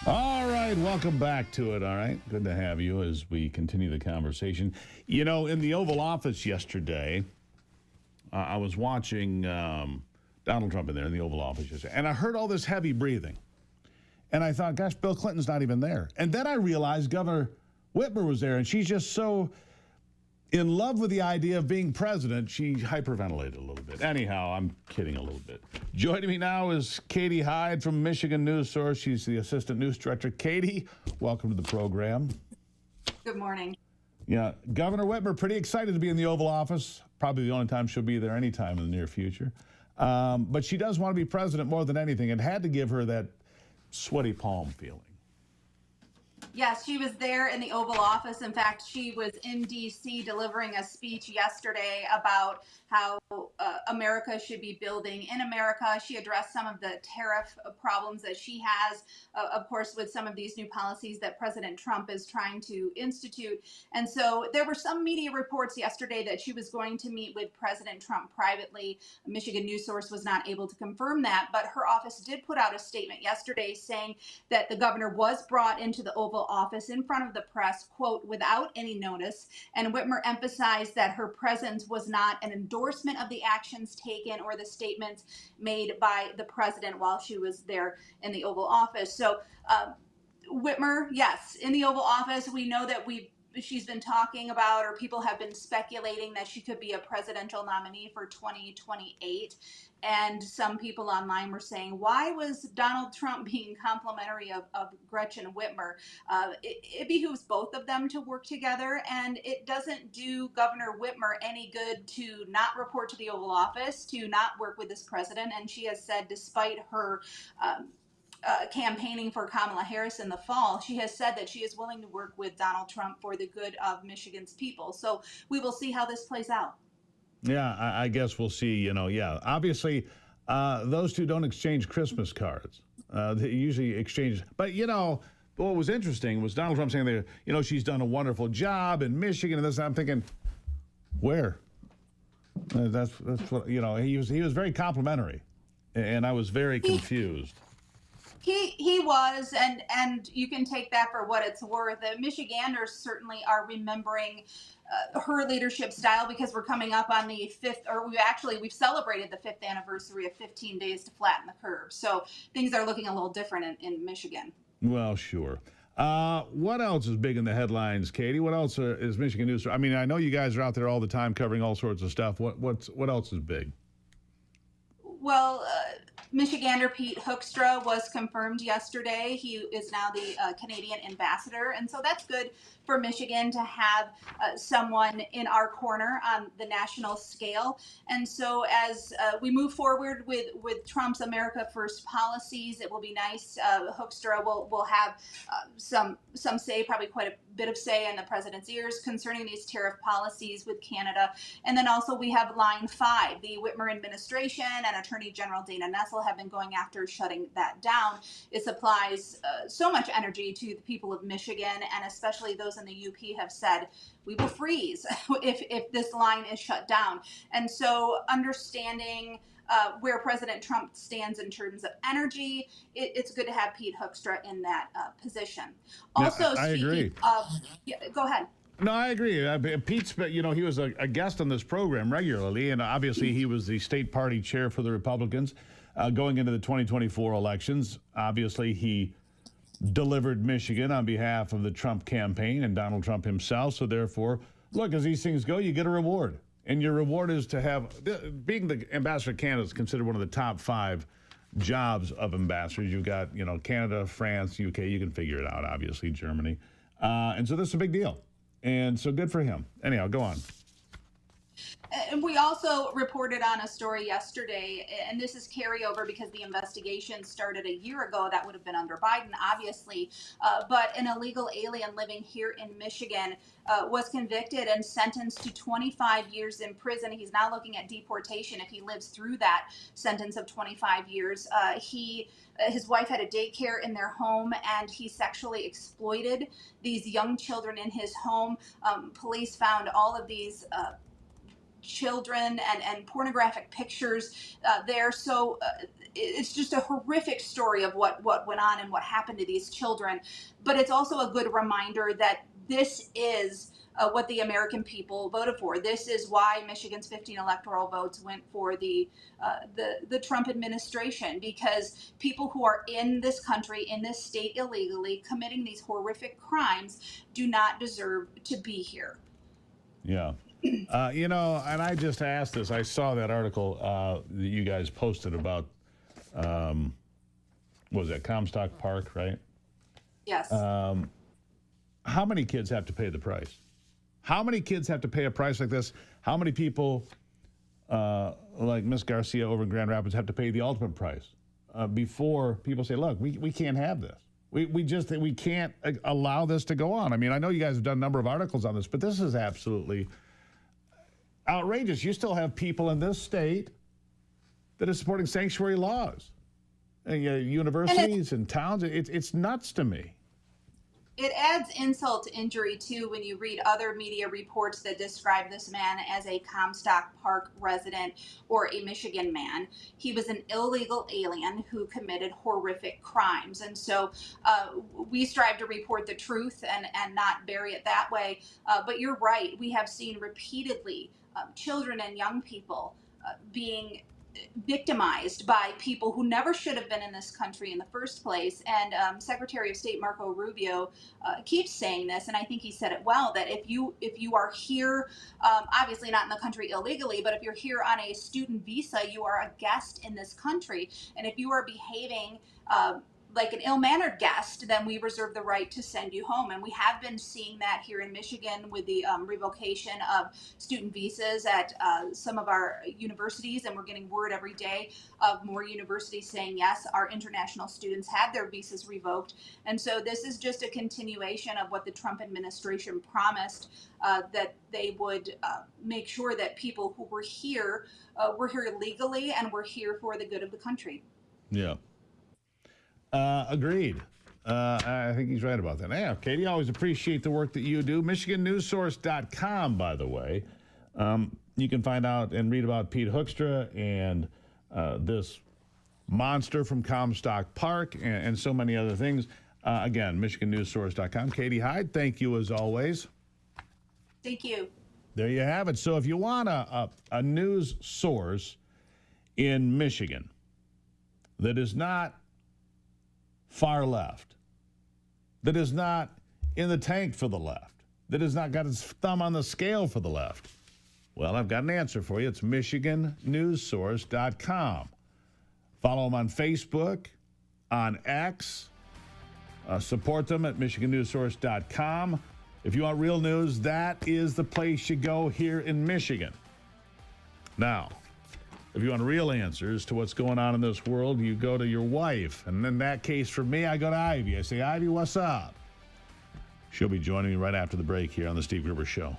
All right, welcome back to it, all right? Good to have you as we continue the conversation. You know, in the Oval Office yesterday, I was watching Donald Trump in there in the Oval Office yesterday, and I heard all this heavy breathing. And I thought, gosh, Bill Clinton's not even there. And then I realized Governor Whitmer was there, and she's just so in love with the idea of being president, she hyperventilated a little bit. Anyhow, I'm kidding a little bit. Joining me now is Katie Hyde from Michigan News Source. She's the assistant news director. Katie, welcome to the program. Good morning. Yeah, Governor Whitmer, pretty excited to be in the Oval Office. Probably the only time she'll be there anytime in the near future. But she does want to be president more than anything. It had to give her that sweaty palm feeling. Yes, she was there in the Oval Office. In fact, she was in D.C. delivering a speech yesterday about how America should be building in America. She addressed some of the tariff problems that she has, of course, with some of these new policies that President Trump is trying to institute. And so there were some media reports yesterday that she was going to meet with President Trump privately. A Michigan News Source was not able to confirm that, but her office did put out a statement yesterday saying that the governor was brought into the Oval Office in front of the press, quote, without any notice. And Whitmer emphasized that her presence was not an endorsement of the actions taken or the statements made by the president while she was there in the Oval Office. So Whitmer, yes, in the Oval Office, we know that she's been talking about, or people have been speculating that she could be a presidential nominee for 2028. And some people online were saying, why was Donald Trump being complimentary of Gretchen Whitmer? It behooves both of them to work together, and it doesn't do Governor Whitmer any good to not report to the Oval Office, to not work with this president. And she has said, despite her campaigning for Kamala Harris in the fall, she has said that she is willing to work with Donald Trump for the good of Michigan's people. So we will see how this plays out. Yeah, I guess we'll see. Yeah. Obviously, those two don't exchange Christmas cards. They usually exchange. But, what was interesting was Donald Trump saying that, she's done a wonderful job in Michigan and this. And I'm thinking, where? That's what, he was very complimentary. And I was very confused. He was, and you can take that for what it's worth. The Michiganders certainly are remembering her leadership style because we're coming up on the we've celebrated the 5th anniversary of 15 Days to Flatten the Curve. So things are looking a little different in Michigan. Well, sure. What else is big in the headlines, Katie? What else is Michigan News? I mean, I know you guys are out there all the time covering all sorts of stuff. What else is big? Well, Michigander Pete Hoekstra was confirmed yesterday. He is now the Canadian ambassador, and so that's good for Michigan to have someone in our corner on the national scale. And so as we move forward with Trump's America First policies, it will be nice. Hoekstra will have some say, probably quite a bit of say in the president's ears concerning these tariff policies with Canada. And then also we have Line 5. The Whitmer administration and Attorney General Dana Nessel have been going after shutting that down. It supplies so much energy to the people of Michigan, and especially those in the UP have said, we will freeze if this line is shut down. And so understanding where President Trump stands in terms of energy, it's good to have Pete Hoekstra in that position. Also, I agree. Go ahead. No, I agree. Pete's, he was a guest on this program regularly, and obviously he was the state party chair for the Republicans going into the 2024 elections. Obviously, he delivered Michigan on behalf of the Trump campaign and Donald Trump himself. So therefore, look, as these things go, you get a reward. And your reward is to have, being the ambassador of Canada is considered one of the top 5 jobs of ambassadors. You've got, Canada, France, UK, you can figure it out, obviously, Germany. And so this is a big deal. And so good for him. Anyhow, go on. And we also reported on a story yesterday, and this is carryover because the investigation started a year ago. That would have been under Biden, obviously. But an illegal alien living here in Michigan was convicted and sentenced to 25 years in prison. He's now looking at deportation if he lives through that sentence of 25 years. His wife had a daycare in their home, and he sexually exploited these young children in his home. Police found all of these children and pornographic pictures there. So it's just a horrific story of what went on and what happened to these children. But it's also a good reminder that this is what the American people voted for. This is why Michigan's 15 electoral votes went for the Trump administration, because people who are in this country, in this state illegally, committing these horrific crimes do not deserve to be here. Yeah. You know, and I just asked this. I saw that article that you guys posted about, what was that, Comstock Park, right? Yes. How many kids have to pay the price? How many kids have to pay a price like this? How many people, like Miss Garcia over in Grand Rapids, have to pay the ultimate price before people say, look, we can't have this. We can't allow this to go on. I mean, I know you guys have done a number of articles on this, but this is absolutely outrageous. You still have people in this state that are supporting sanctuary laws. And, universities and towns, it's nuts to me. It adds insult to injury, too, when you read other media reports that describe this man as a Comstock Park resident or a Michigan man. He was an illegal alien who committed horrific crimes. And so we strive to report the truth and not bury it that way. But you're right. We have seen repeatedly children and young people being victimized by people who never should have been in this country in the first place. And Secretary of State Marco Rubio keeps saying this, and I think he said it well, that if you are here, obviously not in the country illegally, but if you're here on a student visa, you are a guest in this country. And if you are behaving like an ill-mannered guest, then we reserve the right to send you home. And we have been seeing that here in Michigan with the revocation of student visas at some of our universities. And we're getting word every day of more universities saying, yes, our international students had their visas revoked. And so this is just a continuation of what the Trump administration promised, that they would make sure that people who were here legally and were here for the good of the country. Yeah. Agreed. I think he's right about that. Yeah, Katie, always appreciate the work that you do. MichiganNewsSource.com, by the way. You can find out and read about Pete Hoekstra and this monster from Comstock Park and so many other things. Again, MichiganNewsSource.com. Katie Hyde, thank you as always. Thank you. There you have it. So if you want a news source in Michigan that is not far left, that is not in the tank for the left, that has not got its thumb on the scale for the left, well, I've got an answer for you. It's MichiganNewsSource.com. Follow them on Facebook, on X. Support them at MichiganNewsSource.com. If you want real news, that is the place you go here in Michigan. Now, if you want real answers to what's going on in this world, you go to your wife. And in that case, for me, I go to Ivy. I say, Ivy, what's up? She'll be joining me right after the break here on The Steve Gruber Show.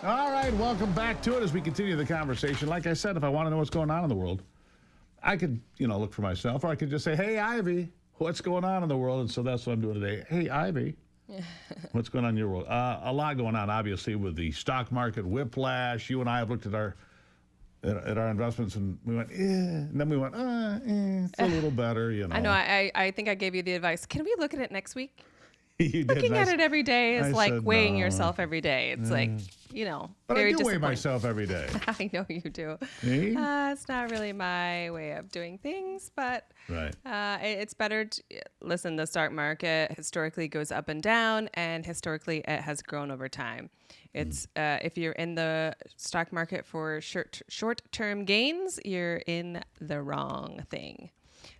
All right, welcome back to it as we continue the conversation. Like I said, if I want to know what's going on in the world, I could, look for myself, or I could just say, hey, Ivy, what's going on in the world? And so that's what I'm doing today. Hey, Ivy, what's going on in your world? A lot going on, obviously, with the stock market whiplash. You and I have looked at our investments, and we went, and then we went, it's a little better, I know. I think I gave you the advice. Can we look at it next week? You did. Looking at it every day is like said weighing no. yourself every day. It's like, But very I do weigh disappointing. myself every day. I know you do. Me? It's not really my way of doing things, but Right. It's better to listen. The stock market historically goes up and down, and historically it has grown over time. It's if you're in the stock market for short-term gains, you're in the wrong thing.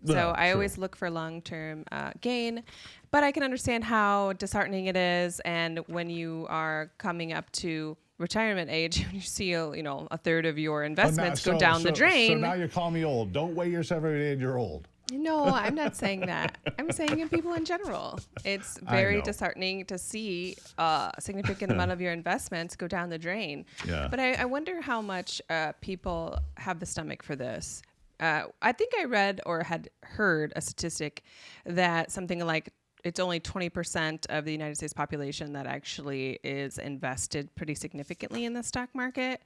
So Well, I true. always look for long-term gain, but I can understand how disheartening it is. And when you are coming up to retirement age, you see a third of your investments go down the drain. So now you're calling me old. Don't weigh yourself every day and you're old. No, I'm not saying that. I'm saying in people in general. It's very disheartening to see a significant amount of your investments go down the drain. Yeah. But I wonder how much people have the stomach for this. I think I read or had heard a statistic that something like it's only 20% of the United States population that actually is invested pretty significantly in the stock market.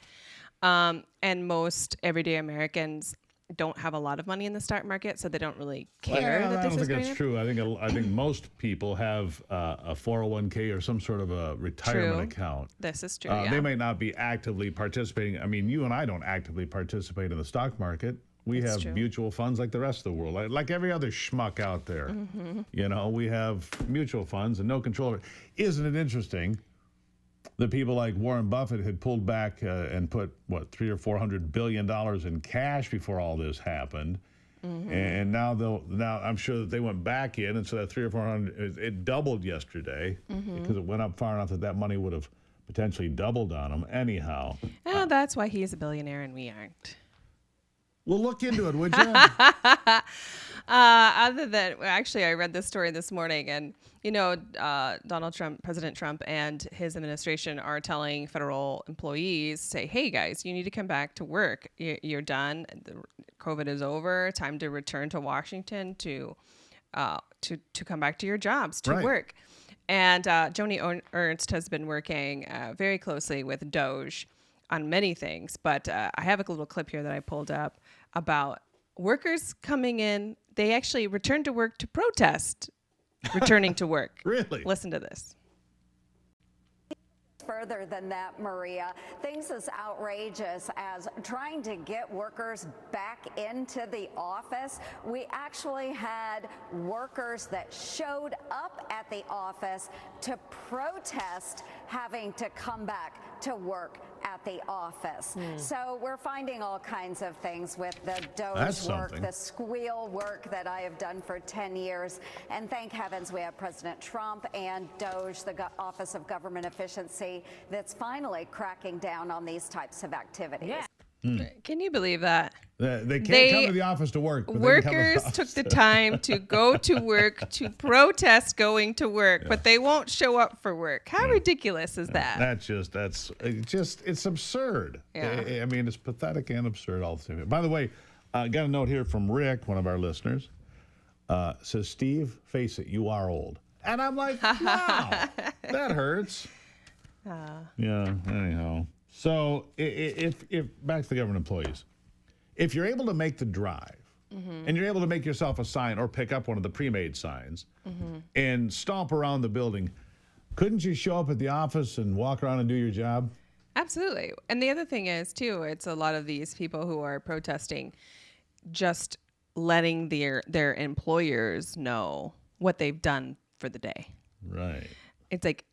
And most everyday Americans don't have a lot of money in the stock market, so they don't really care Well, that I this don't is think going that's up. true. I think most people have a 401k or some sort of a retirement account. This is true. They may not be actively participating. I mean, you and I don't actively participate in the stock market. We That's have true. mutual funds like the rest of the world, like every other schmuck out there. Mhm. We have mutual funds and no control over it. Isn't it interesting that people like Warren Buffett had pulled back and put, $300 or $400 billion in cash before all this happened? And now I'm sure that they went back in, and so that 300 or 400, it doubled yesterday because it went up far enough that money would have potentially doubled on them anyhow. Oh, that's why he's a billionaire and we aren't. Well, look into it, would you? Other than, actually, I read this story this morning, and Donald Trump, President Trump, and his administration are telling federal employees, say, "Hey guys, you need to come back to work. You're done. COVID is over. Time to return to Washington to come back to your jobs, to Right. work." And Joni Ernst has been working very closely with Doge on many things, but I have a little clip here that I pulled up about workers coming in. They actually returned to work to protest returning to work. Really? Listen to this. Further than that, Maria, things as outrageous as trying to get workers back into the office. We actually had workers that showed up at the office to protest having to come back to work at the office. So we're finding all kinds of things with the Doge That's work, something. the squeal work that I have done for 10 years. And thank heavens we have President Trump and Doge, the Office of Government Efficiency, that's finally cracking down on these types of activities. Can you believe that? They can't come to the office to work. But they can come to Workers the took the office. time to go to work to protest going to work, but they won't show up for work. How ridiculous is that? It's absurd. Yeah. I mean, it's pathetic and absurd all the same. By the way, I got a note here from Rick, one of our listeners. Says, Steve, face it, you are old. And I'm like, wow, that hurts. Yeah, anyhow. So if back to the government employees, if you're able to make the drive and you're able to make yourself a sign or pick up one of the pre-made signs and stomp around the building, couldn't you show up at the office and walk around and do your job? Absolutely. And the other thing is, too, it's a lot of these people who are protesting just letting their employers know what they've done for the day. Right. It's like,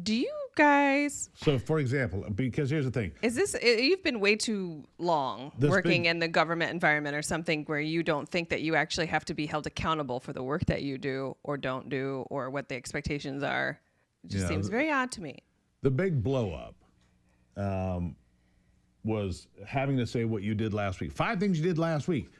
do you guys... So, for example, because here's the thing. You've been way too long working in the government environment or something where you don't think that you actually have to be held accountable for the work that you do or don't do or what the expectations are. It just seems very odd to me. The big blow up was having to say what you did last week. 5 things you did last week.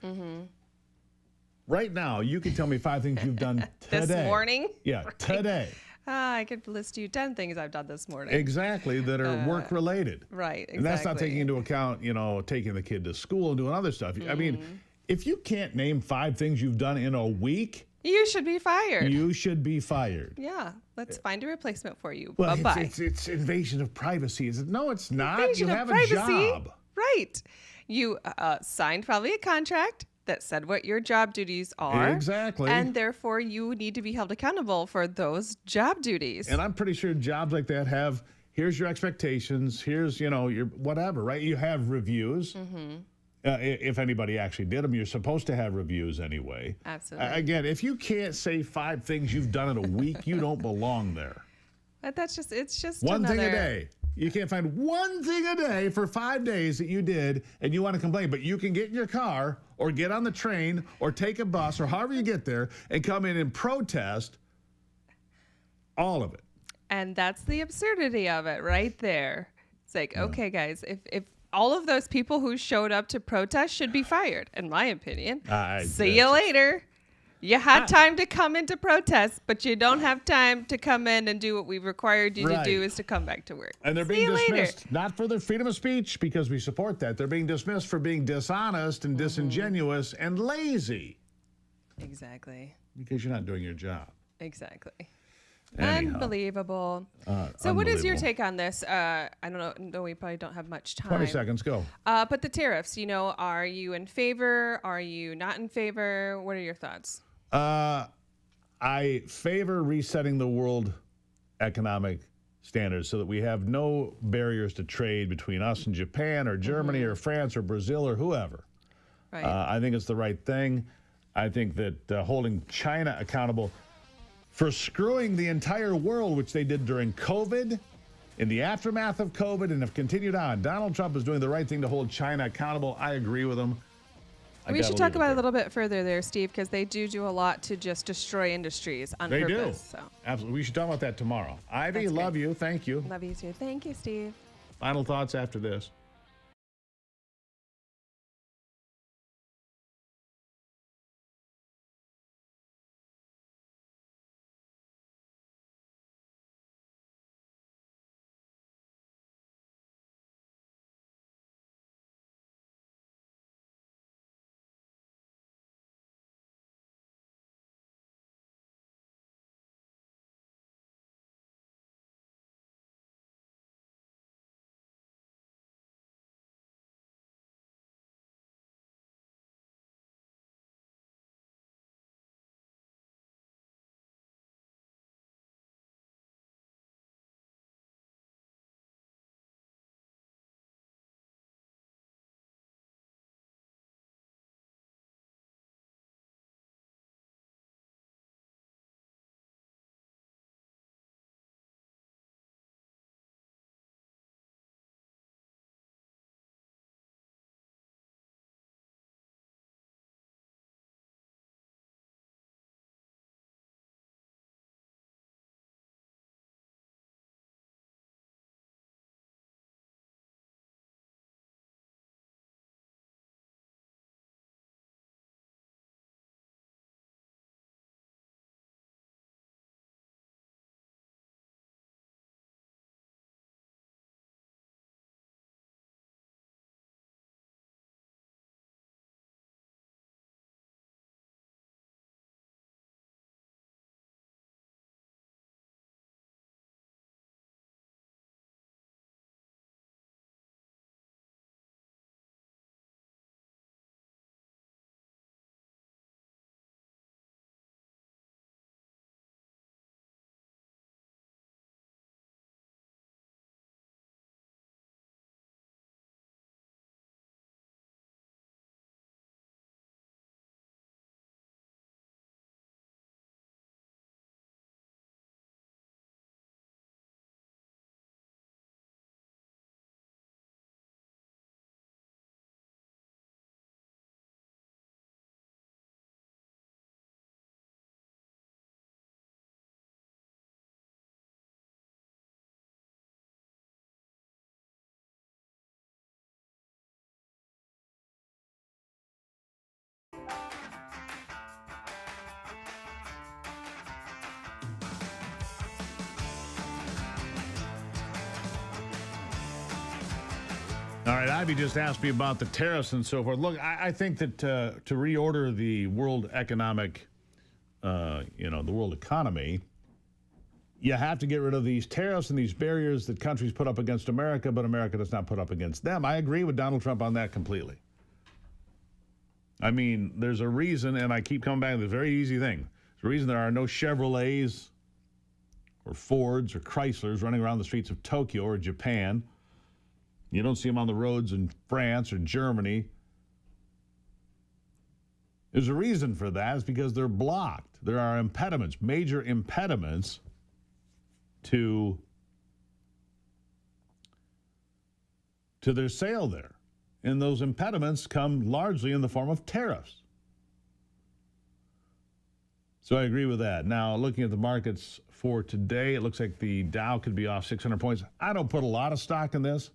Right now, you can tell me 5 things you've done today. This morning? Yeah, today. I could list you 10 things I've done this morning. Exactly, that are work related. Right, exactly. And that's not taking into account, taking the kid to school and doing other stuff. I mean, if you can't name 5 things you've done in a week, you should be fired. You should be fired. Yeah, let's find a replacement for you. Well, Bye-bye. It's invasion of privacy. No, it's not. Invasion You of have privacy. a job. Right. You signed probably a contract that said what your job duties are. Exactly. And therefore, you need to be held accountable for those job duties. And I'm pretty sure jobs like that have, here's your expectations, here's, your whatever, right? You have reviews. If anybody actually did them, you're supposed to have reviews anyway. Absolutely. Again, if you can't say 5 things you've done in a week, you don't belong there. But it's just one another... thing a day. You can't find one thing a day for 5 days that you did and you want to complain, but you can get in your car or get on the train or take a bus or however you get there and come in and protest all of it. And that's the absurdity of it right there. It's like, okay, guys, if all of those people who showed up to protest should be fired, in my opinion. See you later. You had time to come into protest, but you don't have time to come in and do what we've required you to do, is to come back to work. And they're being dismissed, not for their freedom of speech, because we support that. They're being dismissed for being dishonest and disingenuous and lazy. Exactly. Because you're not doing your job. Exactly. Anyhow. Unbelievable. So what is your take on this? I don't know. No, we probably don't have much time. 20 seconds, go. But the tariffs, are you in favor? Are you not in favor? What are your thoughts? I favor resetting the world economic standards so that we have no barriers to trade between us and Japan or Germany or France or Brazil or whoever. Right. I think it's the right thing. I think that holding China accountable for screwing the entire world, which they did during COVID, in the aftermath of COVID, and have continued on. Donald Trump is doing the right thing to hold China accountable. I agree with him. We should talk about it a little bit further there, Steve, because they do a lot to just destroy industries on purpose. They do. So. Absolutely. We should talk about that tomorrow. Ivy, love you. Thank you. Love you too. Thank you, Steve. Final thoughts after this. All right, Ivy just asked me about the tariffs and so forth. Look, I think that to reorder the world economic, the world economy, you have to get rid of these tariffs and these barriers that countries put up against America, but America does not put up against them. I agree with Donald Trump on that completely. I mean, there's a reason, and I keep coming back to this very easy thing. There's a reason there are no Chevrolets or Fords or Chryslers running around the streets of Tokyo or Japan. You don't see them on the roads in France or Germany. There's a reason for that. It's because they're blocked. There are impediments, major impediments to their sale there. And those impediments come largely in the form of tariffs. So I agree with that. Now, looking at the markets for today, it looks like the Dow could be off 600 points. I don't put a lot of stock in this.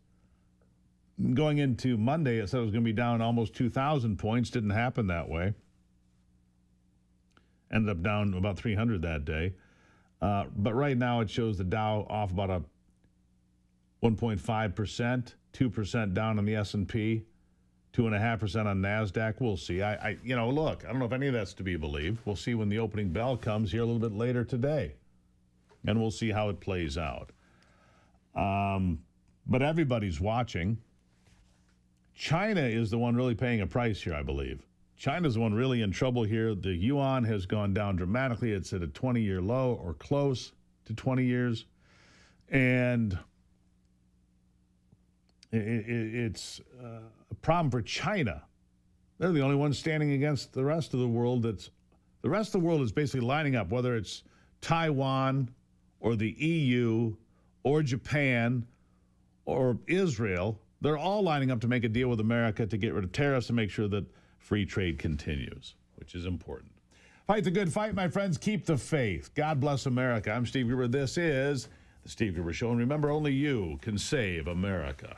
Going into Monday, it said it was going to be down almost 2,000 points. Didn't happen that way. Ended up down about 300 that day. But right now it shows the Dow off about a 1.5%, 2% down on the S&P, 2.5% on NASDAQ. We'll see. Look, I don't know if any of that's to be believed. We'll see when the opening bell comes here a little bit later today. And we'll see how it plays out. But everybody's watching. China is the one really paying a price here, I believe. China's the one really in trouble here. The yuan has gone down dramatically. It's at a 20-year low or close to 20 years. And it's a problem for China. They're the only ones standing against the rest of the world. The rest of the world is basically lining up, whether it's Taiwan or the EU or Japan or Israel. They're all lining up to make a deal with America to get rid of tariffs and make sure that free trade continues, which is important. Fight the good fight, my friends. Keep the faith. God bless America. I'm Steve Gruber. This is The Steve Gruber Show. And remember, only you can save America.